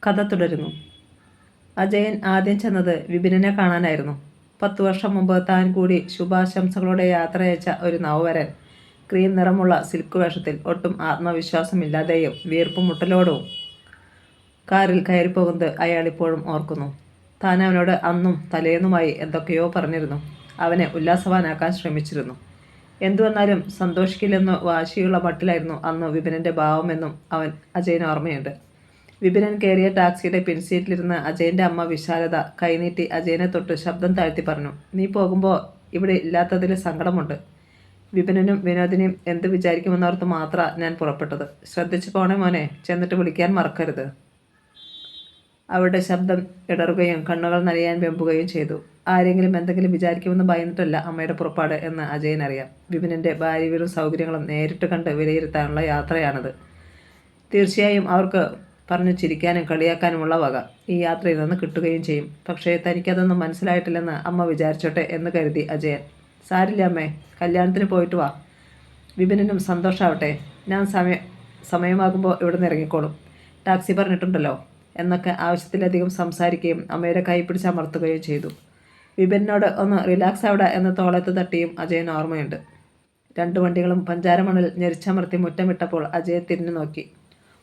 കഥ തുടരുന്നു. അജയൻ ആദ്യം ചെന്നത് വിപിനെ കാണാനായിരുന്നു. 10 വർഷം മുമ്പ് താൻ കൂടി ശുഭാശംസകളോടെ യാത്രയച്ച ഒരു നവവരൻ ക്രീം നിറമുള്ള സിൽക്ക് വേഷത്തിൽ ഒട്ടും ആത്മവിശ്വാസമില്ലാതെയും വീർപ്പും മുട്ടലോടും കാറിൽ കയറിപ്പോകുന്നത് അയാൾ ഇപ്പോഴും ഓർക്കുന്നു. താൻ അവനോട് അന്നും തലേന്നുമായി എന്തൊക്കെയോ പറഞ്ഞിരുന്നു. അവനെ ഉല്ലാസവാനാക്കാൻ ശ്രമിച്ചിരുന്നു. എന്തുവന്നാലും സന്തോഷിക്കില്ലെന്ന് വാശിയുള്ള മട്ടിലായിരുന്നു അന്ന് വിപിനൻ്റെ ഭാവമെന്നും അജയന് ഓർമ്മയുണ്ട്. വിപിനൻ കയറിയ ടാക്സിയുടെ പിൻസീറ്റിലിരുന്ന് അജയൻ്റെ അമ്മ വിശാലത കൈനീട്ടി അജയനെ തൊട്ട് ശബ്ദം താഴ്ത്തി പറഞ്ഞു, "നീ പോകുമ്പോൾ ഇവിടെ ഇല്ലാത്തതിൽ സങ്കടമുണ്ട്. വിപിനും വിനോദിനെയും എന്ത് വിചാരിക്കുമെന്നോർത്ത് മാത്രമാണ് ഞാൻ പുറപ്പെട്ടത്. ശ്രദ്ധിച്ചു പോണേ മോനെ, ചെന്നിട്ട് വിളിക്കാൻ മറക്കരുത്." അവരുടെ ശബ്ദം ഇടറുകയും കണ്ണുകൾ നനയാൻ വെമ്പുകയും ചെയ്തു. ആരെങ്കിലും എന്തെങ്കിലും വിചാരിക്കുമെന്ന് ഭയന്നിട്ടല്ല അമ്മയുടെ പുറപ്പാട് എന്ന് അജയനറിയാം. വിപിനൻ്റെ ഭാര്യയും സൗകര്യങ്ങളും നേരിട്ട് കണ്ട് വിലയിരുത്താനുള്ള യാത്രയാണത്. തീർച്ചയായും അവർക്ക് പറഞ്ഞു ചിരിക്കാനും കളിയാക്കാനുമുള്ള വക ഈ യാത്രയിൽ നിന്ന് കിട്ടുകയും ചെയ്യും. പക്ഷേ തനിക്കതൊന്നും മനസ്സിലായിട്ടില്ലെന്ന് അമ്മ വിചാരിച്ചോട്ടെ എന്ന് കരുതി അജയൻ. "സാരില്ല അമ്മേ, കല്യാണത്തിന് പോയിട്ട് വാ. വിപിനും സന്തോഷാവട്ടെ. ഞാൻ സമയമാകുമ്പോൾ ഇവിടെ നിന്ന് ഇറങ്ങിക്കോളും. ടാക്സി പറഞ്ഞിട്ടുണ്ടല്ലോ" എന്നൊക്കെ ആവശ്യത്തിലധികം സംസാരിക്കുകയും അമ്മയുടെ കൈ പിടിച്ച് അമർത്തുകയും ചെയ്തു. വിപിനോട് ഒന്ന് റിലാക്സ് ആവിട എന്ന് തോളത്ത് തട്ടിയും അജയൻ ഓർമ്മയുണ്ട്. 2 വണ്ടികളും പഞ്ചാരമണിൽ ഞെരിച്ചമർത്തി മുറ്റമിട്ടപ്പോൾ അജയൻ തിരിഞ്ഞു നോക്കി.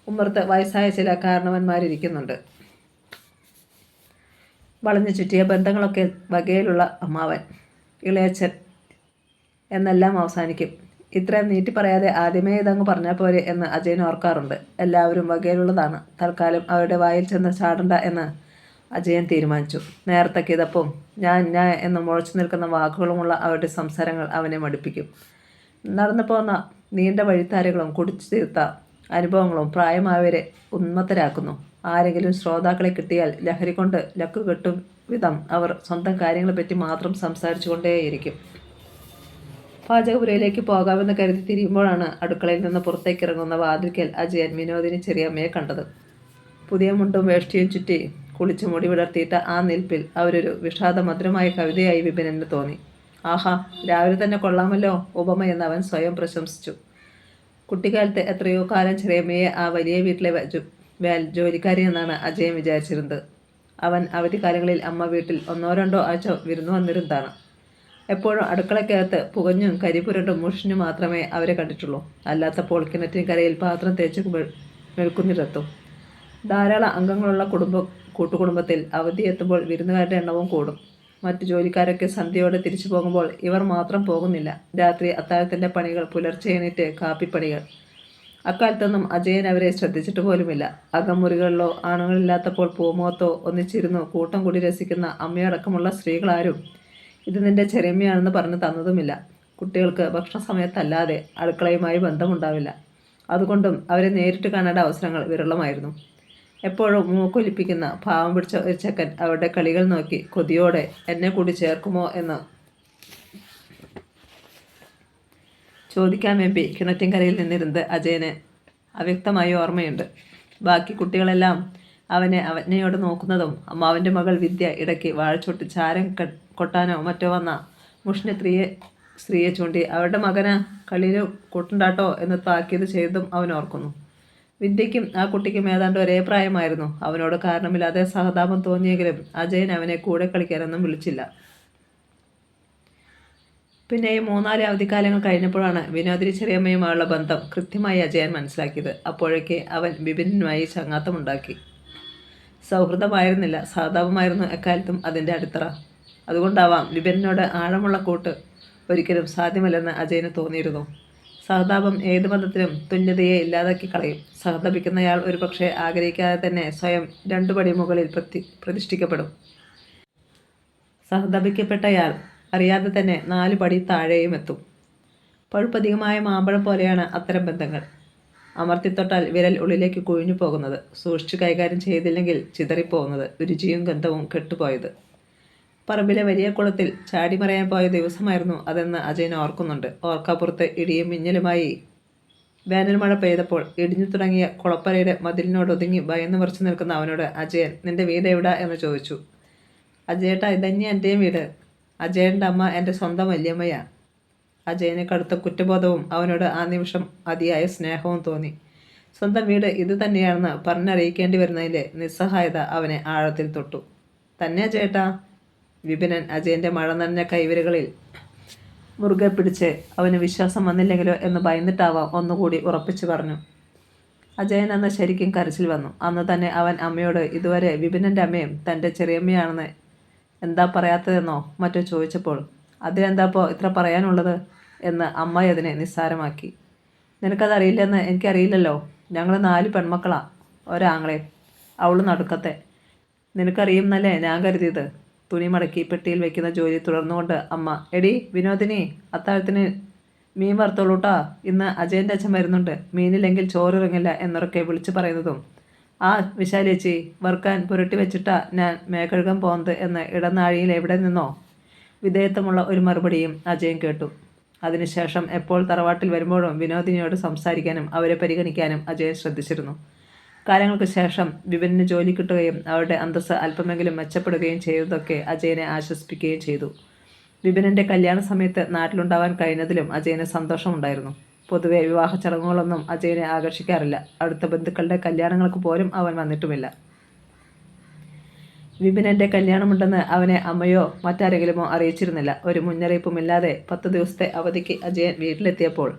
ഉമ്മർത്ത് വയസ്സായ ചില കാരണവന്മാരിയ്ക്കുന്നുണ്ട്. വളഞ്ഞു ചുറ്റിയ ബന്ധങ്ങളൊക്കെ വകയിലുള്ള അമ്മാവൻ, ഇളയച്ചൻ എന്നെല്ലാം അവസാനിക്കും. ഇത്രയും നീട്ടി പറയാതെ ആദ്യമേ ഇതങ്ങ് പറഞ്ഞാൽ പോരെ എന്ന് അജയൻ ഓർക്കാറുണ്ട്. എല്ലാവരും വകയിലുള്ളതാണ്. തൽക്കാലം അവരുടെ വായിൽ ചെന്ന് ചാടണ്ട എന്ന് അജയൻ തീരുമാനിച്ചു. നേരത്തെ കിതപ്പും ഞാൻ എന്ന് മുഴച്ചു നിൽക്കുന്ന വാക്കുകളുമുള്ള അവരുടെ സംസാരങ്ങൾ അവനെ മടുപ്പിക്കും. നടന്നു പോന്ന നീണ്ട വഴിത്താരകളും കുടിച്ചു തീർത്ത അനുഭവങ്ങളും പ്രായമായവരെ ഉന്മത്തരാക്കുന്നു. ആരെങ്കിലും ശ്രോതാക്കളെ കിട്ടിയാൽ ലഹരി കൊണ്ട് ലക്കുകെട്ടും വിധം അവർ സ്വന്തം കാര്യങ്ങളെപ്പറ്റി മാത്രം സംസാരിച്ചു കൊണ്ടേയിരിക്കും. പാചകപുരയിലേക്ക് പോകാമെന്ന് കരുതി തിരിയുമ്പോഴാണ് അടുക്കളയിൽ നിന്ന് പുറത്തേക്കിറങ്ങുന്ന വാതിൽക്കൽ അജയൻ വിനോദിനി ചെറിയമ്മയെ കണ്ടത്. പുതിയ മുണ്ടും വേഷ്ടിയും ചുറ്റി കുളിച്ച് മുടി വിടർത്തിയിട്ട ആ നിൽപ്പിൽ അവരൊരു വിഷാദമധുരമായ കവിതയായി വിപിനന് തോന്നി. "ആഹാ, രാവിലെ തന്നെ കൊള്ളാമല്ലോ ഉപമയെന്ന് അവൻ സ്വയം പ്രശംസിച്ചു. കുട്ടിക്കാലത്ത് എത്രയോ കാലം ചെറിയമ്മയെ ആ വലിയ വീട്ടിലെ ജോലിക്കാരി എന്നാണ് അജയൻ വിചാരിച്ചിരുന്നത്. അവൻ അവധിക്കാലങ്ങളിൽ അമ്മ വീട്ടിൽ 1-2 ആഴ്ച വിരുന്നു വന്നിരുന്നതാണ്. എപ്പോഴും അടുക്കളയ്ക്കകത്ത് പുകഞ്ഞും കരിപുരണ്ടും മുഷിഞ്ഞു മാത്രമേ അവരെ കണ്ടിട്ടുള്ളൂ. അല്ലാത്തപ്പോൾ കിണറ്റിൻ കരയിൽ പാത്രം തേച്ച് മെഴുക്കുന്നിടത്തും. ധാരാളം അംഗങ്ങളുള്ള കൂട്ടുകുടുംബത്തിൽ അവധി എത്തുമ്പോൾ വിരുന്നുകാരുടെ എണ്ണവും കൂടും. മറ്റു ജോലിക്കാരൊക്കെ സന്ധ്യയോടെ തിരിച്ചു പോകുമ്പോൾ ഇവർ മാത്രം പോകുന്നില്ല. രാത്രി അത്താഴത്തിൻ്റെ പണികൾ, പുലർച്ചെ എണീറ്റ് കാപ്പിപ്പണികൾ. അക്കാലത്തൊന്നും അജയൻ അവരെ ശ്രദ്ധിച്ചിട്ട് പോലുമില്ല. അകമുറികളിലോ ആണുങ്ങളില്ലാത്തപ്പോൾ പൂമുഖത്തോ ഒന്നിച്ചിരുന്നു കൂട്ടം കൂടി രസിക്കുന്ന അമ്മയടക്കമുള്ള സ്ത്രീകളാരും ഇത് നിന്റെ ചെറിയമ്മയാണെന്ന് പറഞ്ഞു തന്നതുമില്ല. കുട്ടികൾക്ക് ഭക്ഷണ സമയത്തല്ലാതെ അടുക്കളയുമായി ബന്ധമുണ്ടാവില്ല. അതുകൊണ്ടും അവരെ നേരിട്ട് കാണേണ്ട അവസരങ്ങൾ വിരളമായിരുന്നു. എപ്പോഴും മൂക്കൊലിപ്പിക്കുന്ന പാവം പിടിച്ച ഒരു ചെക്കൻ അവരുടെ കളികൾ നോക്കി കൊതിയോടെ എന്നെ കൂടി ചേർക്കുമോ എന്ന് ചോദിക്കാൻ വേണ്ടി കിണറ്റിൻകരയിൽ നിന്നിരുന്നത് അജയന് അവ്യക്തമായി ഓർമ്മയുണ്ട്. ബാക്കി കുട്ടികളെല്ലാം അവനെ അവജ്ഞയോടെ നോക്കുന്നതും അമ്മാവൻ്റെ മകൾ വിദ്യ ഇടയ്ക്ക് വാഴച്ചോട്ട് ചാരം കൊട്ടാനോ മറ്റോ വന്ന മുഷ്ണ സ്ത്രീയെ ചൂണ്ടി അവരുടെ മകന് കളിയിൽ കൂട്ടുണ്ടാട്ടോ എന്ന് താക്കീത് ചെയ്തതും അവൻ ഓർക്കുന്നു. വിദ്യയ്ക്കും ആ കുട്ടിക്കും ഏതാണ്ട് ഒരേ പ്രായമായിരുന്നു. അവനോട് കാരണമില്ലാതെ സഹതാപം തോന്നിയെങ്കിലും അജയൻ അവനെ കൂടെ കളിക്കാനൊന്നും വിളിച്ചില്ല. പിന്നെ 3-4 അവധിക്കാലങ്ങൾ കഴിഞ്ഞപ്പോഴാണ് വിനോദിനി ചെറിയമ്മയുമായുള്ള ബന്ധം കൃത്യമായി അജയൻ മനസ്സിലാക്കിയത്. അപ്പോഴേക്ക് അവൻ വിപിനുമായി ചങ്ങാത്തമുണ്ടാക്കി. സൗഹൃദമായിരുന്നില്ല, സഹതാപമായിരുന്നു എക്കാലത്തും അതിൻ്റെ അടിത്തറ. അതുകൊണ്ടാവാം വിപിനോട് ആഴമുള്ള കൂട്ട് ഒരിക്കലും സാധ്യമല്ലെന്ന് അജയന് തോന്നിയിരുന്നു. സഹതാപം ഏത് ബന്ധത്തിലും തുല്യതയെ ഇല്ലാതാക്കി കളയും. സഹതപിക്കുന്നയാൾ ഒരുപക്ഷെ ആഗ്രഹിക്കാതെ തന്നെ സ്വയം 2 പടി മുകളിൽ പ്രതിഷ്ഠിക്കപ്പെടും. സഹതപിക്കപ്പെട്ടയാൾ അറിയാതെ തന്നെ 4 പടി താഴെയും എത്തും. പഴുപ്പധികമായ മാമ്പഴം പോലെയാണ് അത്തരം ബന്ധങ്ങൾ. അമർത്തിത്തൊട്ടാൽ വിരൽ ഉള്ളിലേക്ക് കുഴിഞ്ഞു പോകുന്നത്, സൂക്ഷിച്ചു കൈകാര്യം ചെയ്തില്ലെങ്കിൽ ചിതറിപ്പോകുന്നത്, രുചിയും ഗന്ധവും കെട്ടുപോയത്. പറമ്പിലെ വലിയ കുളത്തിൽ ചാടിമറയാൻ പോയ ദിവസമായിരുന്നു അതെന്ന് അജയൻ ഓർക്കുന്നുണ്ട്. ഓർക്കാപ്പുറത്ത് ഇടിയും മിന്നലുമായി വേനൽ മഴ പെയ്തപ്പോൾ ഇടിഞ്ഞു തുടങ്ങിയ കുളപ്പരയുടെ മതിലിനോടൊതുങ്ങി ഭയന്ന് വിറച്ചു നിൽക്കുന്ന അവനോട് അജയൻ "നിന്റെ വീട് എവിടാ?" എന്ന് ചോദിച്ചു. "അജയേട്ടാ, ഇതന്നെ എൻ്റെയും വീട്. അജയൻ്റെ അമ്മ എൻ്റെ സ്വന്തം വല്യമ്മയാ." അജയന് കടുത്ത കുറ്റബോധവും അവനോട് ആ നിമിഷം അതിയായ സ്നേഹവും തോന്നി. സ്വന്തം വീട് ഇത് തന്നെയാണെന്ന് പറഞ്ഞറിയിക്കേണ്ടി വരുന്നതിൻ്റെ നിസ്സഹായത അവനെ ആഴത്തിൽ തൊട്ടു. തന്നെ ചേട്ടാ? വിപിനൻ അജയൻ്റെ മഴ നനഞ്ഞ കൈവിരകളിൽ മുറുകെ പിടിച്ച് അവന് വിശ്വാസം വന്നില്ലെങ്കിലോ എന്ന് ഭയന്നിട്ടാവാം ഒന്നുകൂടി ഉറപ്പിച്ചു പറഞ്ഞു. അജയൻ അന്ന് ശരിക്കും കരച്ചിൽ വന്നു. അന്ന് തന്നെ അവൻ അമ്മയോട് ഇതുവരെ വിപിനൻ്റെ അമ്മയും തൻ്റെ ചെറിയമ്മയാണെന്ന് എന്താ പറയാത്തതെന്നോ മറ്റോ ചോദിച്ചപ്പോൾ അതിലെന്താപ്പോൾ ഇത്ര പറയാനുള്ളത് എന്ന് അമ്മ അതിനെ നിസ്സാരമാക്കി. നിനക്കതറിയില്ലെന്ന് എനിക്കറിയില്ലല്ലോ. ഞങ്ങൾ 4 പെൺമക്കളാ, ഒരാങ്ങളെ, അവള് നടുക്കത്തെ. നിനക്കറിയുമെന്നല്ലേ ഞാൻ കരുതിയത്. തുണി മടക്കി പെട്ടിയിൽ വെക്കുന്ന ജോലി തുടർന്നുകൊണ്ട് അമ്മ, എടി വിനോദിനി, അത്താഴത്തിന് മീൻ വറുത്തോളൂട്ടാ, ഇന്ന് അജയൻ്റെ അച്ഛൻ വരുന്നുണ്ട്, മീനില്ലെങ്കിൽ ചോറിറങ്ങില്ല എന്നൊക്കെ വിളിച്ചു പറയുന്നതും ആ വിശാലേച്ചി വറുക്കാൻ പുരട്ടി വെച്ചിട്ടാ ഞാൻ മേക്കഴുകാൻ പോകുന്നത് എന്ന് ഇടനാഴിയിൽ എവിടെ നിന്നോ വിധേയത്വമുള്ള ഒരു മറുപടിയും അജയൻ കേട്ടു. അതിനുശേഷം എപ്പോൾ തറവാട്ടിൽ വരുമ്പോഴും വിനോദിനിയോട് സംസാരിക്കാനും അവരെ പരിഗണിക്കാനും അജയൻ ശ്രദ്ധിച്ചിരുന്നു. കാലങ്ങൾക്ക് ശേഷം വിപിന് ജോലി കിട്ടുകയും അവരുടെ അന്തസ്സ് അല്പമെങ്കിലും മെച്ചപ്പെടുകയും ചെയ്തതൊക്കെ അജയനെ ആശ്വസിപ്പിക്കുകയും ചെയ്തു. വിപിനൻ്റെ കല്യാണ സമയത്ത് നാട്ടിലുണ്ടാവാൻ കഴിഞ്ഞതിലും അജയന് സന്തോഷമുണ്ടായിരുന്നു. പൊതുവെ വിവാഹ ചടങ്ങുകളൊന്നും അജയനെ ആകർഷിക്കാറില്ല. അടുത്ത ബന്ധുക്കളുടെ കല്യാണങ്ങൾക്ക് പോലും അവൻ വന്നിട്ടുമില്ല. വിപിനൻ്റെ കല്യാണമുണ്ടെന്ന് അവനെ അമ്മയോ മറ്റാരെങ്കിലുമോ അറിയിച്ചിരുന്നില്ല. ഒരു മുന്നറിയിപ്പുമില്ലാതെ 10 ദിവസത്തെ അവധിക്ക് അജയൻ വീട്ടിലെത്തിയപ്പോൾ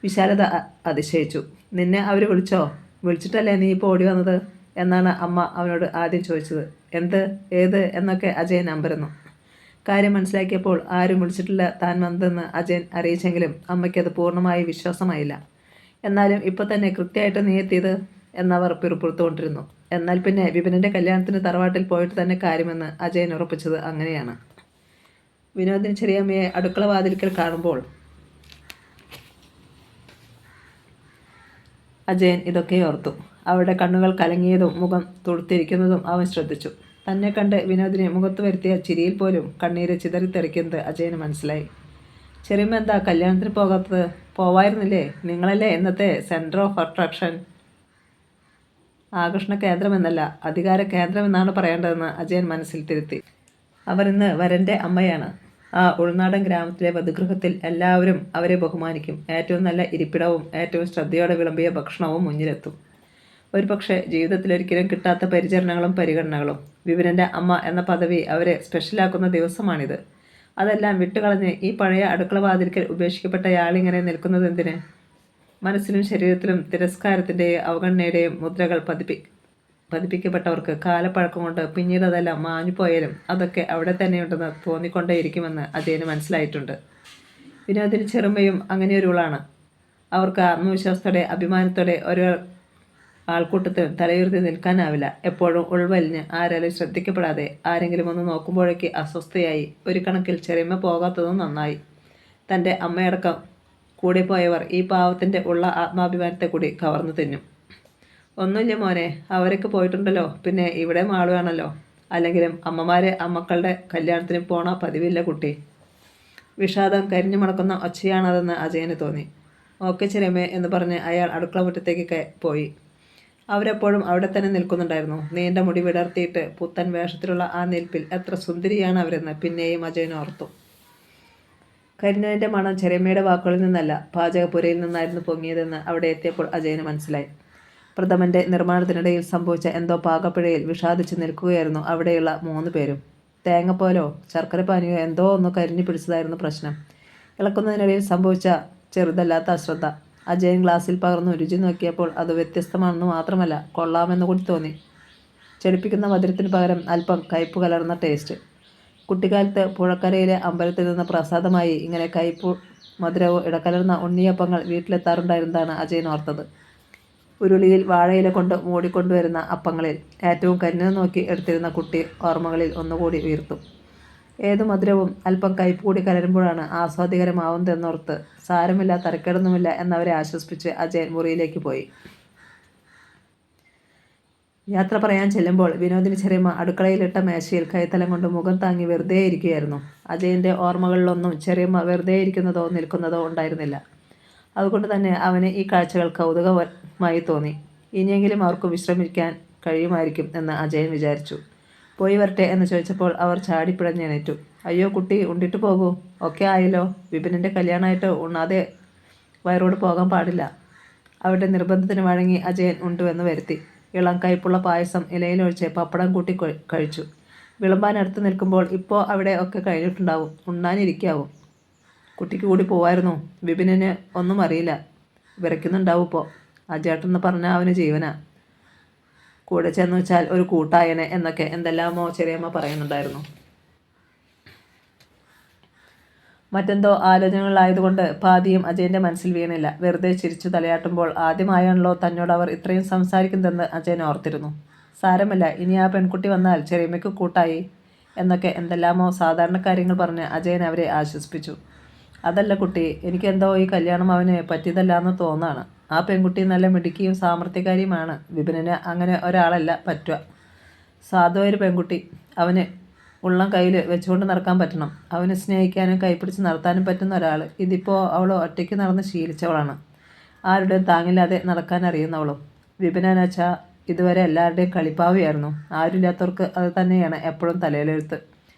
വിശാലത അതിശയിച്ചു. നിന്നെ അവർ വിളിച്ചോ? വിളിച്ചിട്ടല്ലേ നീ ഇപ്പോൾ ഓടി വന്നത് എന്നാണ് അമ്മ അവനോട് ആദ്യം ചോദിച്ചത്. എന്ത്, ഏത് എന്നൊക്കെ അജയൻ അമ്പരന്നു. കാര്യം മനസ്സിലാക്കിയപ്പോൾ ആരും വിളിച്ചിട്ടില്ല താൻ വന്നതെന്ന് അജയൻ അറിയിച്ചെങ്കിലും അമ്മയ്ക്കത് പൂർണ്ണമായി വിശ്വാസമായില്ല. എന്നാലും ഇപ്പോൾ തന്നെ കൃത്യമായിട്ട് നീ എത്തിയത് എന്നവർ പിറുപ്പുറത്തുകൊണ്ടിരുന്നു. എന്നാൽ പിന്നെ വിപിനൻ്റെ കല്യാണത്തിന് തറവാട്ടിൽ പോയിട്ട് തന്നെ കാര്യമെന്ന് അജയൻ ഉറപ്പിച്ചത് അങ്ങനെയാണ്. വിനോദിന് ചെറിയമ്മയെ അടുക്കള വാതിൽക്കൽ കാണുമ്പോൾ അജയൻ ഇതൊക്കെ ഓർത്തു. അവരുടെ കണ്ണുകൾ കലങ്ങിയതും മുഖം തുടുത്തിരിക്കുന്നതും അവൻ ശ്രദ്ധിച്ചു. തന്നെ കണ്ട് വിനോദിനെ മുഖത്ത് വരുത്തിയ ചിരിയിൽ പോലും കണ്ണീര് ചിതറിത്തെറിക്കുന്നത് അജയന് മനസ്സിലായി. ചെറിയമ്മ എന്താ കല്യാണത്തിന് പോകാത്തത്? പോവായിരുന്നില്ലേ? നിങ്ങളല്ലേ ഇന്നത്തെ സെൻറ്റർ ഓഫ് അട്രാക്ഷൻ. ആകർഷണ കേന്ദ്രമെന്നല്ല, അധികാര കേന്ദ്രമെന്നാണ് പറയേണ്ടതെന്ന് അജയൻ മനസ്സിൽ തിരുത്തി. അവർ ഇന്ന് വരൻ്റെ അമ്മയാണ്. ആ ഉൾനാടൻ ഗ്രാമത്തിലെ വധുഗൃഹത്തിൽ എല്ലാവരും അവരെ ബഹുമാനിക്കും. ഏറ്റവും നല്ല ഇരിപ്പിടവും ഏറ്റവും ശ്രദ്ധയോടെ വിളമ്പിയ ഭക്ഷണവും മുന്നിലെത്തും. ഒരുപക്ഷെ ജീവിതത്തിലൊരിക്കലും കിട്ടാത്ത പരിചരണങ്ങളും പരിഗണനകളും. വിപിനൻ്റെ അമ്മ എന്ന പദവി അവരെ സ്പെഷ്യലാക്കുന്ന ദിവസമാണിത്. അതെല്ലാം വിട്ടുകളഞ്ഞ് ഈ പഴയ അടുക്കള വാതിൽക്കൽ ഉപേക്ഷിക്കപ്പെട്ടയാളിങ്ങനെ നിൽക്കുന്നതെന്തിന്? മനസ്സിലും ശരീരത്തിലും തിരസ്കാരത്തിൻ്റെയും അവഗണനയുടെയും മുദ്രകൾ പതിപ്പിക്കപ്പെട്ടവർക്ക് കാലപ്പഴക്കം കൊണ്ട് പിന്നീട് അതെല്ലാം മാഞ്ഞുപോയാലും അതൊക്കെ അവിടെ തന്നെയുണ്ടെന്ന് തോന്നിക്കൊണ്ടേയിരിക്കുമെന്ന് അജയന് മനസ്സിലായിട്ടുണ്ട്. വിനോദിന് ചെറുമയും അങ്ങനെയൊരുവളാണ്. അവർക്ക് ആത്മവിശ്വാസത്തോടെ അഭിമാനത്തോടെ ഒരു ആൾക്കൂട്ടത്തിൽ തലയുയർത്തി നിൽക്കാനാവില്ല. എപ്പോഴും ഉൾവലിഞ്ഞ് ആരാലും ശ്രദ്ധിക്കപ്പെടാതെ ആരെങ്കിലും ഒന്ന് നോക്കുമ്പോഴേക്ക് അസ്വസ്ഥയായി. ഒരു കണക്കിൽ ചെറിയമ്മ പോകാത്തതും നന്നായി. തൻ്റെ അമ്മയടക്കം കൂടെ പോയവർ ഈ പാവത്തിൻ്റെ ഉള്ള ആത്മാഭിമാനത്തെ കൂടി കവർന്നു തിന്നും. ഒന്നുമില്ല മോനെ, അവരൊക്കെ പോയിട്ടുണ്ടല്ലോ, പിന്നെ ഇവിടെ ആളുവാണല്ലോ. അല്ലെങ്കിലും അമ്മമാരെ അമ്മക്കളുടെ കല്യാണത്തിന് പോണ പതിവില്ല കുട്ടി. വിഷാദം കരിഞ്ഞു മണക്കുന്ന ഒച്ചയാണതെന്ന് അജയന് തോന്നി. ഓക്കെ ചെറിയമ്മേ എന്ന് പറഞ്ഞ് അയാൾ അടുക്കള മുറ്റത്തേക്ക് പോയി. അവരെപ്പോഴും അവിടെ തന്നെ നിൽക്കുന്നുണ്ടായിരുന്നു. നീണ്ട മുടി വിടർത്തിയിട്ട് പുത്തൻ വേഷത്തിലുള്ള ആ നിൽപ്പിൽ എത്ര സുന്ദരിയാണ് അവരെന്ന് പിന്നെയും അജയൻ ഓർത്തു. കരിഞ്ഞതിൻ്റെ മണം ചെറിയമ്മയുടെ വാക്കുകളിൽ നിന്നല്ല, പാചകപ്പുരയിൽ നിന്നായിരുന്നു പൊങ്ങിയതെന്ന് അവിടെ എത്തിയപ്പോൾ അജയന് മനസ്സിലായി. പ്രഥമൻ്റെ നിർമ്മാണത്തിനിടയിൽ സംഭവിച്ച എന്തോ പാകപ്പിഴയിൽ വിഷാദിച്ച് നിൽക്കുകയായിരുന്നു അവിടെയുള്ള 3 പേരും. തേങ്ങപ്പോലോ ശർക്കരപ്പാനിയോ എന്തോ ഒന്ന് കരിഞ്ഞു പിടിച്ചതായിരുന്നു പ്രശ്നം. ഇളക്കുന്നതിനിടയിൽ സംഭവിച്ച ചെറുതല്ലാത്ത അശ്രദ്ധ. അജയൻ ഗ്ലാസ്സിൽ പകർന്നു രുചി നോക്കിയപ്പോൾ അത് വ്യത്യസ്തമാണെന്ന് മാത്രമല്ല, കൊള്ളാമെന്ന് കൂടി തോന്നി. ചെടിപ്പിക്കുന്ന മധുരത്തിന് പകരം അല്പം കയ്പ് കലർന്ന ടേസ്റ്റ്. കുട്ടിക്കാലത്ത് പുഴക്കരയിലെ അമ്പലത്തിൽ നിന്ന് പ്രസാദമായി ഇങ്ങനെ കയ്പ് മധുരവും ഇടകലർന്ന ഉണ്ണിയപ്പങ്ങൾ വീട്ടിലെത്താറുണ്ടായിരുന്നതാണ് അജയൻ ഓർത്തത്. ഉരുളിയിൽ വാഴയില കൊണ്ട് മൂടിക്കൊണ്ടുവരുന്ന അപ്പങ്ങളിൽ ഏറ്റവും കരിഞ്ഞത് നോക്കി എടുത്തിരുന്ന കുട്ടി ഓർമ്മകളിൽ ഒന്നുകൂടി ഉയർത്തു. ഏതു മധുരവും അല്പം കയ്പ് കൂടി കലരുമ്പോഴാണ് ആസ്വാദികരമാവുന്നതെന്നോർത്ത് സാരമില്ല, തരക്കേടൊന്നുമില്ല എന്നവരെ ആശ്വസിപ്പിച്ച് അജയൻ മുറിയിലേക്ക് പോയി. യാത്ര പറയാൻ ചെല്ലുമ്പോൾ വിനോദിനി ചെറിയമ്മ അടുക്കളയിലിട്ട മേശയിൽ കൈത്തലം കൊണ്ട് മുഖം താങ്ങി വെറുതെ ഇരിക്കുകയായിരുന്നു. അജയൻ്റെ ഓർമ്മകളിലൊന്നും ചെറിയമ്മ വെറുതെ ഇരിക്കുന്നതോ നിൽക്കുന്നതോ ഉണ്ടായിരുന്നില്ല. അതുകൊണ്ട് തന്നെ അവന് ഈ കാഴ്ചകൾ കൗതുകമായി തോന്നി. ഇനിയെങ്കിലും അവർക്ക് വിശ്രമിക്കാൻ കഴിയുമായിരിക്കും എന്ന് അജയൻ വിചാരിച്ചു. പോയി വരട്ടെ എന്ന് ചോദിച്ചപ്പോൾ അവർ ചാടിപ്പിടഞ്ഞെണീറ്റു. അയ്യോ കുട്ടി, ഉണ്ടിട്ട് പോകൂ, ഒക്കെ ആയല്ലോ. വിപിനൻ്റെ കല്യാണമായിട്ട് ഉണ്ണാതെ വയറോട് പോകാൻ പാടില്ല. അവരുടെ നിർബന്ധത്തിന് വഴങ്ങി അജയൻ ഉണ്ടുവെന്ന് വരുത്തി. ഇളം കയ്പുള്ള പായസം ഇലയിലൊഴിച്ച് പപ്പടം കൂട്ടി കഴിച്ചു. വിളമ്പാനടുത്ത് നിൽക്കുമ്പോൾ ഇപ്പോൾ അവിടെ ഒക്കെ കഴിഞ്ഞിട്ടുണ്ടാവും, ഉണ്ണാനിരിക്കാവും. കുട്ടിക്ക് കൂടി പോവായിരുന്നു. വിപിനെ ഒന്നും അറിയില്ല, വിറയ്ക്കുന്നുണ്ടാവും ഇപ്പോൾ. അജേട്ടെന്ന് പറഞ്ഞാൽ അവന് ജീവനാ. കൂടെ ചെന്ന് വെച്ചാൽ ഒരു കൂട്ടായനെ എന്നൊക്കെ എന്തെല്ലാമോ ചെറിയമ്മ പറയുന്നുണ്ടായിരുന്നു. മറ്റെന്തോ ആലോചനകളായതുകൊണ്ട് പാതിയും അജയൻ്റെ മനസ്സിൽ വീണില്ല. വെറുതെ ചിരിച്ചു തലയാട്ടുമ്പോൾ ആദ്യമായാണല്ലോ തന്നോട് അവർ ഇത്രയും സംസാരിക്കുന്നതെന്ന് അജയൻ ഓർത്തിരുന്നു. സാരമില്ല, ഇനി ആ പെൺകുട്ടി വന്നാൽ ചെറിയമ്മയ്ക്ക് കൂട്ടായി എന്നൊക്കെ എന്തെല്ലാമോ സാധാരണ കാര്യങ്ങൾ പറഞ്ഞ് അജയൻ അവരെ ആശ്വസിപ്പിച്ചു. അതല്ല കുട്ടി, എനിക്കെന്തോ ഈ കല്യാണം അവന് പറ്റിയതല്ലാന്ന് തോന്നാണ്. ആ പെൺകുട്ടി നല്ല മിടുക്കിയും സാമർത്ഥ്യകാരിയുമാണ്. വിപിനെ അങ്ങനെ ഒരാളല്ല പറ്റുക. സാധുവായൊരു പെൺകുട്ടി. അവന് ഉള്ളം കയ്യിൽ വെച്ചുകൊണ്ട് നടക്കാൻ പറ്റണം. അവന് സ്നേഹിക്കാനും കൈപ്പിടിച്ച് നടത്താനും പറ്റുന്ന ഒരാൾ. ഇതിപ്പോൾ അവൾ ഒറ്റയ്ക്ക് നടന്ന് ശീലിച്ചവളാണ്. ആരുടെയും താങ്ങില്ലാതെ നടക്കാൻ അറിയുന്നവളും. വിപിനെന്ന് വെച്ചാൽ ഇതുവരെ എല്ലാവരുടെയും കളിപ്പാവിയായിരുന്നു. ആരുമില്ലാത്തവർക്ക് അത് തന്നെയാണ് എപ്പോഴും തലയിലെഴുത്ത്.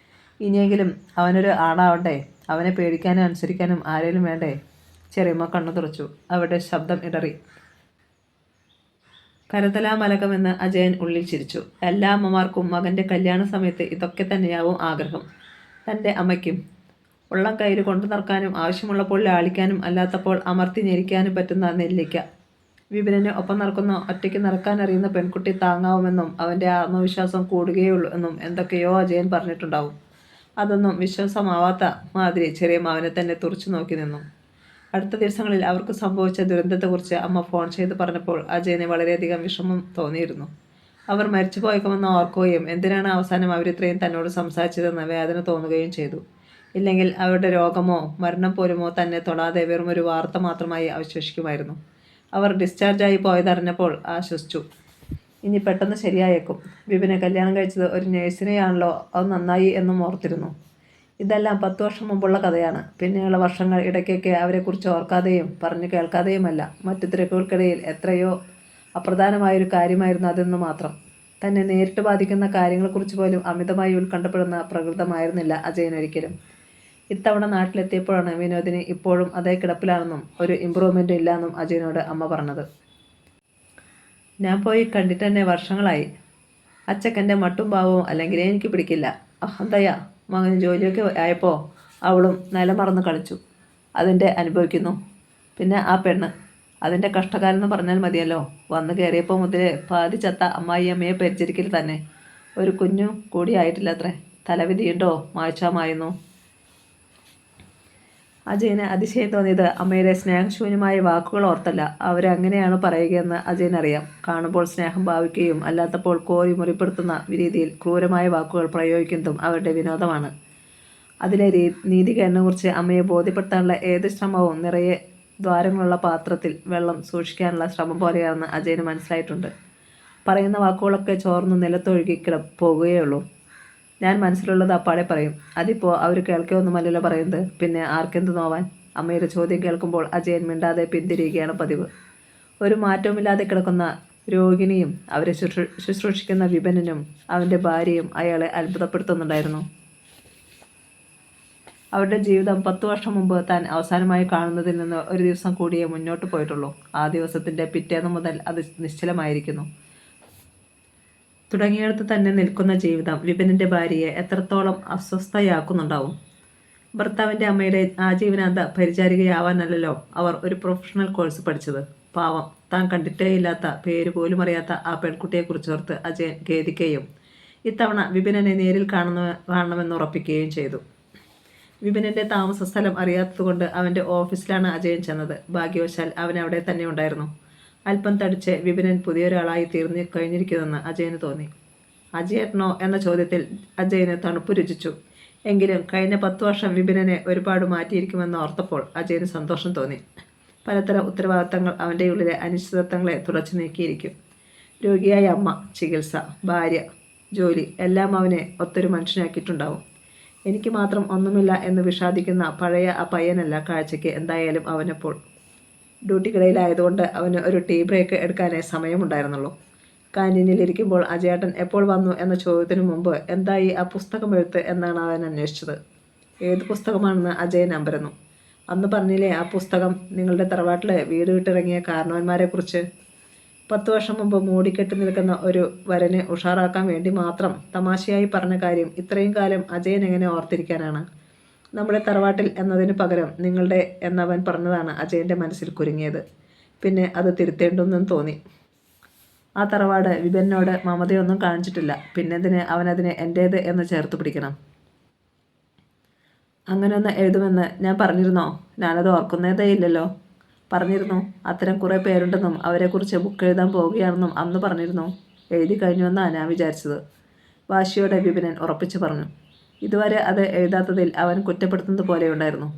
ഇനിയെങ്കിലും അവനൊരു ആണാവണ്ടേ? അവനെ പേടിക്കാനും അനുസരിക്കാനും ആരെങ്കിലും വേണ്ടേ? ചെറിയമ്മ കണ്ണു തുറച്ചു. അവരുടെ ശബ്ദം ഇടറി. കരതലാമലകമെന്ന് അജയൻ ഉള്ളിൽ ചിരിച്ചു. എല്ലാ അമ്മമാർക്കും മകൻ്റെ കല്യാണ സമയത്ത് ഇതൊക്കെ തന്നെയാവും ആഗ്രഹം. തൻ്റെ അമ്മയ്ക്കും ഉള്ളം കയ്യിൽ കൊണ്ടു നടക്കാനും ആവശ്യമുള്ളപ്പോൾ ലാളിക്കാനും അല്ലാത്തപ്പോൾ അമർത്തി ഞെരിക്കാനും പറ്റുന്ന നെല്ലിക്ക. വിപിനെ ഒപ്പം നടക്കുന്ന ഒറ്റയ്ക്ക് നടക്കാനറിയുന്ന പെൺകുട്ടി താങ്ങാവുമെന്നും അവൻ്റെ ആത്മവിശ്വാസം കൂടുകയുള്ളൂ എന്നും എന്തൊക്കെയോ അജയൻ പറഞ്ഞിട്ടുണ്ടാവും. അതൊന്നും വിശ്വാസമാവാത്ത മാതിരി ചെറിയമ്മ അവനെ തന്നെ തുറച്ചു നോക്കി നിന്നു. അടുത്ത ദിവസങ്ങളിൽ അവർക്ക് സംഭവിച്ച ദുരന്തത്തെക്കുറിച്ച് അമ്മ ഫോൺ ചെയ്ത് പറഞ്ഞപ്പോൾ അജയന് വളരെയധികം വിഷമം തോന്നിയിരുന്നു. അവർ മരിച്ചു പോയേക്കുമെന്ന് ഓർക്കുകയും എന്തിനാണ് അവസാനം അവരിത്രയും തന്നോട് സംസാരിച്ചതെന്ന് വേദന തോന്നുകയും ചെയ്തു. ഇല്ലെങ്കിൽ അവരുടെ രോഗമോ മരണം പോലുമോ തന്നെ തൊടാതെ വെറുമൊരു വാർത്ത മാത്രമായി അവശേഷിക്കുമായിരുന്നു. അവർ ഡിസ്ചാർജായി പോയതറിഞ്ഞപ്പോൾ ആശ്വസിച്ചു. ഇനി പെട്ടെന്ന് ശരിയായേക്കും. വിപിനെ കല്യാണം കഴിച്ചത് ഒരു നേഴ്സിനെയാണല്ലോ, അത് നന്നായി എന്നും ഓർത്തിരുന്നു. ഇതെല്ലാം 10 വർഷം മുമ്പുള്ള കഥയാണ്. പിന്നെയുള്ള വർഷങ്ങൾ ഇടയ്ക്കൊക്കെ അവരെക്കുറിച്ച് ഓർക്കാതെയും പറഞ്ഞു കേൾക്കാതെയുമല്ല. മറ്റു തിരക്കുകൾക്കിടയിൽ എത്രയോ അപ്രധാനമായൊരു കാര്യമായിരുന്നു അതെന്ന് മാത്രം. തന്നെ നേരിട്ട് ബാധിക്കുന്ന കാര്യങ്ങളെക്കുറിച്ച് പോലും അമിതമായി ഉത്കണ്ഠപ്പെടുന്ന പ്രകൃതമായിരുന്നില്ല അജയനൊരിക്കലും. ഇത്തവണ നാട്ടിലെത്തിയപ്പോഴാണ് വിനോദിനി ഇപ്പോഴും അതേ കിടപ്പിലാണെന്നും ഒരു ഇമ്പ്രൂവ്മെൻറ്റും ഇല്ലയെന്നും അജയനോട് അമ്മ പറഞ്ഞത്. ഞാൻ പോയി കണ്ടിട്ട് തന്നെ വർഷങ്ങളായി. അച്ചക്കൻ്റെ മട്ടും ഭാവവും അല്ലെങ്കിലേ എനിക്ക് പിടിക്കില്ല. അഹന്തയാ. മകന് ജോലിയൊക്കെ ആയപ്പോൾ അവളും നിലമറന്ന് കളിച്ചു. അതിൻ്റെ അനുഭവിക്കുന്നു. പിന്നെ ആ പെണ്ണ്, അതിൻ്റെ കഷ്ടകാലെന്ന് പറഞ്ഞാൽ മതിയല്ലോ. വന്ന് കയറിയപ്പോൾ മുതലേ പാതി ചത്ത അമ്മായിയമ്മയെ പരിചരിക്കൽ തന്നെ. ഒരു കുഞ്ഞു കൂടി ആയിട്ടില്ല അത്രേ. തലവിധിയുണ്ടോ മായ്ച്ചാമായിരുന്നു. അജയന് അതിശയം തോന്നിയത് അമ്മയുടെ സ്നേഹശൂന്യമായ വാക്കുകൾ ഓർത്തല്ല. അവരങ്ങനെയാണ് പറയുകയെന്ന് അജയനറിയാം. കാണുമ്പോൾ സ്നേഹം ഭാവിക്കുകയും അല്ലാത്തപ്പോൾ കോരി മുറിപ്പെടുത്തുന്ന രീതിയിൽ ക്രൂരമായ വാക്കുകൾ പ്രയോഗിക്കുന്നതും അവരുടെ വിനോദമാണ്. അതിലെ നീതികേടിനെക്കുറിച്ച് അമ്മയെ ബോധ്യപ്പെടുത്താനുള്ള ഏത് ശ്രമവും നിറയെ ദ്വാരങ്ങളുള്ള പാത്രത്തിൽ വെള്ളം സൂക്ഷിക്കാനുള്ള ശ്രമം പോലെയാണെന്ന് അജയന് മനസ്സിലായിട്ടുണ്ട്. പറയുന്ന വാക്കുകളൊക്കെ ചോർന്ന് നിലത്തൊഴുകി പോകുകയുള്ളൂ. ഞാൻ മനസ്സിലുള്ളത് അപ്പാടെ പറയും. അതിപ്പോൾ അവർ കേൾക്കുകയൊന്നുമല്ലല്ലോ പറയുന്നത്. പിന്നെ ആർക്കെന്ത് നോവാൻ? അമ്മയുടെ ചോദ്യം കേൾക്കുമ്പോൾ അജയൻ മിണ്ടാതെ പിന്തിരിയുകയാണ് പതിവ്. ഒരു മാറ്റവുമില്ലാതെ കിടക്കുന്ന രോഗിണിയും അവരെ ശുശ്രൂഷിക്കുന്ന വിപനനും അവൻ്റെ ഭാര്യയും അയാളെ അത്ഭുതപ്പെടുത്തുന്നുണ്ടായിരുന്നു. അവരുടെ ജീവിതം 10 വർഷം മുമ്പ് താൻ അവസാനമായി കാണുന്നതിൽ നിന്ന് ഒരു ദിവസം കൂടിയേ മുന്നോട്ട് പോയിട്ടുള്ളൂ. ആ ദിവസത്തിൻ്റെ പിറ്റേന്ന് മുതൽ അത് നിശ്ചലമായിരിക്കുന്നു. തുടങ്ങിയിടത്ത് തന്നെ നിൽക്കുന്ന ജീവിതം വിപിനിൻ്റെ ഭാര്യയെ എത്രത്തോളം അസ്വസ്ഥയാക്കുന്നുണ്ടാവും. ഭർത്താവിൻ്റെ അമ്മയുടെ ആജീവനാന്ത പരിചാരികയാവാനല്ലോ അവർ ഒരു പ്രൊഫഷണൽ കോഴ്സ് പഠിച്ചത്. പാവം, താൻ കണ്ടിട്ടേയില്ലാത്ത, പേര് പോലും അറിയാത്ത ആ പെൺകുട്ടിയെക്കുറിച്ചോർത്ത് അജയൻ ഖേദിക്കുകയും ഇത്തവണ വിപിനെ നേരിൽ കാണണമെന്ന് ഉറപ്പിക്കുകയും ചെയ്തു. വിപിനിൻ്റെ താമസ സ്ഥലം അറിയാത്തതുകൊണ്ട് അവൻ്റെ ഓഫീസിലാണ് അജയൻ ചെന്നത്. ഭാഗ്യവശാൽ അവൻ അവിടെ തന്നെ ഉണ്ടായിരുന്നു. അല്പം തടിച്ച് വിപിനൻ പുതിയൊരാളായി തീർന്നു കഴിഞ്ഞിരിക്കുമെന്ന് അജയന് തോന്നി. അജയേട്ടനോ എന്ന ചോദ്യത്തിൽ അജയന് തണുപ്പ് രുചിച്ചു. എങ്കിലും കഴിഞ്ഞ 10 വർഷം വിപിനെ ഒരുപാട് മാറ്റിയിരിക്കുമെന്ന് ഓർത്തപ്പോൾ അജയന് സന്തോഷം തോന്നി. പലതരം ഉത്തരവാദിത്തങ്ങൾ അവൻ്റെ ഉള്ളിലെ അനിശ്ചിതത്വങ്ങളെ തുടച്ചു നീക്കിയിരിക്കും. രോഗിയായ അമ്മ, ചികിത്സ, ഭാര്യ, ജോലി എല്ലാം അവനെ ഒത്തൊരു മനുഷ്യനാക്കിയിട്ടുണ്ടാവും. എനിക്ക് മാത്രം ഒന്നുമില്ല എന്ന് വിഷാദിക്കുന്ന പഴയ ആ പയ്യനല്ല കാഴ്ചയ്ക്ക് എന്തായാലും അവനെപ്പോൾ. ഡ്യൂട്ടിക്കിടയിലായതുകൊണ്ട് അവന് ഒരു ടീ ബ്രേക്ക് എടുക്കാനേ സമയമുണ്ടായിരുന്നുള്ളൂ. കാൻറ്റീനിലിരിക്കുമ്പോൾ അജയേട്ടൻ എപ്പോൾ വന്നു എന്ന ചോദ്യത്തിനു മുമ്പ് എന്തായി ആ പുസ്തകം എഴുത്ത് എന്നാണ് അവൻ അന്വേഷിച്ചത്. ഏത് പുസ്തകമാണെന്ന് അജയൻ അമ്പരന്നു. അന്ന് പറഞ്ഞില്ലേ ആ പുസ്തകം നിങ്ങളുടെ തറവാട്ടിൽ വീട് വിട്ടിറങ്ങിയ കാരണവന്മാരെക്കുറിച്ച്? 10 വർഷം മുമ്പ് മൂടിക്കെട്ടി നിൽക്കുന്ന ഒരു വരനെ ഉഷാറാക്കാൻ വേണ്ടി മാത്രം തമാശയായി പറഞ്ഞ കാര്യം ഇത്രയും കാലം അജയൻ എങ്ങനെ ഓർത്തിരിക്കാനാണ്? നമ്മുടെ തറവാട്ടിൽ എന്നതിന് പകരം നിങ്ങളുടെ എന്നവൻ പറഞ്ഞതാണ് അജയൻ്റെ മനസ്സിൽ കുരുങ്ങിയത്. പിന്നെ അത് തിരുത്തേണ്ടെന്നും തോന്നി. ആ തറവാട് വിപിനോട് മമതയൊന്നും കാണിച്ചിട്ടില്ല. പിന്നെന്തിന് അവനതിനെ എൻ്റേത് എന്ന് ചേർത്ത് പിടിക്കണം? അങ്ങനെയൊന്ന് എഴുതുമെന്ന് ഞാൻ പറഞ്ഞിരുന്നോ? ഞാനത് ഓർക്കുന്നതേ ഇല്ലല്ലോ. പറഞ്ഞിരുന്നു. അത്തരം കുറേ പേരുണ്ടെന്നും അവരെക്കുറിച്ച് ബുക്ക് എഴുതാൻ പോവുകയാണെന്നും അന്ന് പറഞ്ഞിരുന്നു. എഴുതി കഴിഞ്ഞുവെന്നാണ് ഞാൻ വിചാരിച്ചത്. വാശിയോടെ വിപിനൻ ഉറപ്പിച്ചു പറഞ്ഞു. ഇതുവരെ അത് എഴുതാത്തതിൽ അവൻ കുറ്റപ്പെടുത്തുന്നത് പോലെയുണ്ടായിരുന്നു.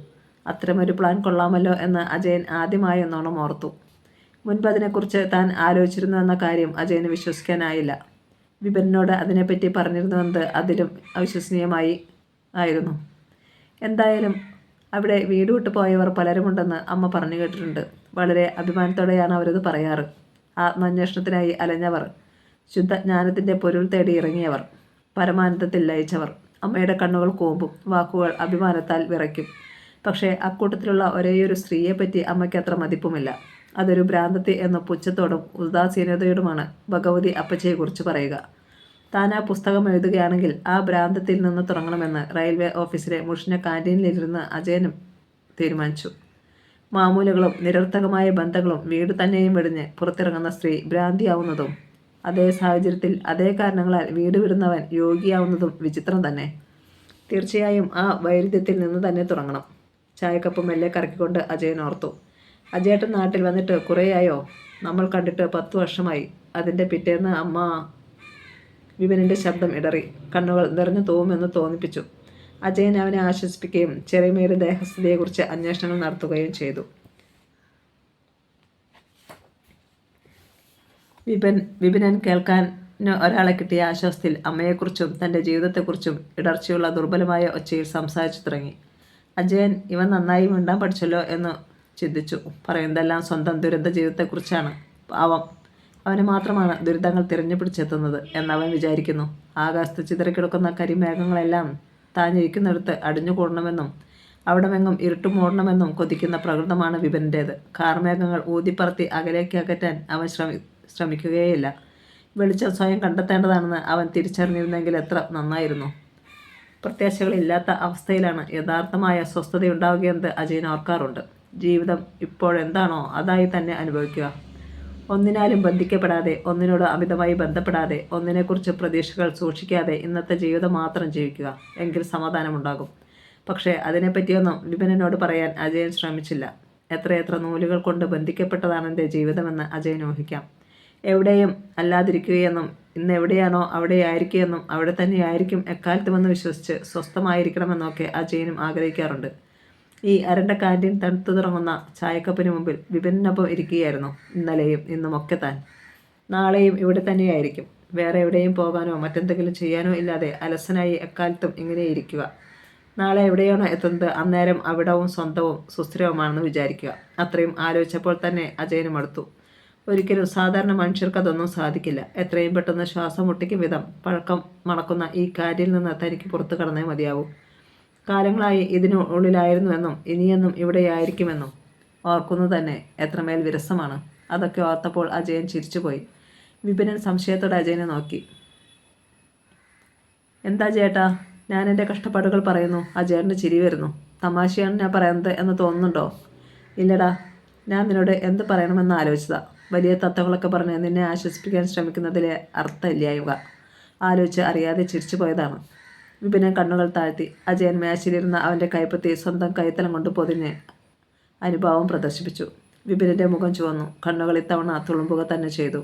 അത്തരമൊരു പ്ലാൻ കൊള്ളാമല്ലോ എന്ന് അജയൻ ആദ്യമായി എന്നോണം ഓർത്തു. മുൻപ് അതിനെക്കുറിച്ച് താൻ ആലോചിച്ചിരുന്നു എന്ന കാര്യം അജയന് വിശ്വസിക്കാനായില്ല. വിപിനോട് അതിനെപ്പറ്റി പറഞ്ഞിരുന്നുവെന്നത് അതിലും അവിശ്വസനീയമായി ആയിരുന്നു. എന്തായാലും അവിടെ വീട് വിട്ടു പോയവർ പലരുമുണ്ടെന്ന് അമ്മ പറഞ്ഞു കേട്ടിട്ടുണ്ട്. വളരെ അഭിമാനത്തോടെയാണ് അവരത് പറയാറ്. ആത്മാന്വേഷണത്തിനായി അലഞ്ഞവർ, ശുദ്ധജ്ഞാനത്തിൻ്റെ പൊരുൾ തേടി ഇറങ്ങിയവർ, പരമാനന്ദത്തിൽ ലയിച്ചവർ. അമ്മയുടെ കണ്ണുകൾ കൂമ്പും, വാക്കുകൾ അഭിമാനത്താൽ വിറയ്ക്കും. പക്ഷേ അക്കൂട്ടത്തിലുള്ള ഒരേയൊരു സ്ത്രീയെപ്പറ്റി അമ്മയ്ക്ക് അത്ര മതിപ്പുമില്ല. അതൊരു ഭ്രാന്തത്തി എന്ന പുച്ഛത്തോടും ഉദാസീനതയോടുമാണ് ഭഗവതി അപ്പച്ചയെക്കുറിച്ച് പറയുക. താൻ ആ പുസ്തകം എഴുതുകയാണെങ്കിൽ ആ ഭ്രാന്തത്തിൽ നിന്ന് തുടങ്ങണമെന്ന് റെയിൽവേ ഓഫീസിലെ മുഷിഞ്ഞ കാൻറ്റീനിലിരുന്ന് അജയനും തീരുമാനിച്ചു. മാമൂലുകളും നിരർത്ഥകമായ ബന്ധങ്ങളും വീട് തന്നെയും വെടിഞ്ഞ് പുറത്തിറങ്ങുന്ന സ്ത്രീ ഭ്രാന്തിയാവുന്നതും അതേ സാഹചര്യത്തിൽ അതേ കാരണങ്ങളാൽ വീട് വിടുന്നവൻ യോഗിയാവുന്നതും വിചിത്രം തന്നെ. തീർച്ചയായും ആ വൈരുദ്ധ്യത്തിൽ നിന്ന് തന്നെ തുടങ്ങണം. ചായക്കപ്പ് മെല്ലെ കറക്കിക്കൊണ്ട് അജയൻ ഓർത്തു. അജയേട്ടൻ നാട്ടിൽ വന്നിട്ട് കുറേയായോ? നമ്മൾ കണ്ടിട്ട് 10 വർഷമായി. അതിൻ്റെ പിറ്റേന്ന് അമ്മ... വിപിനൻ്റെ ശബ്ദം ഇടറി. കണ്ണുകൾ നിറഞ്ഞു തൂവുമെന്ന് തോന്നിപ്പിച്ചു. അജയൻ അവനെ ആശ്വസിപ്പിക്കുകയും ചെറിയമയുടെ ദേഹസ്ഥിതിയെക്കുറിച്ച് അന്വേഷണങ്ങൾ നടത്തുകയും ചെയ്തു. വിപിനൻ കേൾക്കാൻ ഒരാളെ കിട്ടിയ ആശ്വാസത്തിൽ അമ്മയെക്കുറിച്ചും തൻ്റെ ജീവിതത്തെക്കുറിച്ചും ഇടർച്ചയുള്ള ദുർബലമായ ഒച്ചയിൽ സംസാരിച്ചു തുടങ്ങി. അജയൻ ഇവൻ നന്നായി മിണ്ടാൻ പഠിച്ചല്ലോ എന്ന് ചിന്തിച്ചു. പറയുന്നതെല്ലാം സ്വന്തം ദുരന്ത ജീവിതത്തെക്കുറിച്ചാണ്. പാവം, അവന് മാത്രമാണ് ദുരിതങ്ങൾ തിരഞ്ഞു പിടിച്ചെത്തുന്നത് എന്നവൻ വിചാരിക്കുന്നു. ആകാശത്ത് ചിതറിക്കിടക്കുന്ന കരിമേഘങ്ങളെല്ലാം താനിരിക്കുന്നിടത്ത് അടിഞ്ഞുകൂടണമെന്നും അവിടമെങ്ങും ഇരുട്ട് മൂടണമെന്നും കൊതിക്കുന്ന പ്രകൃതമാണ് വിപിൻ്റേത്. കാർമേഘങ്ങൾ ഊതിപ്പറത്തി അകലേക്ക് അകറ്റാൻ അവൻ ശ്രമിക്കുകയേയില്ല. വെളിച്ചം സ്വയം കണ്ടെത്തേണ്ടതാണെന്ന് അവൻ തിരിച്ചറിഞ്ഞിരുന്നെങ്കിൽ എത്ര നന്നായിരുന്നു. പ്രത്യാശകളില്ലാത്ത അവസ്ഥയിലാണ് യഥാർത്ഥമായ സ്വസ്ഥതയുണ്ടാവുകയെന്ന് അജയൻ ഓർക്കാറുണ്ട്. ജീവിതം ഇപ്പോഴെന്താണോ അതായി തന്നെ അനുഭവിക്കുക. ഒന്നിനാലും ബന്ധിക്കപ്പെടാതെ, ഒന്നിനോട് അമിതമായി ബന്ധപ്പെടാതെ, ഒന്നിനെക്കുറിച്ച് പ്രതീക്ഷകൾ സൂക്ഷിക്കാതെ ഇന്നത്തെ ജീവിതം മാത്രം ജീവിക്കുക. എങ്കിൽ സമാധാനമുണ്ടാകും. പക്ഷേ അതിനെപ്പറ്റിയൊന്നും വിപിനോട് പറയാൻ അജയൻ ശ്രമിച്ചില്ല. എത്രയെത്ര നൂലുകൾ കൊണ്ട് ബന്ധിക്കപ്പെട്ടതാണ് എൻ്റെ ജീവിതമെന്ന് അജയൻ ഊഹിക്കാം. എവിടെയും അല്ലാതിരിക്കുകയെന്നും ഇന്ന് എവിടെയാണോ അവിടെയായിരിക്കുമെന്നും അവിടെ തന്നെയായിരിക്കും എക്കാലത്തുമെന്ന് വിശ്വസിച്ച് സ്വസ്ഥമായിരിക്കണമെന്നൊക്കെ അജയനും ആഗ്രഹിക്കാറുണ്ട്. ഈ അരണ്ട കാൻറ്റീൻ തണുത്തു തുടങ്ങുന്ന ചായക്കപ്പിന് മുമ്പിൽ വിപിനൊപ്പം ഇരിക്കുകയായിരുന്നു ഇന്നലെയും ഇന്നുമൊക്കെ താൻ. നാളെയും ഇവിടെ തന്നെയായിരിക്കും. വേറെ എവിടെയും പോകാനോ മറ്റെന്തെങ്കിലും ചെയ്യാനോ ഇല്ലാതെ അലസനായി എക്കാലത്തും ഇങ്ങനെ ഇരിക്കുക. നാളെ എവിടെയാണോ എത്തുന്നത് അന്നേരം അവിടവും സ്വന്തവും സുസ്ഥിരവുമാണെന്ന് വിചാരിക്കുക. അത്രയും ആലോചിച്ചപ്പോൾ തന്നെ അജയനും അടുത്തു. ഒരിക്കലും സാധാരണ മനുഷ്യർക്കതൊന്നും സാധിക്കില്ല. എത്രയും പെട്ടെന്ന് ശ്വാസം മുട്ടിക്കും വിധം പഴക്കം മണക്കുന്ന ഈ കാറ്റിൽ നിന്ന് തനിക്ക് പുറത്തു കടന്നേ മതിയാവൂ. കാലങ്ങളായി ഇതിനുള്ളിലായിരുന്നുവെന്നും ഇനിയെന്നും ഇവിടെയായിരിക്കുമെന്നും ഓർക്കുന്നത് തന്നെ എത്രമേൽ വിരസമാണ്. അതൊക്കെ ഓർത്തപ്പോൾ അജയൻ ചിരിച്ചുപോയി. വിപിനൻ സംശയത്തോടെ അജയനെ നോക്കി. എന്താ ചേട്ടാ, ഞാൻ എൻ്റെ കഷ്ടപ്പാടുകൾ പറയുന്നു. അജയൻ്റെ ചിരി വരുന്നു. തമാശയാണ് ഞാൻ പറയുന്നത് എന്ന് തോന്നുന്നുണ്ടോ? ഇല്ലടാ, ഞാൻ നിന്നോട് എന്ത് പറയണമെന്ന് ആലോചിച്ചതാ. വലിയ തത്വങ്ങളൊക്കെ പറഞ്ഞ് നിന്നെ ആശ്വസിപ്പിക്കാൻ ശ്രമിക്കുന്നതിലെ അർത്ഥമില്ലായുക ആലോചിച്ച് അറിയാതെ ചിരിച്ചു പോയതാണ്. വിപിനൻ കണ്ണുകൾ താഴ്ത്തി. അജയൻ മേശയിലിരുന്ന അവൻ്റെ കൈപ്പത്തി സ്വന്തം കൈത്തലം കൊണ്ട് പൊതിഞ്ഞ് അനുഭാവം പ്രദർശിപ്പിച്ചു. വിപിനൻ്റെ മുഖം ചുവന്നു. കണ്ണുകൾ ഇത്തവണ തുളുമ്പുക തന്നെ ചെയ്തു.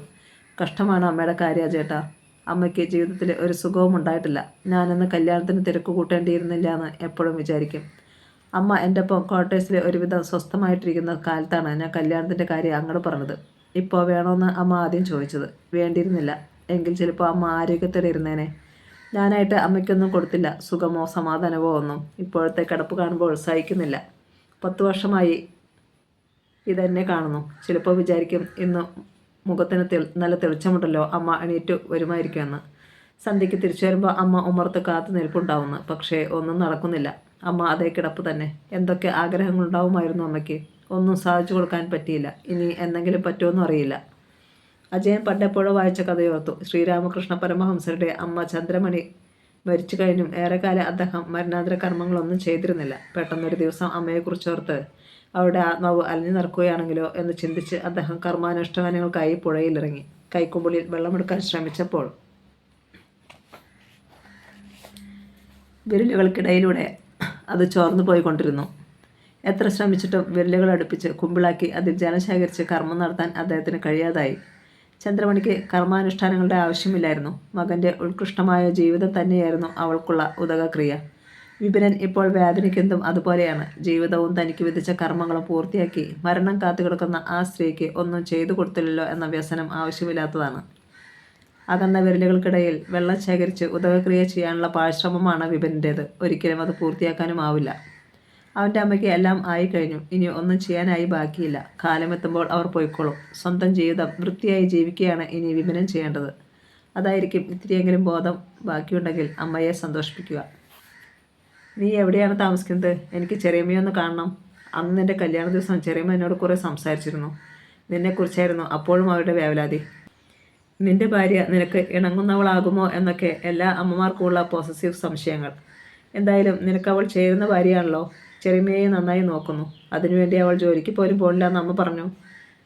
കഷ്ടമാണ് അമ്മയുടെ കാര്യം ചേട്ടാ. അമ്മയ്ക്ക് ജീവിതത്തിൽ ഒരു സുഖവും ഉണ്ടായിട്ടില്ല. ഞാനെന്ന് കല്യാണത്തിന് തിരക്ക് കൂട്ടേണ്ടിയിരുന്നില്ല എന്ന് എപ്പോഴും വിചാരിക്കും. അമ്മ എൻ്റെ ഒപ്പം ക്വാർട്ടേഴ്സിൽ ഒരുവിധം സ്വസ്ഥമായിട്ടിരിക്കുന്ന കാലത്താണ് ഞാൻ കല്യാണത്തിൻ്റെ കാര്യം അങ്ങോട്ട് പറഞ്ഞത്. ഇപ്പോൾ വേണമെന്ന് അമ്മ ആദ്യം ചോദിച്ചത്. വേണ്ടിയിരുന്നില്ല. എങ്കിൽ ചിലപ്പോൾ അമ്മ ആരോഗ്യത്തോടെ ഇരുന്നേനെ. ഞാനായിട്ട് അമ്മയ്ക്കൊന്നും കൊടുത്തില്ല, സുഖമോ സമാധാനമോ ഒന്നും. ഇപ്പോഴത്തെ കിടപ്പ് കാണുമ്പോൾ സഹിക്കുന്നില്ല. 10 വർഷമായി ഇതെന്നെ കാണുന്നു. ചിലപ്പോൾ വിചാരിക്കും ഇന്ന് മുഖത്തിന് നല്ല തെളിച്ചമുണ്ടല്ലോ, അമ്മ എണീറ്റ് വരുമായിരിക്കുമെന്ന്. സന്ധ്യയ്ക്ക് തിരിച്ചു വരുമ്പോൾ അമ്മ ഉമ്മറത്ത് കാത്തു നിൽപ്പുണ്ടാവുന്നു. പക്ഷേ ഒന്നും നടക്കുന്നില്ല. അമ്മ അതേ കിടപ്പ് തന്നെ. എന്തൊക്കെ ആഗ്രഹങ്ങളുണ്ടാവുമായിരുന്നു അമ്മയ്ക്ക്. ഒന്നും സാധിച്ചു കൊടുക്കാൻ പറ്റിയില്ല. ഇനി എന്തെങ്കിലും പറ്റുമെന്നും അറിയില്ല. അജയൻ പണ്ടെപ്പോഴോ വായിച്ച കഥയോർത്തു. ശ്രീരാമകൃഷ്ണ പരമഹംസരുടെ അമ്മ ചന്ദ്രമണി മരിച്ചു കഴിഞ്ഞും ഏറെക്കാലം അദ്ദേഹം മരണാന്തര കർമ്മങ്ങളൊന്നും ചെയ്തിരുന്നില്ല. പെട്ടെന്നൊരു ദിവസം അമ്മയെക്കുറിച്ചോർത്ത് അവരുടെ ആത്മാവ് അലഞ്ഞു നടക്കുകയാണെങ്കിലോ എന്ന് ചിന്തിച്ച് അദ്ദേഹം കർമാനുഷ്ഠാനങ്ങൾക്കായി പുഴയിലിറങ്ങി. കൈക്കുമ്പിളിൽ വെള്ളമെടുക്കാൻ ശ്രമിച്ചപ്പോൾ വിരലുകൾക്കിടയിലൂടെ അത് ചോർന്നു പോയിക്കൊണ്ടിരുന്നു. എത്ര ശ്രമിച്ചിട്ടും വിരലുകൾ അടുപ്പിച്ച് കുമ്പിളാക്കി അതിൽ ജലം ശേഖരിച്ച് കർമ്മം നടത്താൻ അദ്ദേഹത്തിന് കഴിയാതായി. ചന്ദ്രമണിക്ക് കർമാനുഷ്ഠാനങ്ങളുടെ ആവശ്യമില്ലായിരുന്നു. മകൻ്റെ ഉത്കൃഷ്ടമായ ജീവിതം തന്നെയായിരുന്നു അവൾക്കുള്ള ഉദകക്രിയ. വിപിനൻ ഇപ്പോൾ വേദനിക്കുന്നതും അതുപോലെയാണ്. ജീവിതവും തനിക്ക് വിധിച്ച കർമ്മങ്ങളും പൂർത്തിയാക്കി മരണം കാത്തുകിടക്കുന്ന ആ സ്ത്രീക്ക് ഒന്നും ചെയ്തു കൊടുത്തില്ലല്ലോ എന്ന വ്യസനം ആവശ്യമില്ലാത്തതാണ്. അകന്ന വിരലുകൾക്കിടയിൽ വെള്ളം ശേഖരിച്ച് ഉദകക്രിയ ചെയ്യാനുള്ള പാഴ്ശ്രമമാണ് വിപിൻ്റേത്. ഒരിക്കലും അത് പൂർത്തിയാക്കാനുമാവില്ല. അവൻ്റെ അമ്മയ്ക്ക് എല്ലാം ആയിക്കഴിഞ്ഞു. ഇനി ഒന്നും ചെയ്യാനായി ബാക്കിയില്ല. കാലമെത്തുമ്പോൾ അവർ പോയിക്കോളും. സ്വന്തം ജീവിതം വൃത്തിയായി ജീവിക്കുകയാണ് ഇനി വിപിനൻ ചെയ്യേണ്ടത്. അതായിരിക്കും ഇത്തിരിയെങ്കിലും ബോധം ബാക്കിയുണ്ടെങ്കിൽ അമ്മയെ സന്തോഷിപ്പിക്കുക. നീ എവിടെയാണ് താമസിക്കുന്നത്? എനിക്ക് ചെറിയമ്മയൊന്ന് കാണണം. അന്ന് നിൻ്റെ കല്യാണ ദിവസം ചെറിയമ്മ എന്നോട് കുറേ സംസാരിച്ചിരുന്നു. നിന്നെക്കുറിച്ചായിരുന്നു അപ്പോഴും അവരുടെ വേവലാതി. നിൻ്റെ ഭാര്യ നിനക്ക് ഇണങ്ങുന്നവളാകുമോ എന്നൊക്കെ എല്ലാ അമ്മമാർക്കുമുള്ള പോസസീവ് സംശയങ്ങൾ. എന്തായാലും നിനക്ക് അവൾ ചേരുന്ന ഭാര്യയാണല്ലോ. ചെറിയമ്മയെ നന്നായി നോക്കുന്നു. അതിനുവേണ്ടി അവൾ ജോലിക്ക് പോലും പോകില്ല എന്ന് അമ്മ പറഞ്ഞു.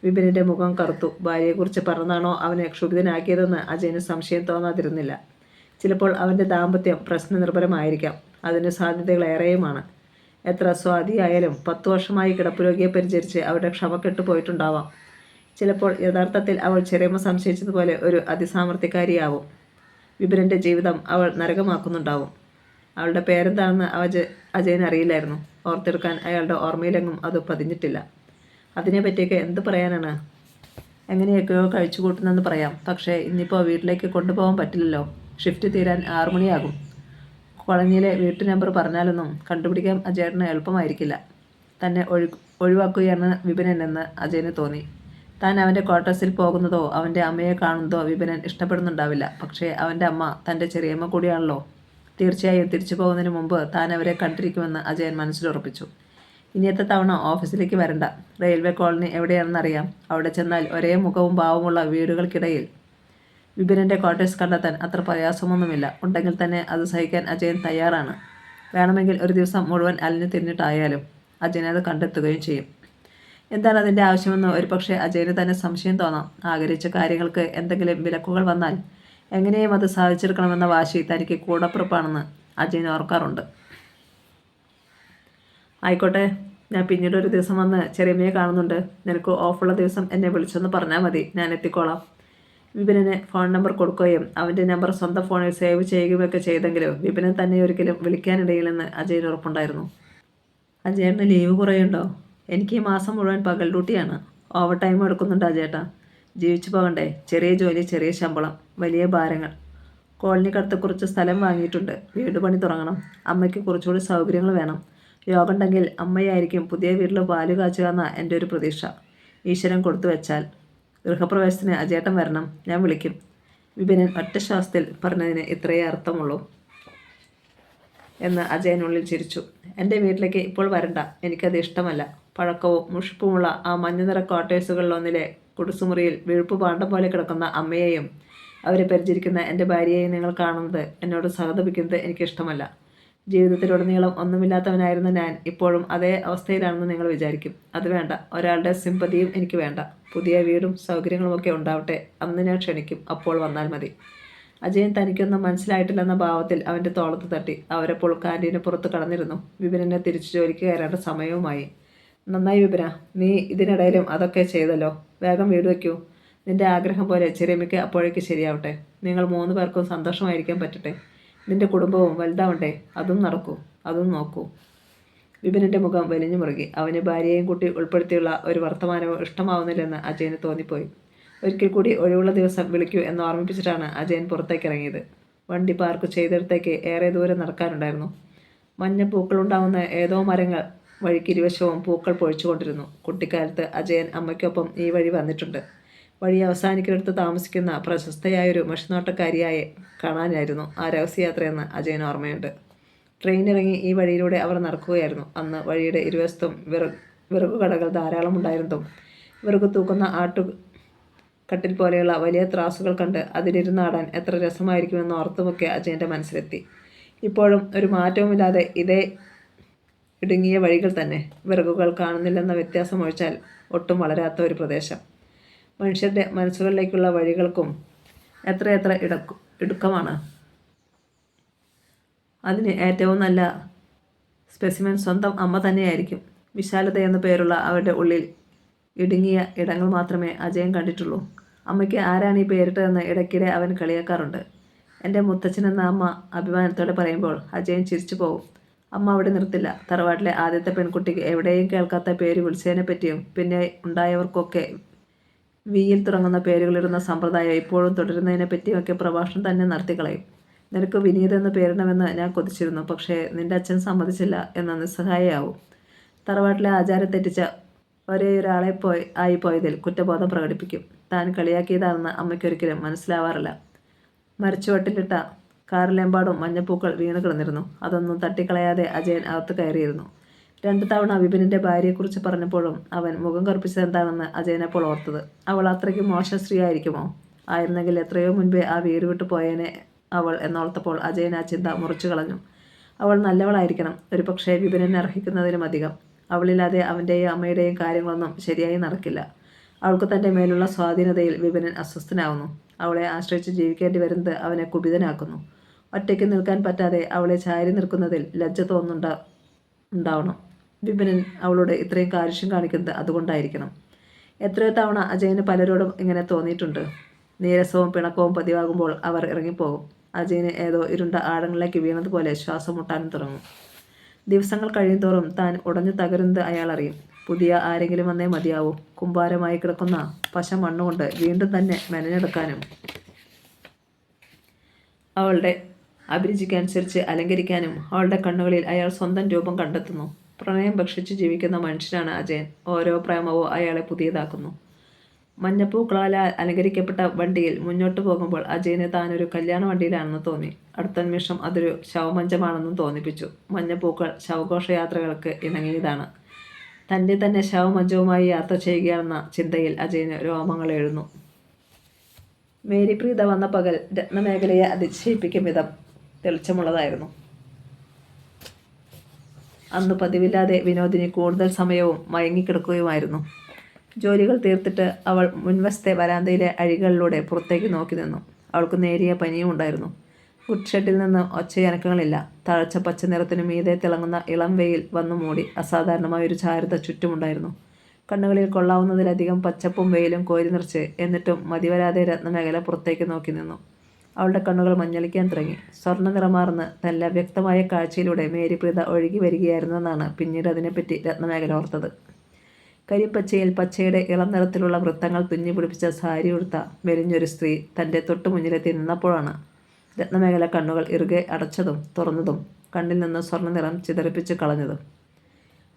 വിപിനിൻ്റെ മുഖം കറുത്തു. ഭാര്യയെക്കുറിച്ച് പറഞ്ഞതാണോ അവനെ ക്ഷുഭിതനാക്കിയതെന്ന് അജയന് സംശയം തോന്നാതിരുന്നില്ല. ചിലപ്പോൾ അവൻ്റെ ദാമ്പത്യം പ്രശ്നനിർഭരമായിരിക്കാം. അതിന് സാധ്യതകളേറെയുമാണ്. എത്ര സ്വാതിയായാലും 10 വർഷമായി കിടപ്പുരോഗിയെ പരിചരിച്ച് അവരുടെ ക്ഷമ കെട്ടുപോയിട്ടുണ്ടാവാം. ചിലപ്പോൾ യഥാർത്ഥത്തിൽ അവൾ ചെറിയമ്മ സംശയിച്ചതുപോലെ ഒരു അതിസാമർത്ഥ്യക്കാരിയാവും. വിപിനൻ്റെ ജീവിതം അവൾ നരകമാക്കുന്നുണ്ടാവും. അവളുടെ പേരെന്താണെന്ന് അജയന് അറിയില്ലായിരുന്നു. ഓർത്തെടുക്കാൻ അയാളുടെ ഓർമ്മയിലെങ്ങും അത് പതിഞ്ഞിട്ടില്ല. അതിനെപ്പറ്റിയൊക്കെ എന്ത് പറയാനാണ്? എങ്ങനെയൊക്കെയോ കഴിച്ചു കൂട്ടുന്നെന്ന് പറയാം. പക്ഷേ ഇന്നിപ്പോൾ വീട്ടിലേക്ക് കൊണ്ടുപോകാൻ പറ്റില്ലല്ലോ. ഷിഫ്റ്റ് തീരാൻ 6 മണിയാകും. കോളനിയിലെ വീട്ടു നമ്പർ പറഞ്ഞാലൊന്നും കണ്ടുപിടിക്കാൻ അജയേട്ടന് എളുപ്പമായിരിക്കില്ല. തന്നെ ഒഴിവാക്കുകയാണ് വിപിനൻ എന്ന് അജയന് തോന്നി. താൻ അവൻ്റെ ക്വാർട്ടേഴ്സിൽ പോകുന്നതോ അവൻ്റെ അമ്മയെ കാണുന്നതോ വിപിനൻ ഇഷ്ടപ്പെടുന്നുണ്ടാവില്ല. പക്ഷേ അവൻ്റെ അമ്മ തൻ്റെ ചെറിയമ്മ കൂടിയാണല്ലോ. തീർച്ചയായും തിരിച്ചു പോകുന്നതിന് മുമ്പ് താൻ അവരെ കണ്ടിരിക്കുമെന്ന് അജയൻ മനസ്സിലുറപ്പിച്ചു. ഇനിയത്തെ തവണ ഓഫീസിലേക്ക് വരണ്ട. റെയിൽവേ കോളനി എവിടെയാണെന്നറിയാം. അവിടെ ചെന്നാൽ ഒരേ മുഖവും ഭാവമുള്ള വീടുകൾക്കിടയിൽ വിപിനൻ്റെ ക്വാർട്ടേഴ്സ് കണ്ടെത്താൻ അത്ര പ്രയാസമൊന്നുമില്ല. ഉണ്ടെങ്കിൽ തന്നെ അത് സഹിക്കാൻ അജയൻ തയ്യാറാണ്. വേണമെങ്കിൽ ഒരു ദിവസം മുഴുവൻ അലിഞ്ഞു തിരിഞ്ഞിട്ടായാലും അജയൻ അത് കണ്ടെത്തുകയും ചെയ്യും. എന്താണ് അതിൻ്റെ ആവശ്യമെന്ന് ഒരുപക്ഷെ അജയന് തന്നെ സംശയം തോന്നാം. ആഗ്രഹിച്ച കാര്യങ്ങൾക്ക് എന്തെങ്കിലും വിലക്കുകൾ വന്നാൽ എങ്ങനെയും അത് സാധിച്ചെടുക്കണമെന്ന വാശി തനിക്ക് കൂടപ്പിറപ്പാണെന്ന് അജയൻ ഓർക്കാറുണ്ട്. ആയിക്കോട്ടെ, ഞാൻ പിന്നീട് ഒരു ദിവസം വന്ന് ചെറിയമ്മയെ കാണുന്നുണ്ട്. നിനക്ക് ഓഫുള്ള ദിവസം എന്നെ വിളിച്ചൊന്ന് പറഞ്ഞാൽ മതി. ഞാൻ എത്തിക്കോളാം. വിപിനന് ഫോൺ നമ്പർ കൊടുക്കുകയും അവൻ്റെ നമ്പർ സ്വന്തം ഫോണിൽ സേവ് ചെയ്യുകയൊക്കെ ചെയ്തെങ്കിലും വിപിനൻ തന്നെ ഒരിക്കലും വിളിക്കാനിടയില്ലെന്ന് അജയന് ഉറപ്പുണ്ടായിരുന്നു. അജയേട്ടന് ലീവ് കുറയുണ്ടോ? എനിക്ക് ഈ മാസം മുഴുവൻ പകൽ ഡ്യൂട്ടിയാണ്. ഓവർ ടൈം എടുക്കുന്നുണ്ട് അജയേട്ടാ. ജീവിച്ചു പോകണ്ടേ? ചെറിയ ജോലി, ചെറിയ ശമ്പളം, വലിയ ഭാരങ്ങൾ. കോളനിക്കടുത്ത് കുറച്ച് സ്ഥലം വാങ്ങിയിട്ടുണ്ട്. വീട് പണി തുടങ്ങണം. അമ്മയ്ക്ക് കുറച്ചുകൂടി സൗകര്യങ്ങൾ വേണം. യോഗമുണ്ടെങ്കിൽ അമ്മയായിരിക്കും പുതിയ വീട്ടിൽ പാല് കാച്ചുക എന്ന എൻ്റെ ഒരു പ്രതീക്ഷ. ഈശ്വരൻ കൊടുത്തു വെച്ചാൽ. ഗൃഹപ്രവേശത്തിന് അജയേട്ടൻ വരണം. ഞാൻ വിളിക്കും. വിപിനൻ ഒറ്റ ശ്വാസത്തിൽ പറഞ്ഞതിന് ഇത്രയേ അർത്ഥമുള്ളൂ എന്ന് അജയനുള്ളിൽ ചിരിച്ചു. എൻ്റെ വീട്ടിലേക്ക് ഇപ്പോൾ വരണ്ട. എനിക്കത് ഇഷ്ടമല്ല. പഴക്കവും മുഷിപ്പുമുള്ള ആ മഞ്ഞനിറ ക്വാർട്ടേഴ്സുകളിലൊന്നിലെ കുടുസുമുറിയിൽ വീഴ്പു പാണ്ടം പോലെ കിടക്കുന്ന അമ്മയെയും അവരെ പരിചരിക്കുന്ന എൻ്റെ ഭാര്യയെയും നിങ്ങൾ കാണുന്നത്, എന്നോട് സഹതപിക്കുന്നത് എനിക്കിഷ്ടമല്ല. ജീവിതത്തിലുടനീളം ഒന്നുമില്ലാത്തവനായിരുന്ന ഞാൻ ഇപ്പോഴും അതേ അവസ്ഥയിലാണെന്ന് നിങ്ങൾ വിചാരിക്കും. അത് വേണ്ട. ഒരാളുടെ സിമ്പതിയും എനിക്ക് വേണ്ട. പുതിയ വീടും സൗകര്യങ്ങളുമൊക്കെ ഉണ്ടാവട്ടെ. അന്ന് ഞാൻ ക്ഷണിക്കും. അപ്പോൾ വന്നാൽ മതി. അജയൻ തനിക്കൊന്നും മനസ്സിലായിട്ടില്ലെന്ന ഭാവത്തിൽ അവൻ്റെ തോളത്ത് തട്ടി. അവരപ്പോൾ കാൻറ്റീന് പുറത്ത് കടന്നിരുന്നു. വിപിനെ തിരിച്ചു ജോലിക്ക് കയറേണ്ട സമയവുമായി. നന്നായി വിപിന, നീ ഇതിനിടയിലും അതൊക്കെ ചെയ്തല്ലോ. വേഗം വീട് വയ്ക്കൂ. നിൻ്റെ ആഗ്രഹം പോലെ ചെറിയമ്മയ്ക്ക് അപ്പോഴേക്ക് ശരിയാവട്ടെ. നിങ്ങൾ 3 പേർക്കും സന്തോഷമായിരിക്കാൻ പറ്റട്ടെ. നിൻ്റെ കുടുംബവും വലുതാവട്ടെ. അതും നടക്കൂ. അതും നോക്കൂ. വിപിനൻ്റെ മുഖം വലിഞ്ഞു മുറുകി. അവന് ഭാര്യയെയും കൂട്ടി ഉൾപ്പെടുത്തിയുള്ള ഒരു വർത്തമാനവും ഇഷ്ടമാവുന്നില്ലെന്ന് അജയന് തോന്നിപ്പോയി. ഒരിക്കൽ കൂടി ഒഴിവുള്ള ദിവസം വിളിക്കൂ എന്ന് ഓർമ്മിപ്പിച്ചിട്ടാണ് അജയൻ പുറത്തേക്ക് ഇറങ്ങിയത്. വണ്ടി പാർക്ക് ചെയ്തിടത്തേക്ക് ഏറെ ദൂരം നടക്കാനുണ്ടായിരുന്നു. മഞ്ഞ പൂക്കളുണ്ടാവുന്ന ഏതോ മരങ്ങൾ വഴിക്കിരുവശവും പൂക്കൾ പൊഴിച്ചുകൊണ്ടിരുന്നു. കുട്ടിക്കാലത്ത് അജയൻ അമ്മയ്ക്കൊപ്പം ഈ വഴി വന്നിട്ടുണ്ട്. വഴി അവസാനിക്കുന്നിടത്ത് താമസിക്കുന്ന പ്രശസ്തയായൊരു മഷിനോട്ടക്കാരിയായി കാണാനായിരുന്നു ആ രഹസ്യയാത്രയെന്ന് അജയൻ ഓർമ്മയുണ്ട്. ട്രെയിൻ ഇറങ്ങി ഈ വഴിയിലൂടെ അവർ നടക്കുകയായിരുന്നു. അന്ന് വഴിയുടെ ഇരുവശത്തും വിറകുകടകൾ ധാരാളം ഉണ്ടായിരുന്നതും വിറകു തൂക്കുന്ന കട്ടിൽ പോലെയുള്ള വലിയ ത്രാസുകൾ കണ്ട് അതിലിരുന്നാടാൻ എത്ര രസമായിരിക്കുമെന്ന് ഓർത്തുമൊക്കെ അജയൻ്റെ മനസ്സിലെത്തി. ഇപ്പോഴും ഒരു മാറ്റവുമില്ലാതെ ഇതേ ഇടുങ്ങിയ വഴികൾ തന്നെ. വിറകുകൾ കാണുന്നില്ലെന്ന വ്യത്യാസം ഒഴിച്ചാൽ ഒട്ടും വളരാത്ത ഒരു പ്രദേശം. മനുഷ്യരുടെ മനസ്സുകളിലേക്കുള്ള വഴികൾക്കും എത്രയെത്ര ഇടുക്കമാണ്. അതിന് ഏറ്റവും നല്ല സ്പെസിമെൻ സ്വന്തം അമ്മ തന്നെയായിരിക്കും. വിശാലത എന്നു പേരുള്ള അവരുടെ ഉള്ളിൽ ഇടുങ്ങിയ ഇടങ്ങൾ മാത്രമേ അജയൻ കണ്ടിട്ടുള്ളൂ. അമ്മയ്ക്ക് ആരാണ് ഈ പേരിട്ടതെന്ന് ഇടയ്ക്കിടെ അവൻ കളിയാക്കാറുണ്ട്. എൻ്റെ മുത്തച്ഛനെന്ന അമ്മ അഭിമാനത്തോടെ പറയുമ്പോൾ അജയൻ ചിരിച്ചു പോകും. അമ്മ അവിടെ നിർത്തില്ല. തറവാട്ടിലെ ആദ്യത്തെ പെൺകുട്ടിക്ക് എവിടെയും കേൾക്കാത്ത പേര് വിളിച്ചതിനെ പറ്റിയും പിന്നെ ഉണ്ടായവർക്കൊക്കെ വിയിൽ തുടങ്ങുന്ന പേരുകളിടുന്ന സമ്പ്രദായം ഇപ്പോഴും തുടരുന്നതിനെ പറ്റിയുമൊക്കെ പ്രഭാഷണം തന്നെ നടത്തിക്കളയും. നിനക്ക് വിനീത് എന്ന് പേരിടണമെന്ന് ഞാൻ കൊതിച്ചിരുന്നു. പക്ഷേ നിന്റെ അച്ഛൻ സമ്മതിച്ചില്ല എന്ന നിസ്സഹായയാവും. തറവാട്ടിലെ ആചാരം തെറ്റിച്ച ഒരേയൊരാളെ ആയിപ്പോയതിൽ കുറ്റബോധം പ്രകടിപ്പിക്കും. താൻ കളിയാക്കിയതാണെന്ന് അമ്മയ്ക്കൊരിക്കലും മനസ്സിലാവാറില്ല. മരച്ചുവട്ടിലിട്ട കാറിലെമ്പാടും മഞ്ഞപ്പൂക്കൾ വീണ് കിടന്നിരുന്നു. അതൊന്നും തട്ടിക്കളയാതെ അജയൻ അകത്ത് കയറിയിരുന്നു. 2 തവണ വിപിനിൻ്റെ ഭാര്യയെക്കുറിച്ച് പറഞ്ഞപ്പോഴും അവൻ മുഖം കറുപ്പിച്ചത് എന്താണെന്ന് അജയനപ്പോൾ ഓർത്തത്. അവൾ അത്രയ്ക്ക് മോശം സ്ത്രീ ആയിരിക്കുമോ? ആയിരുന്നെങ്കിൽ എത്രയോ മുൻപേ ആ വീട് വിട്ടു പോയേനെ അവൾ എന്നോർത്തപ്പോൾ അജയൻ ആ ചിന്ത മുറിച്ചു കളഞ്ഞു. അവൾ നല്ലവളായിരിക്കണം, ഒരുപക്ഷെ വിപിനെ അർഹിക്കുന്നതിലും അധികം. അവളില്ലാതെ അവൻ്റെയും അമ്മയുടെയും കാര്യങ്ങളൊന്നും ശരിയായി നടക്കില്ല. അവൾക്ക് തൻ്റെ മേലുള്ള സ്വാധീനതയിൽ വിപിനൻ അസ്വസ്ഥനാവുന്നു. അവളെ ആശ്രയിച്ച് ജീവിക്കേണ്ടി വരുന്നത് അവനെ കുപിതനാക്കുന്നു. ഒറ്റയ്ക്ക് നിൽക്കാൻ പറ്റാതെ അവളെ ചാരി നിൽക്കുന്നതിൽ ലജ്ജ ഉണ്ടാവണം. വിപിനൻ അവളോട് ഇത്രയും കാരുഷ്യം കാണിക്കുന്നത് അതുകൊണ്ടായിരിക്കണം. എത്രയോ തവണ അജയന് പലരോടും ഇങ്ങനെ തോന്നിയിട്ടുണ്ട്. നീരസവും പിണക്കവും പതിവാകുമ്പോൾ അവർ ഇറങ്ങിപ്പോകും. അജയന് ഏതോ ഇരുണ്ട ആഴങ്ങളിലേക്ക് വീണതുപോലെ ശ്വാസം മുട്ടാനും തുടങ്ങും. ദിവസങ്ങൾ കഴിയുന്തോറും താൻ ഉടഞ്ഞു തകരുന്നത് അയാൾ അറിയും. പുതിയ ആരെങ്കിലും വന്നേ മതിയാവൂ. കുമ്പാരമായി കിടക്കുന്ന പശ മണ്ണുകൊണ്ട് വീണ്ടും തന്നെ മെനഞ്ഞെടുക്കാനും അവളുടെ അഭിരുചിക്കനുസരിച്ച് അലങ്കരിക്കാനും അവളുടെ കണ്ണുകളിൽ അയാൾ സ്വന്തം രൂപം കണ്ടെത്തുന്നു. പ്രണയം ഭക്ഷിച്ച് ജീവിക്കുന്ന മനുഷ്യനാണ് അജയൻ. ഓരോ പ്രേമവും അയാളെ പുതിയതാക്കുന്നു. മഞ്ഞപ്പൂക്കളാൽ അലങ്കരിക്കപ്പെട്ട വണ്ടിയിൽ മുന്നോട്ട് പോകുമ്പോൾ അജയന് താനൊരു കല്യാണ വണ്ടിയിലാണെന്ന് തോന്നി. അടുത്ത നിമിഷം അതൊരു ശവമഞ്ചമാണെന്നും തോന്നിപ്പിച്ചു. മഞ്ഞപ്പൂക്കൾ ശവഘോഷയാത്രകൾക്ക് ഇണങ്ങിയതാണ്. തൻ്റെ തന്നെ ശവമഞ്ചവുമായി യാത്ര ചെയ്യുകയാണെന്ന ചിന്തയിൽ അജയന് രോമങ്ങൾ എഴുന്നു. മേരിപ്രീത വന്ന പകൽ രത്നമേഖലയെ അതിശയിപ്പിക്കും വിധം തെളിച്ചമുള്ളതായിരുന്നു. അന്ന് പതിവില്ലാതെ വിനോദിനി കൂടുതൽ സമയവും മയങ്ങിക്കിടക്കുകയുമായിരുന്നു. ജോലികൾ തീർത്തിട്ട് അവൾ മുൻവശത്തെ വരാന്തയിലെ അഴികളിലൂടെ പുറത്തേക്ക് നോക്കി നിന്നു. അവൾക്ക് നേരിയ പനിയും ഉണ്ടായിരുന്നു. ഗുഡ് ഷെഡിൽ നിന്ന് ഒച്ചയനക്കങ്ങളില്ല. തഴച്ച പച്ച നിറത്തിനു മീതെ തിളങ്ങുന്ന ഇളം വെയിൽ വന്നു മൂടി. അസാധാരണമായ ഒരു ചാരുത ചുറ്റുമുണ്ടായിരുന്നു. കണ്ണുകളിൽ കൊള്ളാവുന്നതിലധികം പച്ചപ്പും വെയിലും കോരി നിറച്ച്. എന്നിട്ടും മതിവരാതെ രത്നമേഖല പുറത്തേക്ക് നോക്കി നിന്നു. അവളുടെ കണ്ണുകൾ മഞ്ഞളിക്കാൻ തുടങ്ങി. സ്വർണ്ണ നിറമാർന്ന് നല്ല വ്യക്തമായ കാഴ്ചയിലൂടെ മേരിപ്രീത ഒഴുകി വരികയായിരുന്നെന്നാണ് പിന്നീട് അതിനെപ്പറ്റി രത്നമേഖല ഓർത്തത്. കരിപ്പച്ചയിൽ പച്ചയുടെ ഇളം നിറത്തിലുള്ള വൃത്തങ്ങൾ തുന്നി പിടിപ്പിച്ച സാരി ഉടുത്ത മെലിഞ്ഞൊരു സ്ത്രീ തൻ്റെ തൊട്ടു മുന്നിലെത്തി നിന്നപ്പോഴാണ് രത്നമേഖല കണ്ണുകൾ ഇറുകെ അടച്ചതും തുറന്നതും കണ്ണിൽ നിന്ന് സ്വർണ്ണ നിറം ചിതറിപ്പിച്ച് കളഞ്ഞതും.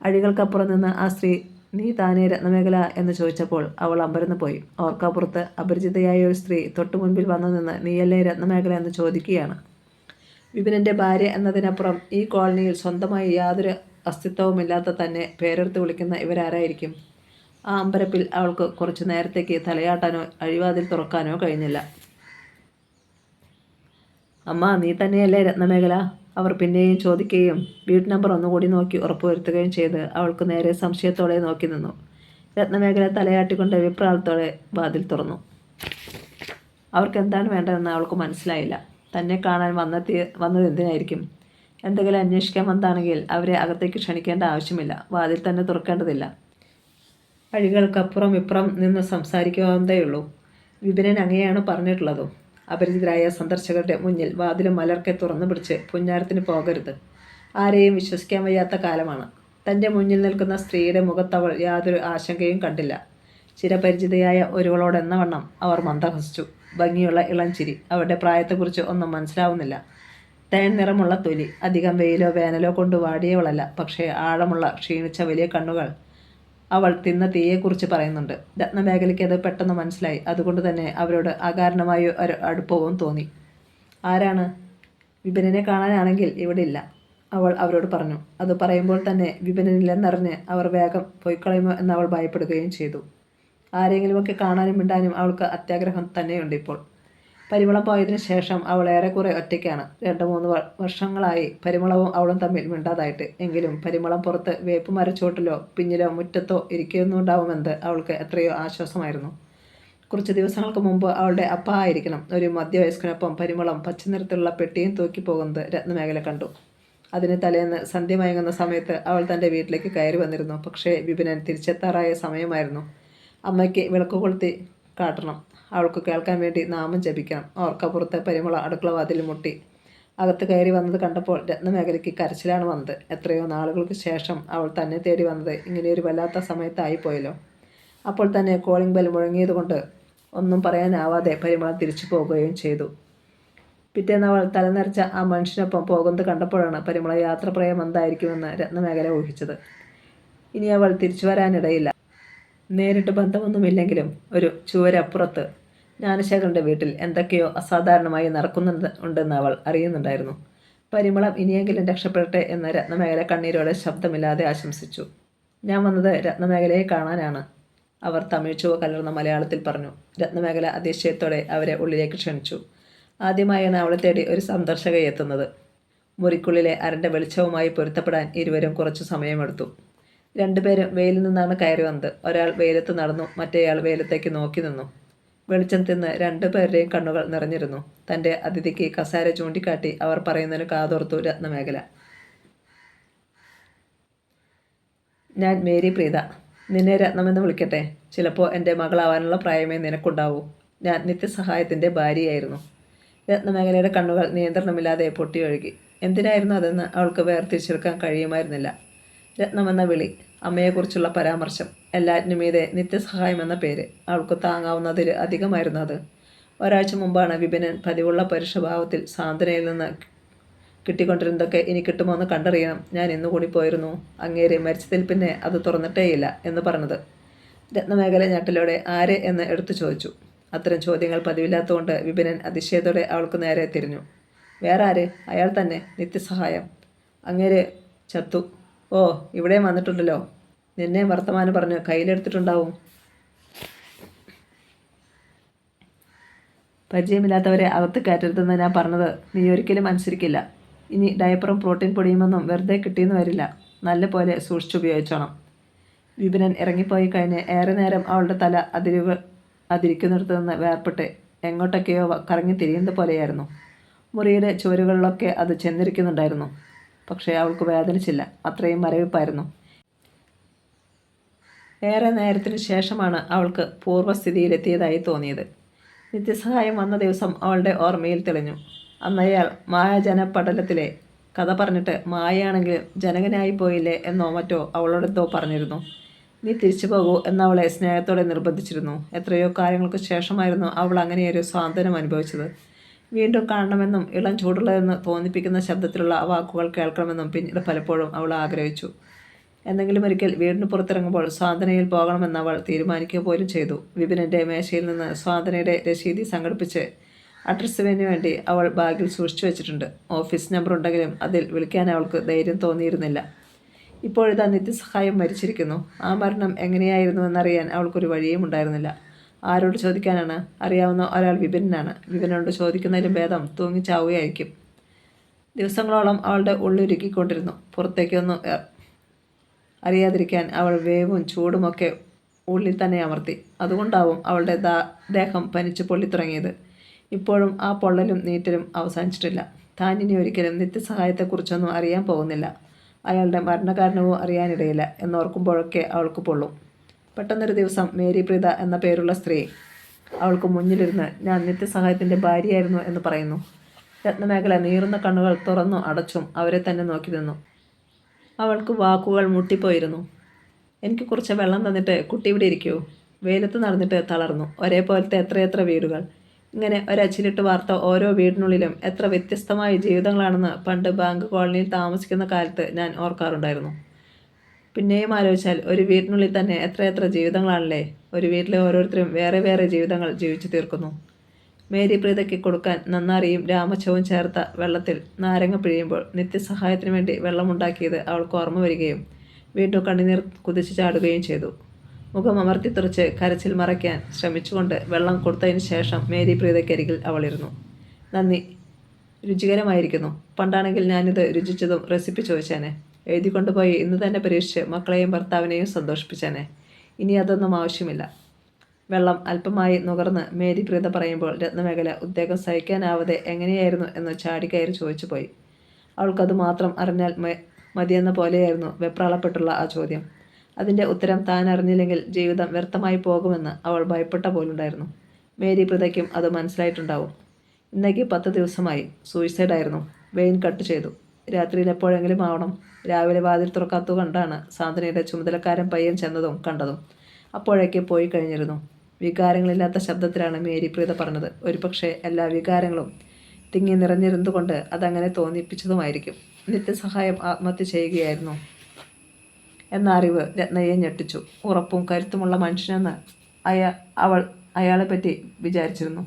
അഴികൾക്കപ്പുറം നിന്ന് ആ സ്ത്രീ നീ താനേ രത്നമേഖല എന്ന് ചോദിച്ചപ്പോൾ അവൾ അമ്പരന്ന് പോയി. ഓർക്കാപ്പുറത്ത് അപരിചിതയായ ഒരു സ്ത്രീ തൊട്ടു മുൻപിൽ വന്നു നിന്ന് നീയല്ലേ രത്നമേഖല എന്ന് ചോദിക്കുകയാണ്. വിപിനൻ്റെ ഭാര്യ എന്നതിനപ്പുറം ഈ കോളനിയിൽ സ്വന്തമായി യാതൊരു അസ്തിത്വവുമില്ലാത്ത തന്നെ പേരെടുത്ത് വിളിക്കുന്ന ഇവരാരായിരിക്കും? ആ അമ്പരപ്പിൽ അവൾക്ക് കുറച്ചു നേരത്തേക്ക് തലയാട്ടാനോ അഴിവാതിൽ തുറക്കാനോ കഴിഞ്ഞില്ല. അമ്മ, നീ തന്നെയല്ലേ രത്നമേഖല? അവർ പിന്നെയും ചോദിക്കുകയും വീട്ട് നമ്പർ ഒന്നുകൂടി നോക്കി ഉറപ്പുവരുത്തുകയും ചെയ്ത് അവൾക്ക് നേരെ സംശയത്തോടെ നോക്കി നിന്നു. രത്നമേഖല തലയാട്ടിക്കൊണ്ട് വിപ്രാളത്തോടെ വാതിൽ തുറന്നു. അവർക്ക് എന്താണ് വേണ്ടതെന്ന് അവൾക്ക് മനസ്സിലായില്ല. തന്നെ കാണാൻ വന്നത് എന്തിനായിരിക്കും? എന്തെങ്കിലും അന്വേഷിക്കാൻ വന്നതാണെങ്കിൽ അവരെ അകത്തേക്ക് ക്ഷണിക്കേണ്ട ആവശ്യമില്ല. വാതിൽ തന്നെ തുറക്കേണ്ടതില്ല. അഴികൾക്കപ്പുറം ഇപ്പുറം നിന്ന് സംസാരിക്കാവുന്നതേയുള്ളൂ. വിപിനൻ അങ്ങനെയാണ് പറഞ്ഞിട്ടുള്ളതും. അപരിചിതരായ സന്ദർശകരുടെ മുന്നിൽ വാതിലും മലർക്കെ തുറന്നു പിടിച്ച് പുഞ്ഞാരത്തിന് പോകരുത്. ആരെയും വിശ്വസിക്കാൻ വയ്യാത്ത കാലമാണ്. തൻ്റെ മുന്നിൽ നിൽക്കുന്ന സ്ത്രീയുടെ മുഖത്തവൾ യാതൊരു ആശങ്കയും കണ്ടില്ല. ചിരപരിചിതയായ ഒരുവളോടെന്ന വണ്ണം അവർ മന്ദഹസിച്ചു. ഭംഗിയുള്ള ഇളംചിരി. അവരുടെ പ്രായത്തെക്കുറിച്ച് ഒന്നും മനസ്സിലാവുന്നില്ല. തേൻ നിറമുള്ള തൊലി. അധികം വെയിലോ വേനലോ കൊണ്ട് വാടിയവളല്ല. പക്ഷേ ആഴമുള്ള ക്ഷീണിച്ച വലിയ കണ്ണുകൾ. അവൾ തിന്ന തീയെക്കുറിച്ച് പറയുന്നുണ്ട്. രത്നമേഖലയ്ക്ക് അത് പെട്ടെന്ന് മനസ്സിലായി. അതുകൊണ്ട് തന്നെ അവരോട് അകാരണമായ ഒരു അടുപ്പവും തോന്നി. ആരാണ്? വിപിനെ കാണാനാണെങ്കിൽ ഇവിടെ ഇല്ല. അവൾ അവരോട് പറഞ്ഞു. അത് പറയുമ്പോൾ തന്നെ വിപിനില്ലെന്നറിഞ്ഞ് അവർ വേഗം പോയിക്കളയുമോ എന്ന് അവൾ ഭയപ്പെടുകയും ചെയ്തു. ആരെങ്കിലുമൊക്കെ കാണാനും മിണ്ടാനും അവൾക്ക് അത്യാഗ്രഹം തന്നെയുണ്ട് ഇപ്പോൾ. പരിമളം പോയതിനു ശേഷം അവൾ ഏറെക്കുറെ ഒറ്റയ്ക്കാണ്. 2-3 വർഷങ്ങളായി പരിമളവും അവളും തമ്മിൽ മിണ്ടാതായിട്ട്. എങ്കിലും പരിമളം പുറത്ത് വേപ്പ് മരച്ചോട്ടിലോ പിന്നിലോ മുറ്റത്തോ ഇരിക്കുന്നുണ്ടാവുമെന്ന് അവൾക്ക് എത്രയോ ആശ്വാസമായിരുന്നു. കുറച്ച് ദിവസങ്ങൾക്ക് മുമ്പ് അവളുടെ അപ്പ ആയിരിക്കണം ഒരു മധ്യവയസ്കനൊപ്പം പരിമളം പച്ചനിറത്തിലുള്ള പെട്ടിയും തൂക്കി പോകുന്നത് രത്നമേഖല കണ്ടു. അതിന് തലേന്ന് സന്ധ്യ മയങ്ങുന്ന സമയത്ത് അവൾ തൻ്റെ വീട്ടിലേക്ക് കയറി വന്നിരുന്നു. പക്ഷേ വിപിനൻ തിരിച്ചെത്താറായ സമയമായിരുന്നു. അമ്മയ്ക്ക് വിളക്ക് കൊളുത്തി കാട്ടണം, അവൾക്ക് കേൾക്കാൻ വേണ്ടി നാമം ജപിക്കണം. ഓർക്കപ്പുറത്ത് പരിമള അടുക്കളവാതിൽ മുട്ടി. അകത്ത് കയറി വന്നത് കണ്ടപ്പോൾ രത്നമേഖലയ്ക്ക് കരച്ചിലാണ് വന്നത്. എത്രയോ നാളുകൾക്ക് ശേഷം അവൾ തന്നെ തേടി വന്നത് ഇങ്ങനെയൊരു വല്ലാത്ത സമയത്തായിപ്പോയല്ലോ. അപ്പോൾ തന്നെ കോളിംഗ് ബെൽ മുഴങ്ങിയതുകൊണ്ട് ഒന്നും പറയാനാവാതെ പരിമളം തിരിച്ചു പോകുകയും ചെയ്തു. പിറ്റേന്ന് അവൾ തലനരച്ച ആ മനുഷ്യനൊപ്പം പോകുന്നത് കണ്ടപ്പോഴാണ് പരിമള യാത്രപ്രായം എന്തായിരിക്കുമെന്ന് രത്നമേഖല ഊഹിച്ചത്. ഇനി അവൾ തിരിച്ചു വരാനിടയില്ല. നേരിട്ട് ബന്ധമൊന്നുമില്ലെങ്കിലും ഒരു ചുവരപ്പുറത്ത് ജ്ഞാനശേഖരൻ്റെ വീട്ടിൽ എന്തൊക്കെയോ അസാധാരണമായി നടക്കുന്നുണ്ടെന്ന് അവൾ അറിയുന്നുണ്ടായിരുന്നു. പരിമളം ഇനിയെങ്കിലും രക്ഷപ്പെടട്ടെ എന്ന് രത്നമേഖല കണ്ണീരോടെ ശബ്ദമില്ലാതെ ആശംസിച്ചു. ഞാൻ വന്നത് രത്നമേഖലയെ കാണാനാണ്, അവർ തമിഴ് ചുവ കലർന്ന മലയാളത്തിൽ പറഞ്ഞു. രത്നമേഖല അതിശയത്തോടെ അവരെ ഉള്ളിലേക്ക് ക്ഷണിച്ചു. ആദ്യമായാണ് അവളെ തേടി ഒരു സന്ദർശകയെ എത്തുന്നത്. മുറിക്കുള്ളിലെ അരണ്ട വെളിച്ചവുമായി പൊരുത്തപ്പെടാൻ ഇരുവരും കുറച്ചു സമയമെടുത്തു. രണ്ടുപേരും വെയിലിൽ നിന്നാണ് കയറി വന്നത്. ഒരാൾ വെയിലത്ത് നടന്നു, മറ്റേയാൾ വെയിലത്തേക്ക് നോക്കി നിന്നു. വെളിച്ചം തിന്ന് രണ്ടുപേരുടെയും കണ്ണുകൾ നിറഞ്ഞിരുന്നു. തൻ്റെ അതിഥിക്ക് കസാര ചൂണ്ടിക്കാട്ടി അവർ പറയുന്നതിന് കാതോർത്തു രത്നമേഖല. ഞാൻ മേരി പ്രീത, നിന്നെ രത്നമെന്ന് വിളിക്കട്ടെ. ചിലപ്പോൾ എൻ്റെ മകളാവാനുള്ള പ്രായമേ നിനക്കുണ്ടാവൂ. ഞാൻ നിത്യസഹായത്തിൻ്റെ ഭാര്യയായിരുന്നു. രത്നമേഖലയുടെ കണ്ണുകൾ നിയന്ത്രണമില്ലാതെ പൊട്ടിയൊഴുകി. എന്തിനായിരുന്നു അതെന്ന് അവൾക്ക് വേർതിരിച്ചെടുക്കാൻ കഴിയുമായിരുന്നില്ല. രത്നമെന്ന വിളി, അമ്മയെക്കുറിച്ചുള്ള പരാമർശം, എല്ലാറ്റിനുമീതെ നിത്യസഹായം എന്ന പേര് അവൾക്ക് താങ്ങാവുന്നതിൽ അധികമായിരുന്നു അത്. ഒരാഴ്ച മുമ്പാണ് വിപിനൻ പതിവുള്ള പരുഷഭാവത്തിൽ സാന്ത്വനയിൽ നിന്ന് കിട്ടിക്കൊണ്ടിരുന്നതൊക്കെ ഇനി കിട്ടുമോ എന്ന് കണ്ടറിയണം, ഞാൻ ഇന്നുകൂടി പോയിരുന്നു, അങ്ങേര് മരിച്ചതിൽ പിന്നെ അത് തുറന്നിട്ടേയില്ല എന്ന് പറഞ്ഞത്. രത്നമേഖല ഞെട്ടലോടെ ആരെ എന്ന് എടുത്തു ചോദിച്ചു. അത്തരം ചോദ്യങ്ങൾ പതിവില്ലാത്തതുകൊണ്ട് വിപിനൻ അതിശയത്തോടെ അവൾക്ക് നേരെ തിരിഞ്ഞു. വേറെ ആര്? അയാൾ തന്നെ, നിത്യസഹായം. അങ്ങേര് ചത്തു. ഓ, ഇവിടെ വന്നിട്ടുണ്ടല്ലോ. നിന്നെ വർത്തമാനം പറഞ്ഞ് കയ്യിലെടുത്തിട്ടുണ്ടാവും. പരിചയമില്ലാത്തവരെ അകത്ത് കയറ്റരുതെന്ന് ഞാൻ പറഞ്ഞത് നീ ഒരിക്കലും അനുസരിക്കില്ല. ഇനി ഡയപ്പറും പ്രോട്ടീൻ പൊടിയുമൊന്നും വെറുതെ കിട്ടിയെന്ന് വരില്ല. നല്ല പോലെ സൂക്ഷിച്ചുപയോഗിച്ചോണം. വിപിനൻ ഇറങ്ങിപ്പോയി കഴിഞ്ഞ് ഏറെ നേരം അവളുടെ തല അതിരിക്കുന്നിടത്തു നിന്ന് വേർപെട്ട് എങ്ങോട്ടൊക്കെയോ കറങ്ങി തിരിയുന്നത് പോലെയായിരുന്നു. മുറിയുടെ ചുവരുകളിലൊക്കെ അത് ചെന്നിരിക്കുന്നുണ്ടായിരുന്നു. പക്ഷേ അവൾക്ക് വേദനിച്ചില്ല. അത്രയും മരവിപ്പായിരുന്നു. ഏറെ നേരത്തിന് ശേഷമാണ് അവൾക്ക് പൂർവ്വസ്ഥിതിയിലെത്തിയതായി തോന്നിയത്. നിത്യസഹായം വന്ന ദിവസം അവളുടെ ഓർമ്മയിൽ തെളിഞ്ഞു. അന്നയാൾ മായാജനപടലത്തിലെ കഥ പറഞ്ഞിട്ട് മായയാണെങ്കിൽ ജനകനായി പോയില്ലേ എന്നോ മറ്റോ അവളോടെന്തോ പറഞ്ഞിരുന്നു. നീ തിരിച്ചു പോകൂ എന്നവളെ സ്നേഹത്തോടെ നിർബന്ധിച്ചിരുന്നു. എത്രയോ കാര്യങ്ങൾക്ക് ശേഷമായിരുന്നു അവൾ അങ്ങനെയൊരു സ്വാതന്ത്ര്യം അനുഭവിച്ചത്. വീണ്ടും കാണണമെന്നും ഇളം ചൂടുള്ളതെന്ന് തോന്നിപ്പിക്കുന്ന ശബ്ദത്തിലുള്ള വാക്കുകൾ കേൾക്കണമെന്നും പിന്നീട് പലപ്പോഴും അവൾ ആഗ്രഹിച്ചു. എന്തെങ്കിലും ഒരിക്കൽ വീടിന് പുറത്തിറങ്ങുമ്പോൾ സ്വാതനയിൽ പോകണമെന്ന് അവൾ തീരുമാനിക്കുക പോലും ചെയ്തു. വിപിനൻ്റെ മേശയിൽ നിന്ന് സ്വാതനയുടെ രശീതി സംഘടിപ്പിച്ച് അഡ്രസ്സിന് വേണ്ടി അവൾ ബാഗിൽ സൂക്ഷിച്ചു വെച്ചിട്ടുണ്ട്. ഓഫീസ് നമ്പർ ഉണ്ടെങ്കിലും അതിൽ വിളിക്കാൻ അവൾക്ക് ധൈര്യം തോന്നിയിരുന്നില്ല. ഇപ്പോഴിതാ നിത്യസഹായം മരിച്ചിരിക്കുന്നു. ആ മരണം എങ്ങനെയായിരുന്നുവെന്നറിയാൻ അവൾക്കൊരു വഴിയും ഉണ്ടായിരുന്നില്ല. ആരോട് ചോദിക്കാനാണ്? അറിയാവുന്ന ഒരാൾ വിപിനാണ്. വിപിനോട് ചോദിക്കുന്നതിലും ഭേദം തൂങ്ങിച്ചാവുകയായിരിക്കും. ദിവസങ്ങളോളം അവളുടെ ഉള്ളുരുക്കിക്കൊണ്ടിരുന്നു. പുറത്തേക്കൊന്നും അറിയാതിരിക്കാൻ അവൾ വേവും ചൂടുമൊക്കെ ഉള്ളിൽ തന്നെ അമർത്തി. അതുകൊണ്ടാവും അവളുടെ ദേഹം പനിച്ച് പൊള്ളിത്തുടങ്ങിയത്. ഇപ്പോഴും ആ പൊള്ളലും നീറ്റലും അവസാനിച്ചിട്ടില്ല. താൻ ഇനി ഒരിക്കലും നിത്യസഹായത്തെക്കുറിച്ചൊന്നും അറിയാൻ പോകുന്നില്ല. അയാളുടെ മരണകാരണവും അറിയാനിടയില്ല എന്നോർക്കുമ്പോഴൊക്കെ അവൾക്ക് പൊള്ളും. പെട്ടെന്നൊരു ദിവസം മേരി പ്രീത എന്ന പേരുള്ള സ്ത്രീ അവൾക്ക് മുന്നിലിരുന്ന് ഞാൻ നിത്യസഹായത്തിൻ്റെ ഭാര്യയായിരുന്നു എന്ന് പറയുന്നു. രത്നമേഖല നീറുന്ന കണ്ണുകൾ തുറന്നു അടച്ചും അവരെ തന്നെ നോക്കി നിന്നു. അവൾക്ക് വാക്കുകൾ മുട്ടിപ്പോയിരുന്നു. എനിക്ക് കുറച്ച് വെള്ളം തന്നിട്ട് കുട്ടി ഇവിടെ ഇരിക്കൂ. വെയിലത്ത് നടന്നിട്ട് തളർന്നു. ഒരേപോലത്തെ എത്രയെത്ര വീടുകൾ. ഇങ്ങനെ ഒരച്ചിലിട്ട് വാർത്ത ഓരോ വീടിനുള്ളിലും എത്ര വ്യത്യസ്തമായ ജീവിതങ്ങളാണെന്ന് പണ്ട് ബാങ്ക് കോളനിയിൽ താമസിക്കുന്ന കാലത്ത് ഞാൻ ഓർക്കാറുണ്ടായിരുന്നു. പിന്നെയും ആലോചിച്ചാൽ ഒരു വീടിനുള്ളിൽ തന്നെ എത്രയെത്ര ജീവിതങ്ങളാണല്ലേ. ഒരു വീട്ടിലെ ഓരോരുത്തരും വേറെ വേറെ ജീവിതങ്ങൾ ജീവിച്ചു തീർക്കുന്നു. മേരി പ്രീതയ്ക്ക് കൊടുക്കാൻ നന്നാരിയും രാമച്ചവും ചേർത്ത വെള്ളത്തിൽ നാരങ്ങ പിഴിയുമ്പോൾ നിത്യസഹായത്തിനു വേണ്ടി വെള്ളമുണ്ടാക്കിയത് അവൾക്ക് ഓർമ്മ വരികയും വീണ്ടും കണ്ണുനീർ കുതിച്ചു ചാടുകയും ചെയ്തു. മുഖം അമർത്തിത്തുറച്ച് കരച്ചിൽ മറയ്ക്കാൻ ശ്രമിച്ചുകൊണ്ട് വെള്ളം കൊടുത്തതിന് ശേഷം മേരി പ്രീതയ്ക്കരികിൽ അവളിരുന്നു. നന്ദി, രുചികരമായിരിക്കുന്നു. പണ്ടാണെങ്കിൽ ഞാനിത് രുചിച്ചതും റെസിപ്പി ചോദിച്ചേനെ. എഴുതിക്കൊണ്ടുപോയി ഇന്ന് തന്നെ പരീക്ഷിച്ച് മക്കളെയും ഭർത്താവിനെയും സന്തോഷിപ്പിച്ചേനെ. ഇനി അതൊന്നും ആവശ്യമില്ല. വെള്ളം അല്പമായി നുകർന്ന് മേരി പ്രീത പറയുമ്പോൾ രത്നമേഖല ഉദ്വേഗം സഹിക്കാനാവാതെ എങ്ങനെയായിരുന്നു എന്ന് ചാടിക്കയറി ചോദിച്ചു പോയി. അവൾക്കത് മാത്രം അറിഞ്ഞാൽ മതിയെന്ന പോലെയായിരുന്നു വെപ്രാളപ്പെട്ടുള്ള ആ ചോദ്യം. അതിൻ്റെ ഉത്തരം താൻ അറിഞ്ഞില്ലെങ്കിൽ ജീവിതം വ്യർത്ഥമായി പോകുമെന്ന് അവൾ ഭയപ്പെട്ട പോലുണ്ടായിരുന്നു. മേരി പ്രീതയ്ക്കും അത് മനസ്സിലായിട്ടുണ്ടാവും. ഇന്നേക്ക് 10 ദിവസമായി. സൂയിസൈഡായിരുന്നു. വെയിൻ കട്ട് ചെയ്തു. രാത്രിയിൽ എപ്പോഴെങ്കിലും ആവണം. രാവിലെ വാതിൽ തുറക്കാത്തു കണ്ടാണ് സാന്ത്വനയുടെ ചുമതലക്കാരൻ പയ്യൻ ചെന്നതും കണ്ടതും. അപ്പോഴേക്ക് പോയി കഴിഞ്ഞിരുന്നു. വികാരങ്ങളില്ലാത്ത ശബ്ദത്തിലാണ് മേരി പ്രീത പറഞ്ഞത്. ഒരുപക്ഷെ എല്ലാ വികാരങ്ങളും തിങ്ങി നിറഞ്ഞിരുന്നുകൊണ്ട് അതങ്ങനെ തോന്നിപ്പിച്ചതുമായിരിക്കും. നിത്യസഹായം ആത്മഹത്യ ചെയ്യുകയായിരുന്നു എന്ന അറിവ് രത്നയെ ഞെട്ടിച്ചു. ഉറപ്പും കരുത്തുമുള്ള മനുഷ്യനെന്ന് അവൾ അയാളെപ്പറ്റി വിചാരിച്ചിരുന്നു.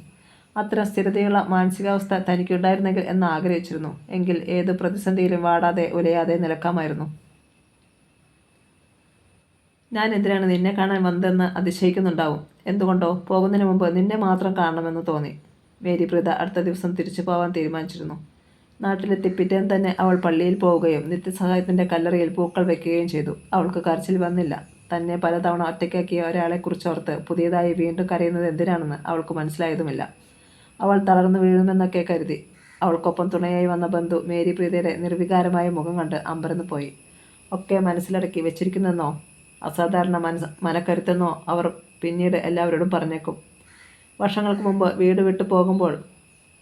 അത്തരം സ്ഥിരതയുള്ള മാനസികാവസ്ഥ തനിക്കുണ്ടായിരുന്നെങ്കിൽ എന്ന് ആഗ്രഹിച്ചിരുന്നു. എങ്കിൽ ഏത് പ്രതിസന്ധിയിലും വാടാതെ ഉലയാതെ നിലക്കാമായിരുന്നു. ഞാൻ എന്തിനാണ് നിന്നെ കാണാൻ വന്നതെന്ന് അതിശയിക്കുന്നുണ്ടാവും. എന്തുകൊണ്ടോ പോകുന്നതിന് മുമ്പ് നിന്നെ മാത്രം കാണണമെന്ന് തോന്നി. മേരി പ്രീത അടുത്ത ദിവസം തിരിച്ചു പോകാൻ തീരുമാനിച്ചിരുന്നു. നാട്ടിലെത്തി പിറ്റേന്ന് തന്നെ അവൾ പള്ളിയിൽ പോവുകയും നിത്യസഹായത്തിൻ്റെ കല്ലറയിൽ പൂക്കൾ വയ്ക്കുകയും ചെയ്തു. അവൾക്ക് കരച്ചിൽ വന്നില്ല. തന്നെ പലതവണ ഒറ്റയ്ക്കാക്കിയ ഒരാളെക്കുറിച്ചോർത്ത് പുതിയതായി വീണ്ടും കരയുന്നത് എന്തിനാണെന്ന് അവൾക്ക് മനസ്സിലായതുമില്ല. അവൾ തളർന്നു വീഴുമെന്നൊക്കെ കരുതി. അവൾക്കൊപ്പം തുണയായി വന്ന ബന്ധു മേരി പ്രീതയുടെ നിർവികാരമായ മുഖം കണ്ട് അമ്പരന്ന് പോയി. ഒക്കെ മനസ്സിലടക്കി വെച്ചിരിക്കുന്നെന്നോ അസാധാരണ മനക്കരുത്തെന്നോ അവർ പിന്നീട് എല്ലാവരോടും പറഞ്ഞേക്കും. വർഷങ്ങൾക്ക് മുമ്പ് വീട് വിട്ടു പോകുമ്പോൾ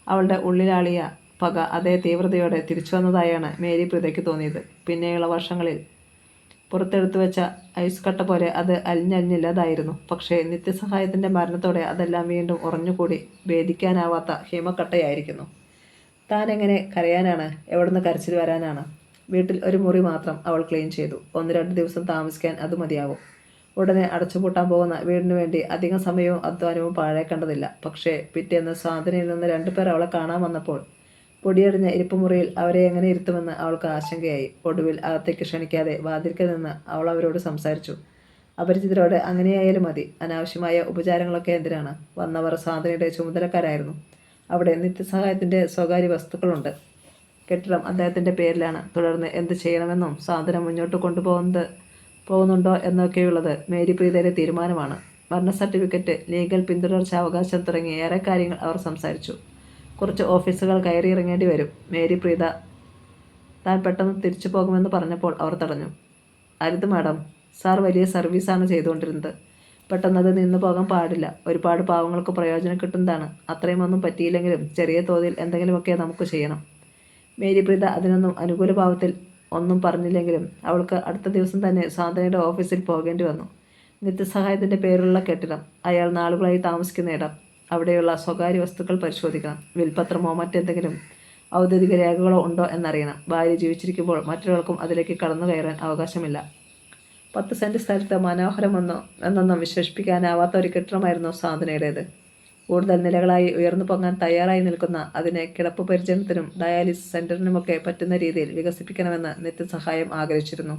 അവളുടെ ഉള്ളിലാളിയ പക അതേ തീവ്രതയോടെ തിരിച്ചു വന്നതായാണ് മേരി പ്രീതയ്ക്ക് തോന്നിയത്. പിന്നെയുള്ള വർഷങ്ങളിൽ പുറത്തെടുത്തു വെച്ച ഐസ് കട്ട പോലെ അത് അലിഞ്ഞലിഞ്ഞില്ലാതായിരുന്നു. പക്ഷേ നിത്യസഹായത്തിൻ്റെ മരണത്തോടെ അതെല്ലാം വീണ്ടും ഉറഞ്ഞുകൂടി ഭേദിക്കാനാവാത്ത ഹിമക്കട്ടയായിരിക്കുന്നു. താൻ എങ്ങനെ കരയാനാണ്? എവിടുന്ന് കരച്ചിൽ വരാനാണ്? വീട്ടിൽ ഒരു മുറി മാത്രം അവൾ ക്ലീൻ ചെയ്തു. 1-2 ദിവസം താമസിക്കാൻ അത് മതിയാവും. ഉടനെ അടച്ചുപൂട്ടാൻ പോകുന്ന വീടിനു വേണ്ടി അധികം സമയവും അധ്വാനവും പാഴേക്കേണ്ടതില്ല. പക്ഷേ പിറ്റേന്ന് സാധനയിൽ നിന്ന് 2 പേർ അവളെ കാണാൻ വന്നപ്പോൾ പൊടിയടിഞ്ഞ ഇരിപ്പുമുറിയിൽ അവരെ എങ്ങനെ ഇരുത്തുമെന്ന് അവൾക്ക് ആശങ്കയായി. ഒടുവിൽ അകത്തേക്ക് ക്ഷണിക്കാതെ വാതിൽക്കൽ നിന്ന് അവൾ അവരോട് സംസാരിച്ചു. അപരിചിതരോട് അങ്ങനെയായാലും മതി. അനാവശ്യമായ ഉപചാരങ്ങളൊക്കെ എന്തിനാണ്? വന്നവർ സാധനയുടെ ചുമതലക്കാരായിരുന്നു. അവിടെ നിത്യസഹായത്തിൻ്റെ സ്വകാര്യ വസ്തുക്കളുണ്ട്. കെട്ടിടം അദ്ദേഹത്തിൻ്റെ പേരിലാണ്. തുടർന്ന് എന്ത് ചെയ്യണമെന്നും സാധനം മുന്നോട്ട് പോകുന്നുണ്ടോ എന്നൊക്കെയുള്ളത് മേരി പ്രീതയുടെ തീരുമാനമാണ്. മരണ സർട്ടിഫിക്കറ്റ്, ലീഗൽ പിന്തുടർച്ച അവകാശം തുടങ്ങി ഏറെ കാര്യങ്ങൾ അവർ സംസാരിച്ചു. കുറച്ച് ഓഫീസുകൾ കയറിയിറങ്ങേണ്ടി വരും. മേരി പ്രീത താൻ പെട്ടെന്ന് തിരിച്ചു പോകുമെന്ന് പറഞ്ഞപ്പോൾ അവർ തടഞ്ഞു. അരുത് മാഡം, സാർ വലിയ സർവീസാണ് ചെയ്തുകൊണ്ടിരുന്നത്. പെട്ടെന്നത് നിന്നു പോകാൻ പാടില്ല. ഒരുപാട് പാവങ്ങൾക്ക് പ്രയോജനം കിട്ടുന്നതാണ്. അത്രയും ഒന്നും പറ്റിയില്ലെങ്കിലും ചെറിയ തോതിൽ എന്തെങ്കിലുമൊക്കെ നമുക്ക് ചെയ്യണം. മേരി പ്രീത അതിനൊന്നും അനുകൂല ഭാവത്തിൽ ഒന്നും പറഞ്ഞില്ലെങ്കിലും അവൾക്ക് അടുത്ത ദിവസം തന്നെ സാധനയുടെ ഓഫീസിൽ പോകേണ്ടി വന്നു. നിത്യസഹായത്തിൻ്റെ പേരുള്ള കെട്ടിടം, അയാൾ നാളുകളായി താമസിക്കുന്ന ഇടം, അവിടെയുള്ള സ്വകാര്യ വസ്തുക്കൾ പരിശോധിക്കണം. വിൽപത്രമോ മറ്റെന്തെങ്കിലും ഔദ്യോഗിക രേഖകളോ ഉണ്ടോ എന്നറിയണം. ഭാര്യ ജീവിച്ചിരിക്കുമ്പോൾ മറ്റൊരാൾക്കും അതിലേക്ക് കടന്നു കയറാൻ അവകാശമില്ല. 10 സെൻറ്റ് സ്ഥലത്ത് എന്നൊന്നും വിശേഷിപ്പിക്കാനാവാത്ത ഒരു കെട്ടിടമായിരുന്നു സാധനയുടേത്. കൂടുതൽ നിലകളായി ഉയർന്നു പൊങ്ങാൻ തയ്യാറായി നിൽക്കുന്ന അതിനെ കിടപ്പ് പരിചരണത്തിനും ഡയാലിസിസ് സെൻ്ററിനുമൊക്കെ പറ്റുന്ന രീതിയിൽ വികസിപ്പിക്കണമെന്ന് നിത്യസഹായം ആഗ്രഹിച്ചിരുന്നു.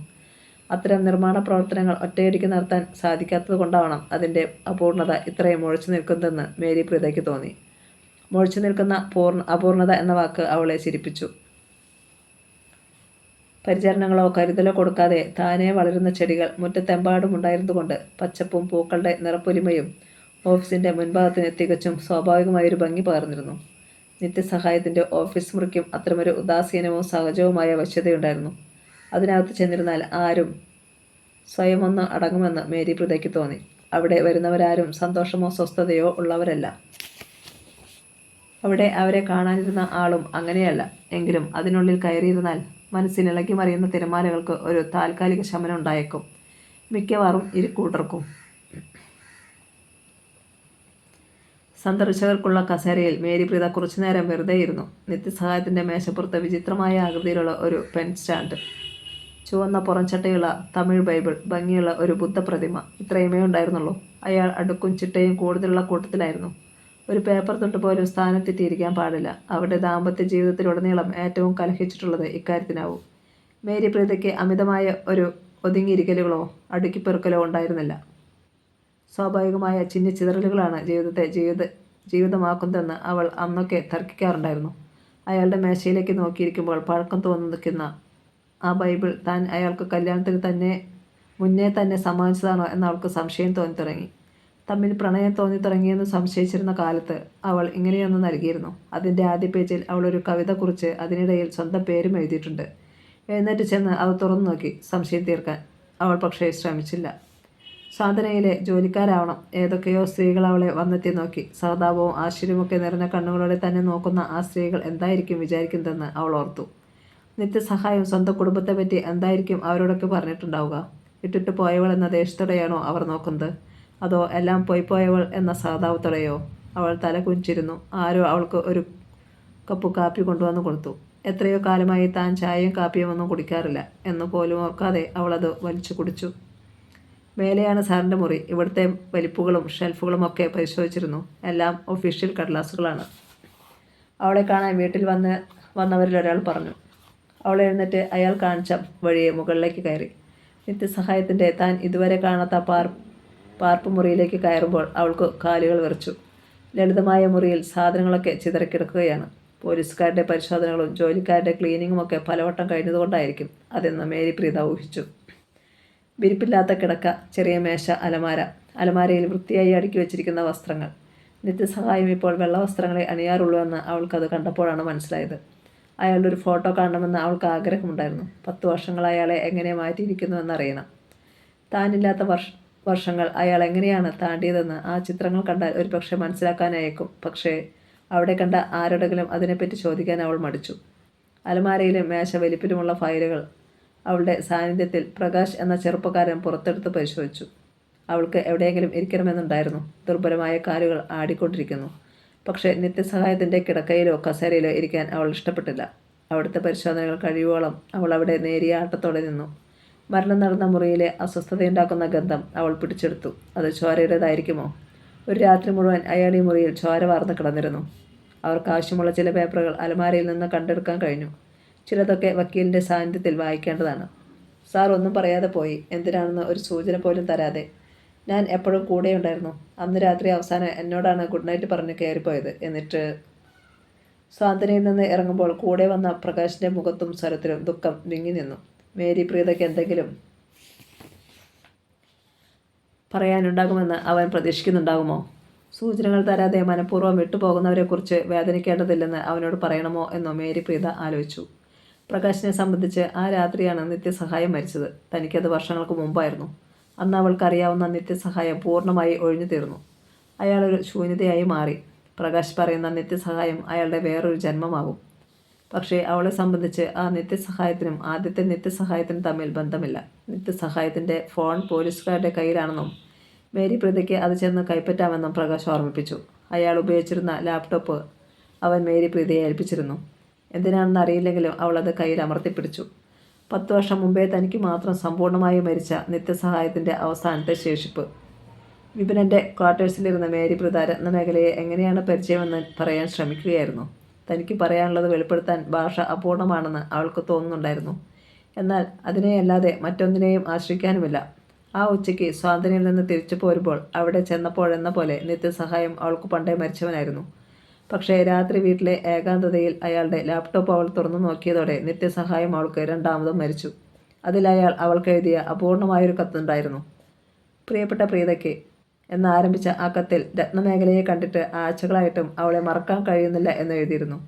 അത്തരം നിർമ്മാണ പ്രവർത്തനങ്ങൾ ഒറ്റയടിക്ക് നടത്താൻ സാധിക്കാത്തത് കൊണ്ടാവണം അതിൻ്റെ അപൂർണത ഇത്രയും മുഴച്ചു നിൽക്കുന്നതെന്ന് മേരി പ്രീതയ്ക്ക് തോന്നി. മുഴച്ചു നിൽക്കുന്ന അപൂർണത എന്ന വാക്ക് അവളെ ചിരിപ്പിച്ചു. പരിചരണങ്ങളോ കരുതലോ കൊടുക്കാതെ താനേ വളരുന്ന ചെടികൾ മുറ്റത്തെമ്പാടും ഉണ്ടായിരുന്നുകൊണ്ട് പച്ചപ്പും പൂക്കളുടെ നിറപ്പൊലിമയും ഓഫീസിൻ്റെ മുൻഭാഗത്തിന് തികച്ചും സ്വാഭാവികമായൊരു ഭംഗി പകർന്നിരുന്നു. നിത്യസഹായത്തിൻ്റെ ഓഫീസ് മുറിക്കും അത്തരമൊരു ഉദാസീനവും സഹജവുമായ വശ്യതയുണ്ടായിരുന്നു. അതിനകത്ത് ചെന്നിരുന്നാൽ ആരും സ്വയം ഒന്ന് അടങ്ങുമെന്ന് മേരി പ്രീതയ്ക്ക് തോന്നി. അവിടെ വരുന്നവരാരും സന്തോഷമോ സ്വസ്ഥതയോ ഉള്ളവരല്ല. അവിടെ അവരെ കാണാനിരുന്ന ആളും അങ്ങനെയല്ല. എങ്കിലും അതിനുള്ളിൽ കയറിയിരുന്നാൽ മനസ്സിനിളകി മറിയുന്ന തിരമാലകൾക്ക് ഒരു താൽക്കാലിക ശമനം ഉണ്ടായേക്കും. മിക്കവാറും ഇരുക്കൂട്ടർക്കും. സന്ദർശകർക്കുള്ള കസേരയിൽ മേരി പ്രീത കുറച്ചുനേരം വെറുതെ ഇരുന്നു. നിത്യസഹായത്തിൻ്റെ മേശപ്പുറത്ത് വിചിത്രമായ ആകൃതിയിലുള്ള ഒരു പെൻ സ്റ്റാൻഡ്, ചുവന്ന പുറംചട്ടയുള്ള തമിഴ് ബൈബിൾ, ഭംഗിയുള്ള ഒരു ബുദ്ധപ്രതിമ, ഇത്രയുമേ ഉണ്ടായിരുന്നുള്ളൂ. അയാൾ അടുക്കും ചിട്ടയും കൂടുതലുള്ള കൂട്ടത്തിലായിരുന്നു. ഒരു പേപ്പർ തൊട്ട് പോലും സ്ഥാനത്തെത്തിയിരിക്കാൻ പാടില്ല. അവരുടെ ദാമ്പത്യ ജീവിതത്തിലുടനീളം ഏറ്റവും കലഹിച്ചിട്ടുള്ളത് ഇക്കാര്യത്തിനാവും. മേരി പ്രീതയ്ക്ക് അമിതമായ ഒരു ഒതുങ്ങിയിരിക്കലുകളോ അടുക്കിപ്പെറുക്കലോ ഉണ്ടായിരുന്നില്ല. സ്വാഭാവികമായ ചിഹ്നച്ചിതറലുകളാണ് ജീവിതത്തെ ജീവിതമാക്കുന്നതെന്ന് അവൾ അന്നൊക്കെ തർക്കിക്കാറുണ്ടായിരുന്നു. അയാളുടെ മേശയിലേക്ക് നോക്കിയിരിക്കുമ്പോൾ പഴക്കം തോന്നിക്കുന്ന ആ ബൈബിൾ താൻ അയാൾക്ക് കല്യാണത്തിന് മുന്നേ തന്നെ സമ്മാനിച്ചതാണോ എന്ന് അവൾക്ക് സംശയം തോന്നിത്തുടങ്ങി. തമ്മിൽ പ്രണയം തോന്നിത്തുടങ്ങിയെന്ന് സംശയിച്ചിരുന്ന കാലത്ത് അവൾ ഇങ്ങനെയൊന്ന് നൽകിയിരുന്നു. അതിൻ്റെ ആദ്യ പേജിൽ അവൾ ഒരു കവിത കുറിച്ച് അതിനിടയിൽ സ്വന്തം പേരും എഴുതിയിട്ടുണ്ട്. എഴുന്നേറ്റ് ചെന്ന് അത് തുറന്നു നോക്കി സംശയം തീർക്കാൻ അവൾ പക്ഷേ ശ്രമിച്ചില്ല. സാധനയിലെ ജോലിക്കാരാവണം. ഏതൊക്കെയോ സ്ത്രീകൾ അവളെ വന്നെത്തി നോക്കി. സഹതാപവും ആശ്ചര്യമൊക്കെ നിറഞ്ഞ കണ്ണുകളോടെ തന്നെ നോക്കുന്ന ആ സ്ത്രീകൾ എന്തായിരിക്കും വിചാരിക്കുന്നതെന്ന് അവൾ ഓർത്തു. നിത്യസഹായം സ്വന്തം കുടുംബത്തെപ്പറ്റി എന്തായിരിക്കും അവരോടൊക്കെ പറഞ്ഞിട്ടുണ്ടാവുക? ഇട്ടിട്ട് പോയവൾ എന്ന ദേഷ്യത്തോടെയാണോ അവർ നോക്കുന്നത്? അതോ എല്ലാം പോയവൾ എന്ന സഹതാപത്തോടെയോ? അവൾ തല കുനിച്ചിരുന്നു. ആരോ അവൾക്ക് ഒരു കപ്പ് കാപ്പി കൊണ്ടുവന്ന് കൊടുത്തു. എത്രയോ കാലമായി താൻ ചായയും കാപ്പിയും ഒന്നും കുടിക്കാറില്ല എന്ന് പോലും ഓർക്കാതെ അവളത് വലിച്ചു കുടിച്ചു. മേലെയാണ് സാറിൻ്റെ മുറി. ഇവിടുത്തെ വലിപ്പുകളും ഷെൽഫുകളും ഒക്കെ പരിശോധിച്ചിരുന്നു. എല്ലാം ഒഫീഷ്യൽ കടലാസുകളാണ്. അവളെ കാണാൻ വീട്ടിൽ വന്നവരിൽ ഒരാൾ പറഞ്ഞു. അവൾ എഴുന്നേറ്റ് അയാൾ കാണിച്ച വഴിയെ മുകളിലേക്ക് കയറി. നിത്യസഹായത്തിൻ്റെ താൻ ഇതുവരെ കാണാത്ത പാർപ്പ് മുറിയിലേക്ക് കയറുമ്പോൾ അവൾക്ക് കാലുകൾ വിറച്ചു. ലളിതമായ മുറിയിൽ സാധനങ്ങളൊക്കെ ചിതറിക്കിടക്കുകയാണ്. പോലീസുകാരുടെ പരിശോധനകളും ജോലിക്കാരുടെ ക്ലീനിങ്ങുമൊക്കെ പലവട്ടം കഴിഞ്ഞതുകൊണ്ടായിരിക്കും അതെന്ന് മേരി പ്രീത ഊഹിച്ചു. വിരിപ്പില്ലാത്ത കിടക്ക, ചെറിയ മേശ, അലമാരയിൽ വൃത്തിയായി അടുക്കി വെച്ചിരിക്കുന്ന വസ്ത്രങ്ങൾ. നിത്യസഹായം ഇപ്പോൾ വെള്ള വസ്ത്രങ്ങളെ അണിയാറുള്ളൂ എന്ന് അവൾക്കത് കണ്ടപ്പോഴാണ് മനസ്സിലായത്. അയാളുടെ ഒരു ഫോട്ടോ കാണണമെന്ന് അവൾക്ക് ആഗ്രഹമുണ്ടായിരുന്നു. 10 വർഷങ്ങൾ അയാളെ എങ്ങനെ മാറ്റിയിരിക്കുന്നുവെന്നറിയണം. താനില്ലാത്ത വർഷങ്ങൾ അയാൾ എങ്ങനെയാണ് താണ്ടിയതെന്ന് ആ ചിത്രങ്ങൾ കണ്ടാൽ ഒരുപക്ഷെ മനസ്സിലാക്കാനായേക്കും. പക്ഷേ അവിടെ കണ്ട ആരോടെങ്കിലും അതിനെപ്പറ്റി ചോദിക്കാൻ അവൾ മടിച്ചു. അലമാരയിലും മേശ വലിപ്പിലുമുള്ള ഫയലുകൾ അവളുടെ സാന്നിധ്യത്തിൽ പ്രകാശ് എന്ന ചെറുപ്പക്കാരൻ പുറത്തെടുത്ത് പരിശോധിച്ചു. അവൾക്ക് എവിടെയെങ്കിലും ഇരിക്കണമെന്നുണ്ടായിരുന്നു. ദുർബലമായ കാലുകൾ ആടിക്കൊണ്ടിരിക്കുന്നു. പക്ഷേ നിത്യസഹായത്തിൻ്റെ കിടക്കയിലോ കസേരയിലോ ഇരിക്കാൻ അവൾ ഇഷ്ടപ്പെട്ടില്ല. അവിടുത്തെ പരിശോധനകൾ കഴിയുവോളം അവൾ അവിടെ നേരിയ ആട്ടത്തോടെ നിന്നു. മരണം നടന്ന മുറിയിലെ അസ്വസ്ഥതയുണ്ടാക്കുന്ന ഗന്ധം അവൾ പിടിച്ചെടുത്തു. അത് ചോരയുടേതായിരിക്കുമോ? ഒരു രാത്രി മുഴുവൻ അയാൾ ഈ മുറിയിൽ ചോര വാർന്ന് കിടന്നിരുന്നു. അവർക്ക് ആവശ്യമുള്ള ചില പേപ്പറുകൾ അലമാരയിൽ നിന്ന് കണ്ടെടുക്കാൻ കഴിഞ്ഞു. ചിലതൊക്കെ വക്കീലിൻ്റെ സാന്നിധ്യത്തിൽ വായിക്കേണ്ടതാണ്. സാർ ഒന്നും പറയാതെ പോയി. എന്തിനാണെന്ന് ഒരു സൂചന പോലും തരാതെ. ഞാൻ എപ്പോഴും കൂടെയുണ്ടായിരുന്നു. അന്ന് രാത്രി അവസാനം എന്നോടാണ് ഗുഡ് നൈറ്റ് പറഞ്ഞ് കയറിപ്പോയത്. എന്നിട്ട് സ്വാതന്ത്ര്യയിൽ നിന്ന് ഇറങ്ങുമ്പോൾ കൂടെ വന്ന പ്രകാശിൻ്റെ മുഖത്തും സ്വരത്തിലും ദുഃഖം വിങ്ങി നിന്നു. മേരി പ്രീതയ്ക്ക് എന്തെങ്കിലും പറയാനുണ്ടാകുമെന്ന് അവൻ പ്രതീക്ഷിക്കുന്നുണ്ടാകുമോ? സൂചനകൾ തരാതെ മനഃപൂർവ്വം വിട്ടുപോകുന്നവരെക്കുറിച്ച് വേദനിക്കേണ്ടതില്ലെന്ന് അവനോട് പറയണമോ എന്നോ മേരി പ്രീത ആലോചിച്ചു. പ്രകാശിനെ സംബന്ധിച്ച് ആ രാത്രിയാണ് നിത്യസഹായം മരിച്ചത്. തനിക്കത് വർഷങ്ങൾക്ക് മുമ്പായിരുന്നു. അന്ന് അവൾക്കറിയാവുന്ന നിത്യസഹായം പൂർണ്ണമായി ഒഴിഞ്ഞു തീർന്നു. അയാളൊരു ശൂന്യതയായി മാറി. പ്രകാശ് പറയുന്ന നിത്യസഹായം അയാളുടെ വേറൊരു ജന്മമാകും. പക്ഷേ അവളെ സംബന്ധിച്ച് ആ നിത്യസഹായത്തിനും ആദ്യത്തെ നിത്യസഹായത്തിനും തമ്മിൽ ബന്ധമില്ല. നിത്യസഹായത്തിൻ്റെ ഫോൺ പോലീസുകാരുടെ കയ്യിലാണെന്നും മേരി പ്രീതയ്ക്ക് അത് ചെന്ന് കൈപ്പറ്റാമെന്നും പ്രകാശ് ഓർമ്മിപ്പിച്ചു. അയാൾ ഉപയോഗിച്ചിരുന്ന ലാപ്ടോപ്പ് അവൻ മേരി പ്രീതയെ ഏൽപ്പിച്ചിരുന്നു. എന്തിനാണെന്ന് അറിയില്ലെങ്കിലും അവളത് കയ്യിൽ അമർത്തിപ്പിടിച്ചു. 10 വർഷം മുമ്പേ തനിക്ക് മാത്രം സമ്പൂർണ്ണമായി മരിച്ച നിത്യസഹായത്തിൻ്റെ അവസാനത്തെ ശേഷിപ്പ്. വിപിനൻ്റെ ക്വാർട്ടേഴ്സിലിരുന്ന മേരി പ്രീത രത്നമേഖലയെ എങ്ങനെയാണ് പരിചയമെന്ന് പറയാൻ ശ്രമിക്കുകയായിരുന്നു. തനിക്ക് പറയാനുള്ളത് വെളിപ്പെടുത്താൻ ഭാഷ അപൂർണമാണെന്ന് അവൾക്ക് തോന്നുന്നുണ്ടായിരുന്നു. എന്നാൽ അതിനെയല്ലാതെ മറ്റൊന്നിനെയും ആശ്രയിക്കാനുമില്ല. ആ ഉച്ചയ്ക്ക് സ്വാതന്ത്ര്യയിൽ നിന്ന് തിരിച്ചു പോരുമ്പോൾ അവിടെ ചെന്നപ്പോഴെന്ന പോലെ നിത്യസഹായം അവൾക്ക് പണ്ടേ മരിച്ചവനായിരുന്നു. പക്ഷേ രാത്രി വീട്ടിലെ ഏകാന്തതയിൽ അയാളുടെ ലാപ്ടോപ്പ് അവൾ തുറന്നു നോക്കിയതോടെ നിത്യസഹായം അവൾക്ക് രണ്ടാമതും മരിച്ചു. അതിൽ അയാൾ അവൾക്കെഴുതിയ അപൂർണമായൊരു കത്തുണ്ടായിരുന്നു. പ്രിയപ്പെട്ട പ്രീതയ്ക്ക് എന്നാരംഭിച്ച ആ കത്തിൽ രത്നമേഖലയെ കണ്ടിട്ട് ആഴ്ചകളായിട്ടും അവളെ മറക്കാൻ കഴിയുന്നില്ല എന്നെഴുതിയിരുന്നു.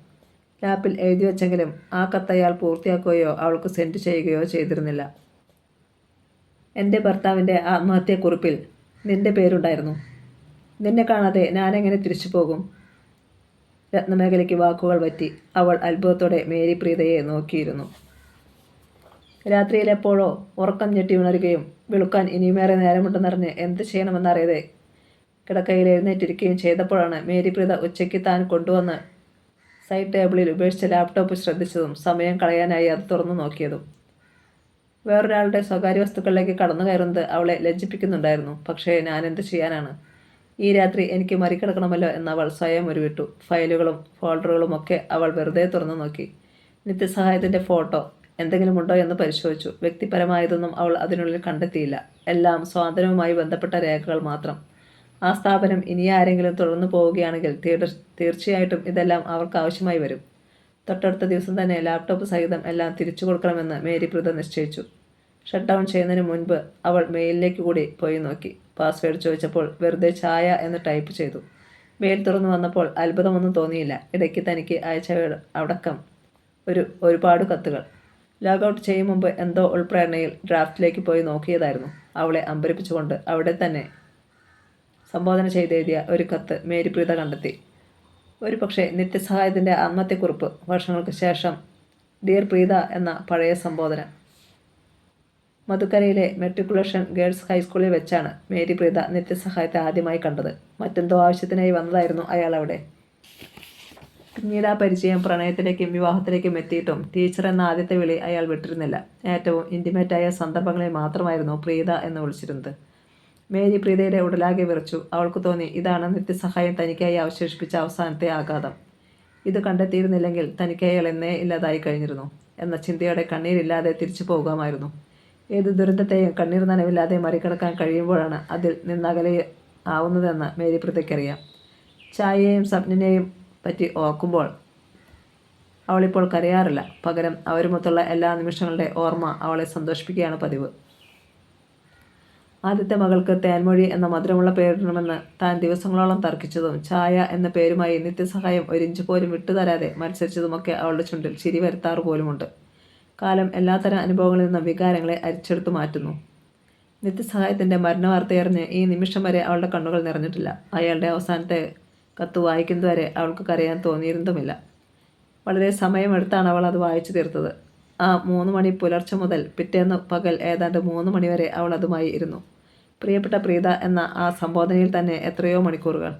ലാപ്പിൽ എഴുതി വെച്ചെങ്കിലും ആ കത്ത് അയാൾ പൂർത്തിയാക്കുകയോ അവൾക്ക് സെൻഡ് ചെയ്യുകയോ ചെയ്തിരുന്നില്ല. എൻ്റെ ഭർത്താവിൻ്റെ ആത്മഹത്യാക്കുറിപ്പിൽ നിൻ്റെ പേരുണ്ടായിരുന്നു. നിന്നെ കാണാതെ ഞാനെങ്ങനെ തിരിച്ചു പോകും? രത്നമേഖലയ്ക്ക് വാക്കുകൾ പറ്റി. അവൾ അത്ഭുതത്തോടെ മേരി പ്രീതയെ നോക്കിയിരുന്നു. രാത്രിയിൽ എപ്പോഴോ ഉറക്കം ഞെട്ടി ഉണരുകയും വെളുക്കാൻ ഇനിയുമേറെ നേരമുണ്ടെന്നറിഞ്ഞ് എന്ത് ചെയ്യണമെന്നറിയാതെ കിടക്കയിൽ എഴുന്നേറ്റിരിക്കുകയും ചെയ്തപ്പോഴാണ് മേരി പ്രീത ഉച്ചയ്ക്ക് താൻ കൊണ്ടുവന്ന് സൈഡ് ടേബിളിൽ ഉപേക്ഷിച്ച ലാപ്ടോപ്പ് ശ്രദ്ധിച്ചതും സമയം കളയാനായി അത് തുറന്നു നോക്കിയതും. വേറൊരാളുടെ സ്വകാര്യ വസ്തുക്കളിലേക്ക് കടന്നു കയറുന്നത് അവളെ ലജ്ജിപ്പിക്കുന്നുണ്ടായിരുന്നു. പക്ഷേ ഞാനെന്ത് ചെയ്യാനാണ്? ഈ രാത്രി എനിക്ക് മറികടക്കണമല്ലോ എന്നവൾ സ്വയം ഉരുവിട്ടു. ഫയലുകളും ഫോൾഡറുകളും ഒക്കെ അവൾ വെറുതെ തുറന്നു നോക്കി. നിത്യസഹായത്തിൻ്റെ ഫോട്ടോ എന്തെങ്കിലും ഉണ്ടോ എന്ന് പരിശോധിച്ചു. വ്യക്തിപരമായതൊന്നും അവൾ അതിനുള്ളിൽ കണ്ടെത്തിയില്ല. എല്ലാം സ്വാതന്ത്ര്യവുമായി ബന്ധപ്പെട്ട രേഖകൾ മാത്രം. ആ സ്ഥാപനം ഇനി ആരെങ്കിലും തുടർന്നു പോവുകയാണെങ്കിൽ തീർച്ചയായിട്ടും ഇതെല്ലാം അവർക്ക് ആവശ്യമായി വരും. തൊട്ടടുത്ത ദിവസം തന്നെ ലാപ്ടോപ്പ് സഹിതം എല്ലാം തിരിച്ചു കൊടുക്കണമെന്ന് മേരി പ്രീത നിശ്ചയിച്ചു. ഷട്ട് ഡൗൺ ചെയ്യുന്നതിന് മുൻപ് അവൾ മെയിലിലേക്ക് കൂടി പോയി നോക്കി. പാസ്വേഡ് ചോദിച്ചപ്പോൾ വെറുതെ ചായ എന്ന് ടൈപ്പ് ചെയ്തു. മെയിൽ തുറന്നു വന്നപ്പോൾ അത്ഭുതമൊന്നും തോന്നിയില്ല. ഇടയ്ക്ക് തനിക്ക് അയച്ചവയുടെ അടക്കം ഒരുപാട് കത്തുകൾ. ലോഗൗട്ട് ചെയ്യും മുമ്പ് എന്തോ ഉൾപ്രേരണയിൽ ഡ്രാഫ്റ്റിലേക്ക് പോയി നോക്കിയതായിരുന്നു. അവളെ അമ്പരിപ്പിച്ചുകൊണ്ട് അവിടെ തന്നെ സംബോധന ചെയ്തെഴുതിയ ഒരു കത്ത് മേരി പ്രീത കണ്ടെത്തി. ഒരു പക്ഷേ നിത്യസഹായത്തിൻ്റെ ആത്മഹത്യക്കുറിപ്പ്. വർഷങ്ങൾക്ക് ശേഷം ഡിയർ പ്രീത എന്ന പഴയ സംബോധന. മധുക്കരയിലെ മെട്രിക്കുലേഷൻ ഗേൾസ് ഹൈസ്കൂളിൽ വെച്ചാണ് മേരി പ്രീത നിത്യസഹായത്തെ ആദ്യമായി കണ്ടത്. മറ്റെന്തോ ആവശ്യത്തിനായി വന്നതായിരുന്നു അയാൾ അവിടെ. പിന്നീട് ആ പരിചയം പ്രണയത്തിലേക്കും വിവാഹത്തിലേക്കും എത്തിയിട്ടും ടീച്ചർ എന്ന ആദ്യത്തെ വിളി അയാൾ വിട്ടിരുന്നില്ല. ഏറ്റവും ഇൻറ്റിമേറ്റായ സന്ദർഭങ്ങളിൽ മാത്രമായിരുന്നു പ്രീത എന്ന് വിളിച്ചിരുന്നത്. മേരി പ്രീതയുടെ ഉടലാകെ വിറച്ചു. അവൾക്ക് തോന്നി, ഇതാണ് നിത്യസഹായം തനിക്കായി അവശേഷിപ്പിച്ച അവസാനത്തെ ആഘാതം. ഇത് കണ്ടെത്തിയിരുന്നില്ലെങ്കിൽ തനിക്ക് അയാൾ എന്നേ ഇല്ലാതായി കഴിഞ്ഞിരുന്നു എന്ന ചിന്തയോടെ കണ്ണീരില്ലാതെ തിരിച്ചു പോകുമായിരുന്നു. ഏത് ദുരന്തത്തെയും കണ്ണീർ നനവില്ലാതെ മറികടക്കാൻ കഴിയുമ്പോഴാണ് അതിൽ നിന്നകലെ ആവുന്നതെന്ന് മേരി പ്രീതയ്ക്കറിയാം. ചായയെയും സ്വപ്നനെയും പറ്റി ഓർക്കുമ്പോൾ അവളിപ്പോൾ കരയാറില്ല. പകരം അവരുമൊത്തുള്ള എല്ലാ നിമിഷങ്ങളുടെ ഓർമ്മ അവളെ സന്തോഷിപ്പിക്കുകയാണ് പതിവ്. ആദ്യത്തെ മകൾക്ക് തേൻമൊഴി എന്ന മധുരമുള്ള പേരിടണമെന്ന് താൻ ദിവസങ്ങളോളം തർക്കിച്ചതും ചായ എന്ന പേരുമായി നിത്യസഹായം ഒരിഞ്ച് പോലും വിട്ടുതരാതെ മത്സരിച്ചതുമൊക്കെ അവളുടെ ചുണ്ടിൽ ചിരി വരുത്താറു പോലുമുണ്ട്. കാലം എല്ലാത്തരം അനുഭവങ്ങളിൽ നിന്ന് വികാരങ്ങളെ അരിച്ചെടുത്തു മാറ്റുന്നു. നിത്യസഹായത്തിൻ്റെ മരണവാർത്തയറിഞ്ഞ് ഈ നിമിഷം വരെ അവളുടെ കണ്ണുകൾ നിറഞ്ഞിട്ടില്ല. അയാളുടെ അവസാനത്തെ കത്ത് വായിക്കുന്നതുവരെ അവൾക്ക് കരയാൻ തോന്നിയിരുന്നതുമില്ല. വളരെ സമയമെടുത്താണ് അവൾ അത് വായിച്ചു തീർത്തത്. ആ 3 മണി പുലർച്ചെ മുതൽ പിറ്റേന്ന് പകൽ ഏതാണ്ട് 3 മണി വരെ അവൾ അതുമായി ഇരുന്നു. പ്രിയപ്പെട്ട പ്രീത എന്ന ആ സംബോധനയിൽ തന്നെ എത്രയോ മണിക്കൂറുകൾ.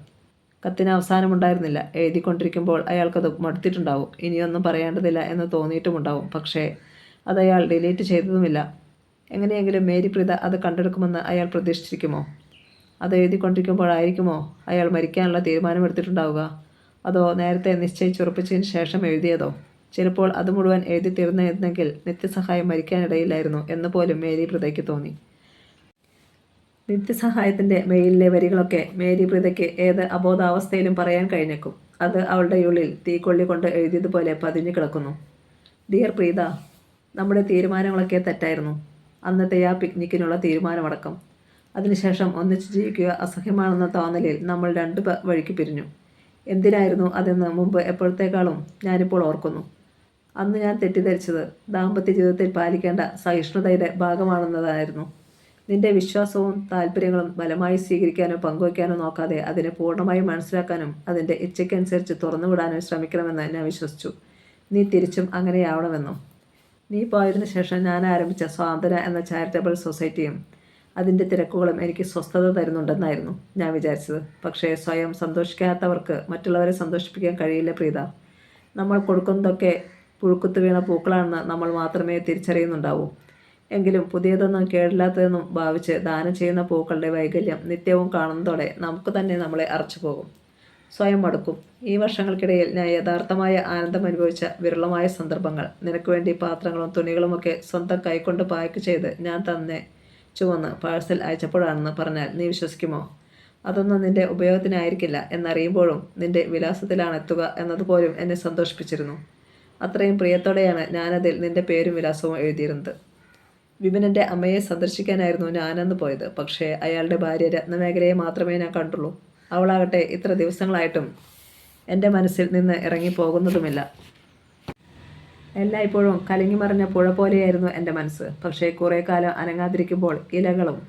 കത്തിന് അവസാനമുണ്ടായിരുന്നില്ല. എഴുതിക്കൊണ്ടിരിക്കുമ്പോൾ അയാൾക്കത് മടുത്തിട്ടുണ്ടാവും. ഇനിയൊന്നും പറയേണ്ടതില്ല എന്ന് തോന്നിയിട്ടുമുണ്ടാവും. പക്ഷേ അതയാൾ ഡിലീറ്റ് ചെയ്തതുമില്ല. എങ്ങനെയെങ്കിലും മേരി പ്രീത അത് കണ്ടെടുക്കുമെന്ന് അയാൾ പ്രതീക്ഷിച്ചിരിക്കുമോ? അത് എഴുതിക്കൊണ്ടിരിക്കുമ്പോഴായിരിക്കുമോ അയാൾ മരിക്കാനുള്ള തീരുമാനമെടുത്തിട്ടുണ്ടാവുക? അതോ നേരത്തെ നിശ്ചയിച്ചുറപ്പിച്ചതിന് ശേഷം എഴുതിയതോ? ചിലപ്പോൾ അത് മുഴുവൻ എഴുതി തീർന്നിരുന്നെങ്കിൽ നിത്യസഹായം മരിക്കാനിടയില്ലായിരുന്നു എന്ന് പോലും മേരി പ്രീതയ്ക്ക് തോന്നി. നിത്യസഹായത്തിൻ്റെ മെയിലിലെ വരികളൊക്കെ മേരി പ്രീതയ്ക്ക് ഏത് അബോധാവസ്ഥയിലും പറയാൻ കഴിഞ്ഞേക്കും. അത് അവളുടെ ഉള്ളിൽ തീക്കൊള്ളി കൊണ്ട് എഴുതിയതുപോലെ പതിഞ്ഞു കിടക്കുന്നു. ഡിയർ പ്രീത, നമ്മുടെ തീരുമാനങ്ങളൊക്കെ തെറ്റായിരുന്നു. അന്നത്തെ ആ പിക്നിക്കിനുള്ള തീരുമാനമടക്കം. അതിനുശേഷം ഒന്നിച്ച് ജീവിക്കുക അസഹ്യമാണെന്ന തോന്നലിൽ നമ്മൾ 2 വഴിക്ക് പിരിഞ്ഞു. എന്തിനായിരുന്നു അതെന്ന് മുമ്പ് എപ്പോഴത്തേക്കാളും ഞാനിപ്പോൾ ഓർക്കുന്നു. അന്ന് ഞാൻ തെറ്റിദ്ധരിച്ചത് ദാമ്പത്യ ജീവിതത്തിൽ പാലിക്കേണ്ട സഹിഷ്ണുതയുടെ ഭാഗമാണെന്നതായിരുന്നു. നിന്റെ വിശ്വാസവും താല്പര്യങ്ങളും ബലമായി സ്വീകരിക്കാനോ പങ്കുവയ്ക്കാനോ നോക്കാതെ അതിനെ പൂർണ്ണമായും മനസ്സിലാക്കാനും അതിൻ്റെ ഇച്ഛയ്ക്കനുസരിച്ച് തുറന്നുവിടാനും ശ്രമിക്കണമെന്ന് ഞാൻ വിശ്വസിച്ചു. നീ തിരിച്ചും അങ്ങനെയാവണമെന്നും. നീ പോയതിനു ശേഷം ഞാൻ ആരംഭിച്ച സ്വാതന്ത്ര്യ എന്ന ചാരിറ്റബിൾ സൊസൈറ്റിയും അതിൻ്റെ തിരക്കുകളും എനിക്ക് സ്വസ്ഥത തരുന്നുണ്ടെന്നായിരുന്നു ഞാൻ വിചാരിച്ചത്. പക്ഷേ സ്വയം സന്തോഷിക്കാത്തവർക്ക് മറ്റുള്ളവരെ സന്തോഷിപ്പിക്കാൻ കഴിയില്ല പ്രീത. നമ്മൾ കൊടുക്കുന്നതൊക്കെ പുഴുക്കുത്തു വീണ പൂക്കളാണെന്ന് നമ്മൾ മാത്രമേ തിരിച്ചറിയുന്നുണ്ടാവൂ. എങ്കിലും പുതിയതൊന്നും കേടില്ലാത്തതെന്നും ഭാവിച്ച് ദാനം ചെയ്യുന്ന പൂക്കളുടെ വൈകല്യം നിത്യവും കാണുന്നതോടെ നമുക്ക് തന്നെ നമ്മളെ അറച്ചുപോകും, സ്വയം മടുക്കും. ഈ വർഷങ്ങൾക്കിടയിൽ ഞാൻ യഥാർത്ഥമായ ആനന്ദം അനുഭവിച്ച വിരളമായ സന്ദർഭങ്ങൾ. നിനക്ക് വേണ്ടി പാത്രങ്ങളും തുണികളുമൊക്കെ സ്വന്തം കൈകൊണ്ട് പാക്ക് ചെയ്ത് ഞാൻ തന്നെ ചുവന്ന് പാഴ്സൽ അയച്ചപ്പോഴാണെന്ന് പറഞ്ഞാൽ നീ വിശ്വസിക്കുമോ? അതൊന്നും നിന്റെ ഉപയോഗത്തിനായിരിക്കില്ല എന്നറിയുമ്പോഴും നിന്റെ വിലാസത്തിലാണ് എത്തുക എന്നതുപോലും എന്നെ സന്തോഷിപ്പിച്ചിരുന്നു. അത്രയും പ്രിയത്തോടെയാണ് ഞാനതിൽ നിന്റെ പേരും വിലാസവും എഴുതിയിരുന്നത്. വിപിനൻ്റെ അമ്മയെ സന്ദർശിക്കാനായിരുന്നു ഞാനന്ന് പോയത്. പക്ഷേ അയാളുടെ ഭാര്യ രത്നമേഖലയെ മാത്രമേ ഞാൻ കണ്ടുള്ളൂ. അവളാകട്ടെ ഇത്ര ദിവസങ്ങളായിട്ടും എൻ്റെ മനസ്സിൽ നിന്ന് ഇറങ്ങിപ്പോകുന്നതുമില്ല. എല്ലായ്പ്പോഴും കലങ്ങിമറിഞ്ഞ പുഴ പോലെയായിരുന്നു എൻ്റെ മനസ്സ്. പക്ഷേ കുറേ കാലം അനങ്ങാതിരിക്കുമ്പോൾ ഇലകളും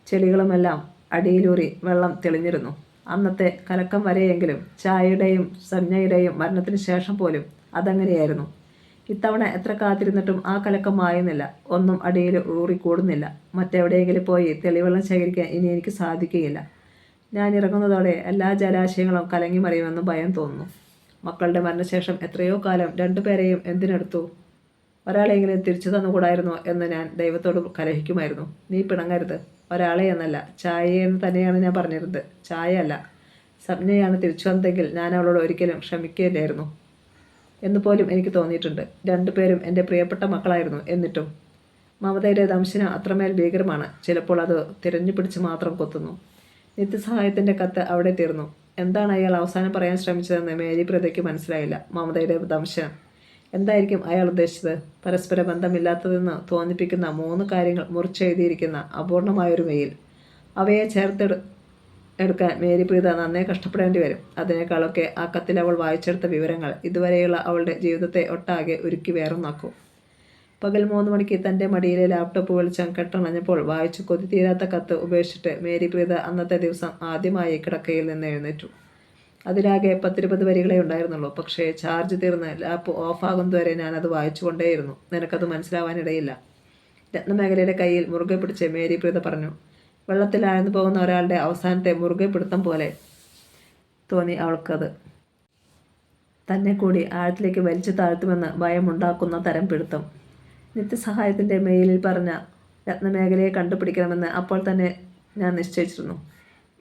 ചെളികളുമെല്ലാം അടിയിലൂറി വെള്ളം തെളിഞ്ഞിരുന്നു. അന്നത്തെ കലക്കം വരെയെങ്കിലും. ചായയുടെയും സഞ്ജയുടെയും മരണത്തിന് ശേഷം പോലും അതങ്ങനെയായിരുന്നു. ഇത്തവണ എത്ര കാത്തിരുന്നിട്ടും ആ കലക്കം മായുന്നില്ല. ഒന്നും അടിയിൽ ഊറിക്കൂടുന്നില്ല. മറ്റെവിടെയെങ്കിലും പോയി തെളിവെള്ളം ശേഖരിക്കാൻ ഇനി എനിക്ക് സാധിക്കുകയില്ല. ഞാൻ ഇറങ്ങുന്നതോടെ എല്ലാ ജലാശയങ്ങളും കലങ്ങി മറിയുമെന്ന് ഭയം തോന്നുന്നു. മക്കളുടെ മരണശേഷം എത്രയോ കാലം 2 പേരെയും എന്തിനെടുത്തു? ഒരാളെങ്കിലും തിരിച്ചു തന്നുകൂടായിരുന്നോ എന്ന് ഞാൻ ദൈവത്തോട് കലഹിക്കുമായിരുന്നു. നീ പിണങ്ങരുത്. ഒരാളെ എന്നല്ല, ചായയെന്ന് തന്നെയാണ് ഞാൻ പറഞ്ഞിരുന്നത്. ചായ അല്ല, സപ്നയാണ് തിരിച്ചു വന്നതെങ്കിൽ ഞാൻ അവളോട് ഒരിക്കലും ക്ഷമിക്കുകയില്ലായിരുന്നു എന്ന് പോലും എനിക്ക് തോന്നിയിട്ടുണ്ട്. രണ്ടുപേരും എൻ്റെ പ്രിയപ്പെട്ട മക്കളായിരുന്നു. എന്നിട്ടും മമതയുടെ ദംശനം അത്രമേൽ ഭീകരമാണ്. ചിലപ്പോൾ അത് തിരഞ്ഞു പിടിച്ച് മാത്രം കൊത്തുന്നു. നിത്യസഹായത്തിൻ്റെ കത്ത് അവിടെ തീർന്നു. എന്താണ് അയാൾ അവസാനം പറയാൻ ശ്രമിച്ചതെന്ന് മേരി പ്രതയ്ക്ക് മനസ്സിലായില്ല. മമതയുടെ ദംശനം എന്തായിരിക്കും അയാൾ ഉദ്ദേശിച്ചത്? പരസ്പര ബന്ധമില്ലാത്തതെന്ന് തോന്നിപ്പിക്കുന്ന 3 കാര്യങ്ങൾ മുറിച്ചെഴുതിയിരിക്കുന്ന അപൂർണമായൊരു മെയിൽ. അവയെ എടുക്കാൻ മേരി പ്രീത നന്നേ കഷ്ടപ്പെടേണ്ടി വരും. അതിനേക്കാളൊക്കെ ആ കത്തിൽ അവൾ വായിച്ചെടുത്ത വിവരങ്ങൾ ഇതുവരെയുള്ള അവളുടെ ജീവിതത്തെ ഒട്ടാകെ ഉരുക്കി വേറൊന്നാക്കും. പകൽ 3 മണിക്ക് തൻ്റെ മടിയിലെ ലാപ്ടോപ്പ് വെളിച്ചം കെട്ടണഞ്ഞപ്പോൾ വായിച്ചു കൊതി തീരാത്ത കത്ത് ഉപേക്ഷിച്ചിട്ട് മേരി പ്രീത അന്നത്തെ ദിവസം ആദ്യമായി കിടക്കയിൽ നിന്ന് എഴുന്നേറ്റു. അതിലാകെ 10-20 വരികളെ ഉണ്ടായിരുന്നുള്ളൂ. പക്ഷേ ചാർജ് തീർന്ന് ലാപ്പ് ഓഫാകുന്നതുവരെ ഞാനത് വായിച്ചുകൊണ്ടേയിരുന്നു. നിനക്കത് മനസ്സിലാവാനിടയില്ല. രത്നമേഖലയുടെ കയ്യിൽ മുറുകെ പിടിച്ച് മേരി പ്രീത പറഞ്ഞു. വെള്ളത്തിൽ ആഴ്ന്നു പോകുന്ന ഒരാളുടെ അവസാനത്തെ മുറുകെ പിടുത്തം പോലെ തോന്നി അവൾക്കത്. തന്നെ കൂടി ആഴത്തിലേക്ക് വലിച്ചു താഴ്ത്തുമെന്ന് ഭയമുണ്ടാക്കുന്ന തരം പിടുത്തം. നിത്യസഹായത്തിൻ്റെ മെയിലിൽ പറഞ്ഞ രത്നമേഖലയെ കണ്ടുപിടിക്കണമെന്ന് അപ്പോൾ തന്നെ ഞാൻ നിശ്ചയിച്ചിരുന്നു.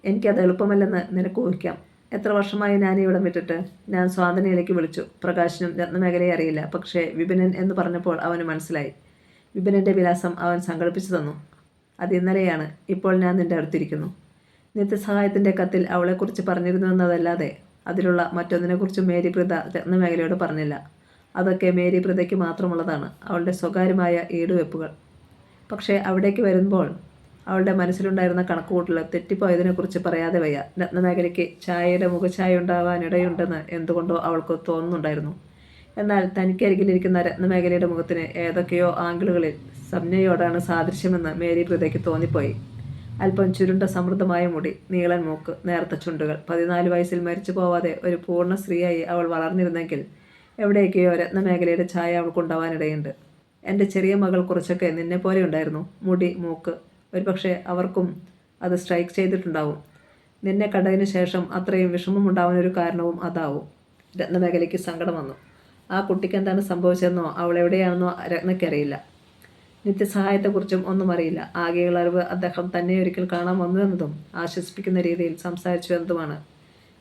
എനിക്കത് എളുപ്പമല്ലെന്ന് നിനക്ക് ഊഹിക്കാം. എത്ര വർഷമായി ഞാൻ ഇവിടം വിട്ടിട്ട്? ഞാൻ സ്വാതന്ത്ര്യയിലേക്ക് വിളിച്ചു. പ്രകാശിനും രത്നമേഖലയെ അറിയില്ല. പക്ഷേ വിപിനൻ എന്ന് പറഞ്ഞപ്പോൾ അവന് മനസ്സിലായി. വിപിനൻ്റെ വിലാസം അവൻ സംഘടിപ്പിച്ചു തന്നു. അത് ഇന്നലെയാണ്. ഇപ്പോൾ ഞാൻ നിൻ്റെ അടുത്തിരിക്കുന്നു. നിത്യസഹായത്തിൻ്റെ കത്തിൽ അവളെക്കുറിച്ച് പറഞ്ഞിരുന്നു എന്നതല്ലാതെ അതിലുള്ള മറ്റൊന്നിനെക്കുറിച്ചും മേരി പ്രീത രത്നമേഖലയോട് പറഞ്ഞില്ല. അതൊക്കെ മേരി പ്രീതയ്ക്ക് മാത്രമുള്ളതാണ്, അവളുടെ സ്വകാര്യമായ ഈടുവെപ്പുകൾ. പക്ഷേ അവിടേക്ക് വരുമ്പോൾ അവളുടെ മനസ്സിലുണ്ടായിരുന്ന കണക്കുകൂട്ടൽ തെറ്റിപ്പോയതിനെക്കുറിച്ച് പറയാതെ വയ്യ. രത്നമേഖലയ്ക്ക് ചായയുടെ മുഖഛായ ഉണ്ടാവാനിടയുണ്ടെന്ന് എന്തുകൊണ്ടോ അവൾക്ക് തോന്നുന്നുണ്ടായിരുന്നു. എന്നാൽ തനിക്കരികിലിരിക്കുന്ന രത്നമേഖലയുടെ മുഖത്തിന് ഏതൊക്കെയോ ആംഗിളുകളിൽ സപ്നയോടാണ് സാദൃശ്യമെന്ന് മേരി പ്രീതയ്ക്ക് തോന്നിപ്പോയി. അല്പം ചുരുണ്ട സമൃദ്ധമായ മുടി, നീളൻ മൂക്ക്, നേർത്ത ചുണ്ടുകൾ. 14 വയസ്സിൽ മരിച്ചു പോവാതെ ഒരു പൂർണ്ണ സ്ത്രീയായി അവൾ വളർന്നിരുന്നെങ്കിൽ എവിടേക്കെയോ രത്നമേഖലയുടെ ഛായ അവൾക്കുണ്ടാവാനിടയുണ്ട്. എൻ്റെ ചെറിയ മകൾ കുറച്ചൊക്കെ നിന്നെപ്പോലെ ഉണ്ടായിരുന്നു. മുടി, മൂക്ക്. ഒരുപക്ഷെ അവർക്കും അത് സ്ട്രൈക്ക് ചെയ്തിട്ടുണ്ടാവും. നിന്നെ കണ്ടതിന് ശേഷം അത്രയും വിഷമമുണ്ടാവാനൊരു കാരണവും അതാവും. രത്നമേഖലയ്ക്ക് സങ്കടം വന്നു. ആ കുട്ടിക്ക് എന്താണ് സംഭവിച്ചതെന്നോ അവൾ എവിടെയാണെന്നോ രത്നയ്ക്കറിയില്ല. നിത്യസഹായത്തെക്കുറിച്ചും ഒന്നും അറിയില്ല. ആകെയുള്ള അറിവ് അദ്ദേഹം തന്നെ ഒരിക്കൽ കാണാൻ വന്നു എന്നതും ആശ്വസിപ്പിക്കുന്ന രീതിയിൽ സംസാരിച്ചു എന്നതുമാണ്.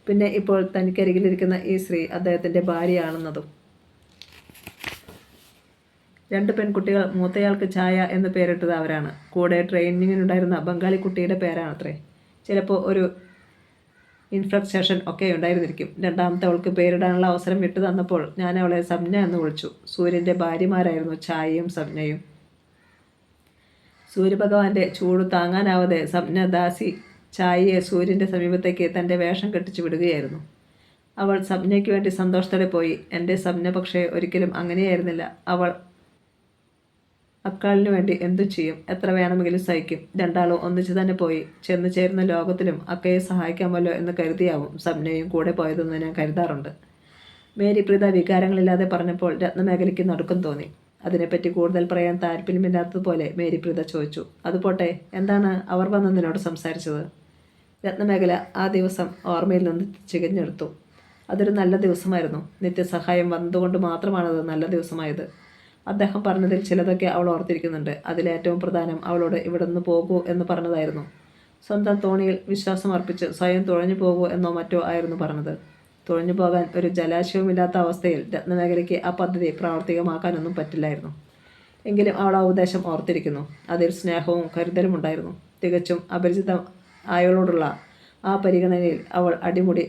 പിന്നെ ഇപ്പോൾ തനിക്കരികിലിരിക്കുന്ന ഈ സ്ത്രീ അദ്ദേഹത്തിൻ്റെ ഭാര്യയാണെന്നതും. 2 പെൺകുട്ടികൾ. മൂത്തയാൾക്ക് ഛായ എന്ന് പേരിട്ടത് അവരാണ്. കൂടെ ട്രെയിനിങ്ങിനുണ്ടായിരുന്ന ബംഗാളി കുട്ടിയുടെ പേരാണത്രേ. ചിലപ്പോൾ ഒരു ഇൻഫ്ലക്സേഷൻ ഒക്കെ ഉണ്ടായിരുന്നിരിക്കും. രണ്ടാമത്തെ അവൾക്ക് പേരിടാനുള്ള അവസരം വിട്ടു തന്നപ്പോൾ ഞാൻ അവളെ സപ്ന എന്ന് വിളിച്ചു. സൂര്യൻ്റെ ഭാര്യമാരായിരുന്നു ഛായയും സപ്നയും. സൂര്യഭഗവാന്റെ ചൂട് താങ്ങാനാവാതെ സപ്ന ദാസി ഛായയെ സൂര്യൻ്റെ സമീപത്തേക്ക് തൻ്റെ വേഷം കെട്ടിച്ചു വിടുകയായിരുന്നു. അവൾ സപ്നയ്ക്ക് വേണ്ടി സന്തോഷത്തോടെ പോയി. എൻ്റെ സപ്ന പക്ഷേ ഒരിക്കലും അങ്ങനെയായിരുന്നില്ല. അവൾ അക്കാളിന് വേണ്ടി എന്തു ചെയ്യും, എത്ര വേണമെങ്കിലും സഹിക്കും. രണ്ടാളും ഒന്നിച്ചു തന്നെ പോയി. ചെന്നു ചേരുന്ന ലോകത്തിലും അക്കയെ സഹായിക്കാമല്ലോ എന്ന് കരുതിയാവും സപ്നയും കൂടെ പോയതെന്ന് ഞാൻ കരുതാറുണ്ട്. മേരി പ്രീത വികാരങ്ങളില്ലാതെ പറഞ്ഞപ്പോൾ രത്നമേഖലയ്ക്ക് നടുക്കം തോന്നി. അതിനെപ്പറ്റി കൂടുതൽ പറയാൻ താല്പര്യമില്ലാത്തതുപോലെ മേരി പ്രീത ചോദിച്ചു. അതുപോട്ടെ, എന്താണ് അവർ വന്ന് നിന്നോട് സംസാരിച്ചത്? രത്നമേഖല ആ ദിവസം ഓർമ്മയിൽ നിന്ന് ചികഞ്ഞെടുത്തു. അതൊരു നല്ല ദിവസമായിരുന്നു. നിത്യസഹായം വന്നതുകൊണ്ട് മാത്രമാണത് നല്ല ദിവസമായത്. അദ്ദേഹം പറഞ്ഞതിൽ ചിലതൊക്കെ അവൾ ഓർത്തിരിക്കുന്നുണ്ട്. അതിലേറ്റവും പ്രധാനം അവളോട് ഇവിടെ നിന്ന് പോകൂ എന്ന് പറഞ്ഞതായിരുന്നു. സ്വന്തം തോണിയിൽ വിശ്വാസം അർപ്പിച്ച് സ്വയം തുഴഞ്ഞു പോകൂ എന്നോ മറ്റോ ആയിരുന്നു പറഞ്ഞത്. തുഴഞ്ഞു പോകാൻ ഒരു ജലാശയവുമില്ലാത്ത അവസ്ഥയിൽ രത്നമേഖലയ്ക്ക് ആ പദ്ധതി പ്രാവർത്തികമാക്കാനൊന്നും പറ്റില്ലായിരുന്നു. എങ്കിലും അവൾ ആ ഉദ്ദേശം ഓർത്തിരിക്കുന്നു. അതിൽ സ്നേഹവും കരുതലും ഉണ്ടായിരുന്നു. തികച്ചും അപരിചിത ആയവളോടുള്ള ആ പരിഗണനയിൽ അവൾ അടിമുടി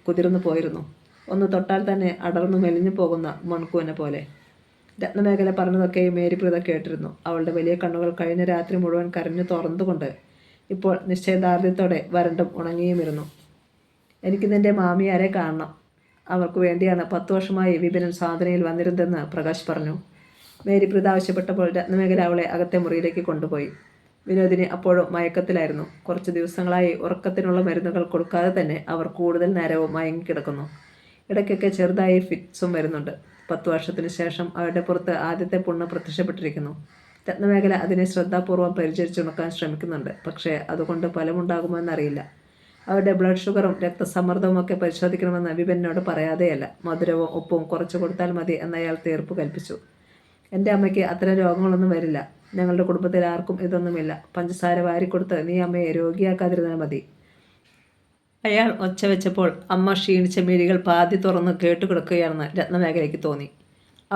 കുതിർന്നു പോയിരുന്നു. ഒന്ന് തൊട്ടാൽ തന്നെ അടർന്നു മെലിഞ്ഞു പോകുന്ന മൺകൂന പോലെ. രത്നമേഖല പറഞ്ഞതൊക്കെ മേരി പ്രീത കേട്ടിരുന്നു. അവളുടെ വലിയ കണ്ണുകൾ കഴിഞ്ഞ രാത്രി മുഴുവൻ കരഞ്ഞു തുറന്നുകൊണ്ട് ഇപ്പോൾ നിശ്ചയദാർഢ്യത്തോടെ വരണ്ടും ഉണങ്ങിയുമിരുന്നു. എനിക്ക് നിൻ്റെ മാമിയാരെ കാണണം. അവർക്ക് വേണ്ടിയാണ് 10 വർഷമായി വിപിനൻ സാധനയിൽ വന്നിരുന്നതെന്ന് പ്രകാശ് പറഞ്ഞു. മേരി പ്രീത ആവശ്യപ്പെട്ടപ്പോൾ രത്നമേഖല അവളെ അകത്തെ മുറിയിലേക്ക് കൊണ്ടുപോയി. വിനോദിനി അപ്പോഴും മയക്കത്തിലായിരുന്നു. കുറച്ച് ദിവസങ്ങളായി ഉറക്കത്തിനുള്ള മരുന്നുകൾ കൊടുക്കാതെ തന്നെ അവർ കൂടുതൽ നേരവും മയങ്ങിക്കിടക്കുന്നു. ഇടയ്ക്കൊക്കെ ചെറുതായി ഫിറ്റ്സും വരുന്നുണ്ട്. 10 വർഷത്തിന് ശേഷം അവരുടെ പുറത്ത് ആദ്യത്തെ പുണ്ണ് പ്രത്യക്ഷപ്പെട്ടിരിക്കുന്നു. രത്നമേഖല അതിനെ ശ്രദ്ധാപൂർവം പരിചരിച്ചുണക്കാൻ ശ്രമിക്കുന്നുണ്ട്. പക്ഷേ അതുകൊണ്ട് ഫലമുണ്ടാകുമോ എന്നറിയില്ല. അവരുടെ ബ്ലഡ് ഷുഗറും രക്തസമ്മർദ്ദവും ഒക്കെ പരിശോധിക്കണമെന്ന് വിപിനോട് പറയാതെയല്ല. മധുരവും ഉപ്പും കുറച്ച് കൊടുത്താൽ മതി എന്നയാൾ തീർപ്പ് കൽപ്പിച്ചു. എൻ്റെ അമ്മയ്ക്ക് അത്തരം രോഗങ്ങളൊന്നും വരില്ല. ഞങ്ങളുടെ കുടുംബത്തിൽ ആർക്കും ഇതൊന്നുമില്ല. പഞ്ചസാര വാരിക്കൊടുത്ത് നീ അമ്മയെ രോഗിയാക്കാതിരുന്നാൽ മതി. അയാൾ ഒച്ച വെച്ചപ്പോൾ അമ്മ ക്ഷീണിച്ച മിഴികൾ പാതി തുറന്ന് കേട്ടുകിടക്കുകയാണെന്ന് രത്നമേഖലയ്ക്ക് തോന്നി.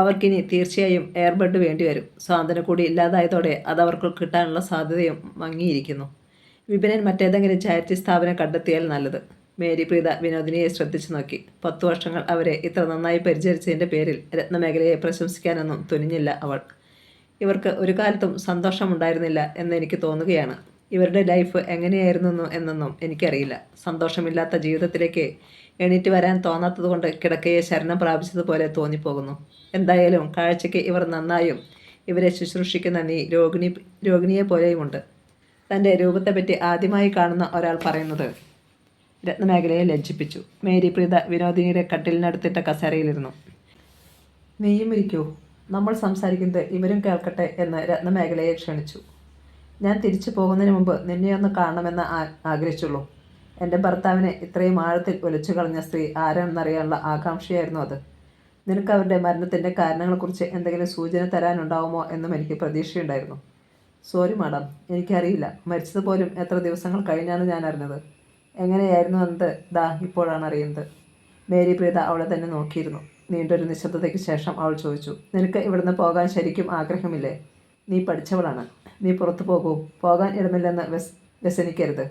അവർക്കിനി തീർച്ചയായും എയർബഡ് വേണ്ടിവരും. സാന്ത്വന കൂടി ഇല്ലാതായതോടെ അതവർക്ക് കിട്ടാനുള്ള സാധ്യതയും മങ്ങിയിരിക്കുന്നു. വിപിനൻ മറ്റേതെങ്കിലും ചാരിറ്റി സ്ഥാപനം കണ്ടെത്തിയാൽ നല്ലത്. മേരി പ്രീത വിനോദിനിയെ ശ്രദ്ധിച്ചു നോക്കി. 10 വർഷങ്ങൾ അവരെ ഇത്ര നന്നായി പരിചരിച്ചതിൻ്റെ പേരിൽ രത്നമേഖലയെ പ്രശംസിക്കാനൊന്നും തുനിഞ്ഞില്ല അവൾ. ഇവർക്ക് ഒരു കാലത്തും സന്തോഷമുണ്ടായിരുന്നില്ല എന്നെനിക്ക് തോന്നുകയാണ്. ഇവരുടെ ലൈഫ് എങ്ങനെയായിരുന്നു എന്നൊന്നും എനിക്കറിയില്ല. സന്തോഷമില്ലാത്ത ജീവിതത്തിലേക്ക് എണീറ്റ് വരാൻ തോന്നാത്തതുകൊണ്ട് കിടക്കയെ ശരണം പ്രാപിച്ചതുപോലെ തോന്നിപ്പോകുന്നു. എന്തായാലും കാഴ്ചയ്ക്ക് ഇവർ നന്നായും ഇവരെ ശുശ്രൂഷിക്കുന്ന നീ രോഗിണിയെ പോലെയുമുണ്ട്. തൻ്റെ രൂപത്തെപ്പറ്റി ആദ്യമായി കാണുന്ന ഒരാൾ പറയുന്നത് രത്നമേഖലയെ ലജ്ജിപ്പിച്ചു. മേരി പ്രീത വിനോദിനിയുടെ കട്ടിലിനടുത്തിട്ട കസേരയിലിരുന്നു. നീയും ഇരിക്കൂ, നമ്മൾ സംസാരിക്കുന്നത് ഇവരും കേൾക്കട്ടെ എന്ന് രത്നമേഖലയെ ക്ഷണിച്ചു. ഞാൻ തിരിച്ചു പോകുന്നതിന് മുമ്പ് നിന്നെയൊന്ന് കാണണമെന്ന് ആഗ്രഹിച്ചുള്ളൂ. എൻ്റെ ഭർത്താവിനെ ഇത്രയും ആഴത്തിൽ ഒലിച്ചു കളഞ്ഞ സ്ത്രീ ആരാണെന്നറിയാനുള്ള ആകാംക്ഷയായിരുന്നു അത്. നിനക്ക് അവരുടെ മരണത്തിൻ്റെ കാരണങ്ങളെക്കുറിച്ച് എന്തെങ്കിലും സൂചന തരാനുണ്ടാവുമോ എന്നും എനിക്ക് പ്രതീക്ഷയുണ്ടായിരുന്നു. സോറി മാഡം, എനിക്കറിയില്ല. മരിച്ചതുപോലും എത്ര ദിവസങ്ങൾ കഴിഞ്ഞാണ് ഞാൻ അറിഞ്ഞത്. എങ്ങനെയായിരുന്നു എന്നത് ഇപ്പോഴാണ് അറിയുന്നത്. മേരി പ്രീത അവളെ തന്നെ നോക്കിയിരുന്നു. നീണ്ടൊരു നിശബ്ദതയ്ക്ക് ശേഷം അവൾ ചോദിച്ചു, നിനക്ക് ഇവിടുന്ന് പോകാൻ ശരിക്കും ആഗ്രഹമില്ലേ? നീ പഠിച്ചവളാണ്. നീ പുറത്തു പോകൂ. പോകാൻ ഇടമില്ലെന്ന് വ്യസനിക്കരുത്.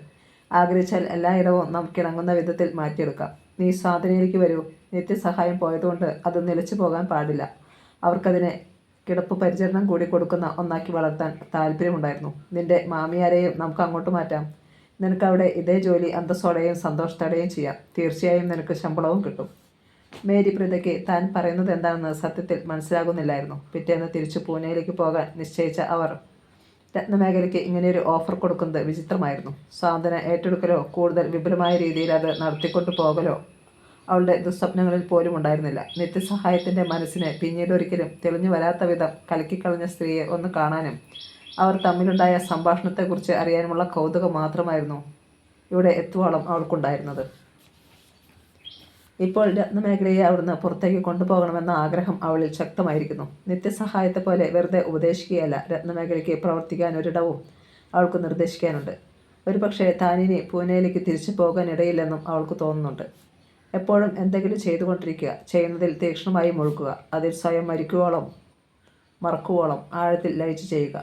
ആഗ്രഹിച്ചാൽ എല്ലായിടവും നമുക്കിണങ്ങുന്ന വിധത്തിൽ മാറ്റിയെടുക്കാം. നീ സാധനയിലേക്ക് വരൂ. നിത്യസഹായം പോയതുകൊണ്ട് അത് നിലച്ചു പോകാൻ പാടില്ല. അവർക്കതിനെ കിടപ്പ് പരിചരണം കൂടി കൊടുക്കുന്ന ഒന്നാക്കി വളർത്താൻ താല്പര്യമുണ്ടായിരുന്നു. നിന്റെ മാമിയാരെയും നമുക്ക് അങ്ങോട്ട് മാറ്റാം. നിനക്ക് അവിടെ ഇതേ ജോലി അന്തസ്സോടെയും സന്തോഷത്തോടെയും ചെയ്യാം. തീർച്ചയായും നിനക്ക് ശമ്പളവും കിട്ടും. മേരി പ്രീതയ്ക്ക് താൻ പറയുന്നത് എന്താണെന്ന് സത്യത്തിൽ മനസ്സിലാകുന്നില്ലായിരുന്നു. പിറ്റേന്ന് തിരിച്ചു പൂനെയിലേക്ക് പോകാൻ നിശ്ചയിച്ച അവർ രത്നമേഖലയ്ക്ക് ഇങ്ങനെയൊരു ഓഫർ കൊടുക്കുന്നത് വിചിത്രമായിരുന്നു. സാന്ത്വന ഏറ്റെടുക്കലോ കൂടുതൽ വിപുലമായ രീതിയിൽ അത് നടത്തിക്കൊണ്ടു പോകലോ അവളുടെ ദുസ്വപ്നങ്ങളിൽ പോലും ഉണ്ടായിരുന്നില്ല. നിത്യസഹായത്തിൻ്റെ മനസ്സിനെ പിന്നീട് ഒരിക്കലും തെളിഞ്ഞു വരാത്ത വിധം കലക്കിക്കളഞ്ഞ സ്ത്രീയെ ഒന്ന് കാണാനും അവർ തമ്മിലുണ്ടായ സംഭാഷണത്തെക്കുറിച്ച് അറിയാനുമുള്ള കൗതുകം മാത്രമായിരുന്നു ഇവിടെ എത്തുവോളം അവൾക്കുണ്ടായിരുന്നത്. ഇപ്പോൾ രത്നമേഖലയെ അവിടുന്ന് പുറത്തേക്ക് കൊണ്ടുപോകണമെന്ന ആഗ്രഹം അവളിൽ ശക്തമായിരിക്കുന്നു. നിത്യസഹായത്തെ പോലെ വെറുതെ ഉപദേശിക്കുകയല്ല, രത്നമേഖലയ്ക്ക് പ്രവർത്തിക്കാൻ ഒരിടവും അവൾക്ക് നിർദ്ദേശിക്കാനുണ്ട്. ഒരുപക്ഷെ താനിനി പൂനെയിലേക്ക് തിരിച്ചു പോകാനിടയില്ലെന്നും അവൾക്ക് തോന്നുന്നുണ്ട്. എപ്പോഴും എന്തെങ്കിലും ചെയ്തുകൊണ്ടിരിക്കുക, ചെയ്യുന്നതിൽ തീക്ഷ്ണമായി മുഴുക്കുക, അതിൽ സ്വയം മറക്കുവോളം ആഴത്തിൽ ലയിച്ചു ചെയ്യുക.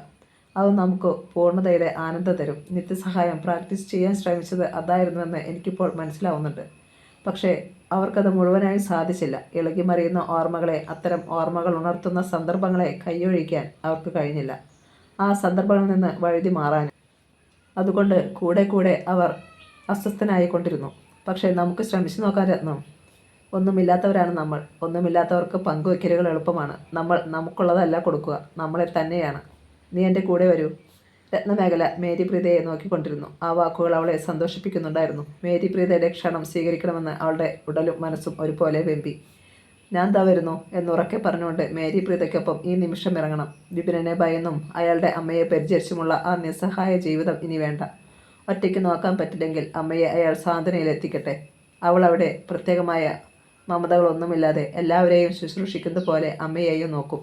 അത് നമുക്ക് പൂർണ്ണതയുടെ ആനന്ദം തരും. നിത്യസഹായം പ്രാക്ടീസ് ചെയ്യാൻ ശ്രമിച്ചത് അതായിരുന്നുവെന്ന് എനിക്കിപ്പോൾ മനസ്സിലാവുന്നുണ്ട്. പക്ഷേ അവർക്കത് മുഴുവനായും സാധിച്ചില്ല. ഇളകിമറിയുന്ന ഓർമ്മകളെ, അത്തരം ഓർമ്മകൾ ഉണർത്തുന്ന സന്ദർഭങ്ങളെ കൈയൊഴിക്കാൻ അവർക്ക് കഴിഞ്ഞില്ല. ആ സന്ദർഭങ്ങളിൽ നിന്ന് വഴുതി മാറാനും. അതുകൊണ്ട് കൂടെ അവർ അസ്വസ്ഥനായിക്കൊണ്ടിരുന്നു. പക്ഷേ നമുക്ക് ശ്രമിച്ചു നോക്കാൻ രത്നം. ഒന്നുമില്ലാത്തവരാണ് നമ്മൾ. ഒന്നുമില്ലാത്തവർക്ക് പങ്കുവയ്ക്കലുകൾ എളുപ്പമാണ്. നമ്മൾ നമുക്കുള്ളതല്ല കൊടുക്കുക, നമ്മളെ തന്നെയാണ്. നീ എൻ്റെ കൂടെ വരൂ. രത്നമേഖല മേരി പ്രീതയെ നോക്കിക്കൊണ്ടിരുന്നു. ആ വാക്കുകൾ അവളെ സന്തോഷിപ്പിക്കുന്നുണ്ടായിരുന്നു. മേരി പ്രീതയുടെ ക്ഷണം സ്വീകരിക്കണമെന്ന് അവളുടെ ഉടലും മനസ്സും ഒരുപോലെ വെമ്പി. ഞാൻ വരുന്നു എന്നുറക്കെ പറഞ്ഞുകൊണ്ട് മേരി പ്രീതയ്ക്കൊപ്പം ഈ നിമിഷം ഇറങ്ങണം. വിപിനെ ഭയന്നും അയാളുടെ അമ്മയെ പരിചരിച്ചുമുള്ള ആ നിസ്സഹായ ജീവിതം ഇനി വേണ്ട. ഒറ്റയ്ക്ക് നോക്കാൻ പറ്റില്ലെങ്കിൽ അമ്മയെ അയാൾ സാന്ത്വനയിലെത്തിക്കട്ടെ. അവൾ അവിടെ പ്രത്യേകമായ മമതകളൊന്നുമില്ലാതെ എല്ലാവരെയും ശുശ്രൂഷിക്കുന്ന പോലെ അമ്മയെയും നോക്കും.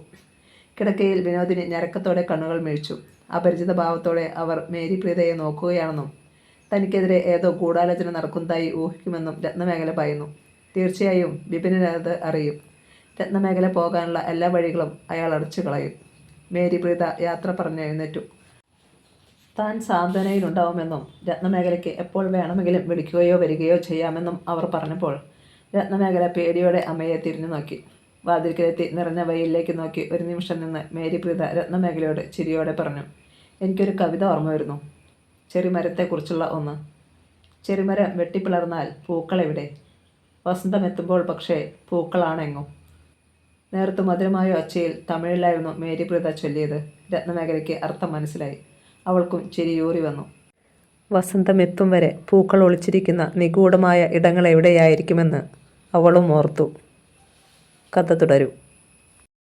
കിടക്കയിൽ വിനോദിനി ഞരക്കത്തോടെ കണ്ണുകൾ മിഴിച്ചു. അപരിചിത ഭാവത്തോടെ അവർ മേരി പ്രീതയെ നോക്കുകയാണെന്നും തനിക്കെതിരെ ഏതോ ഗൂഢാലോചന നടക്കുന്നതായി ഊഹിക്കുമെന്നും രത്നമേഖല പറയുന്നു. തീർച്ചയായും വിപിനത് അറിയും. രത്നമേഖല പോകാനുള്ള എല്ലാ വഴികളും അയാൾ അടച്ചു കളയും. മേരി പ്രീത യാത്ര പറഞ്ഞ് എഴുന്നേറ്റു. താൻ സാന്ത്വനയിലുണ്ടാവുമെന്നും രത്നമേഖലയ്ക്ക് എപ്പോൾ വേണമെങ്കിലും വിളിക്കുകയോ വരികയോ ചെയ്യാമെന്നും അവർ പറഞ്ഞപ്പോൾ രത്നമേഖല പേടിയോടെ അമ്മയെ തിരിഞ്ഞു നോക്കി. വാതിൽക്കലെത്തി നിറഞ്ഞ വെയിലിലേക്ക് നോക്കി ഒരു നിമിഷം നിന്ന് മേരി പ്രീത രത്നമേഖലയോട് ചിരിയോടെ പറഞ്ഞു, എനിക്കൊരു കവിത ഓർമ്മ വരുന്നു. ചെറിമരത്തെക്കുറിച്ചുള്ള ഒന്ന്. ചെറിമരം വെട്ടിപ്പിളർന്നാൽ പൂക്കളെവിടെ? വസന്തമെത്തുമ്പോൾ പക്ഷേ പൂക്കളാണെങ്ങും. നേർത്തു മധുരമായ ഒച്ചയിൽ തമിഴിലായിരുന്നു മേരി പ്രീത ചൊല്ലിയത്. രത്നമേഖലയ്ക്ക് അർത്ഥം മനസ്സിലായി. അവൾക്കും ചിരിയൂറി വന്നു. വസന്തമെത്തും വരെ പൂക്കൾ ഒളിച്ചിരിക്കുന്ന നിഗൂഢമായ ഇടങ്ങൾ എവിടെയായിരിക്കുമെന്ന് അവളും ഓർത്തു. കഥ തുടരും.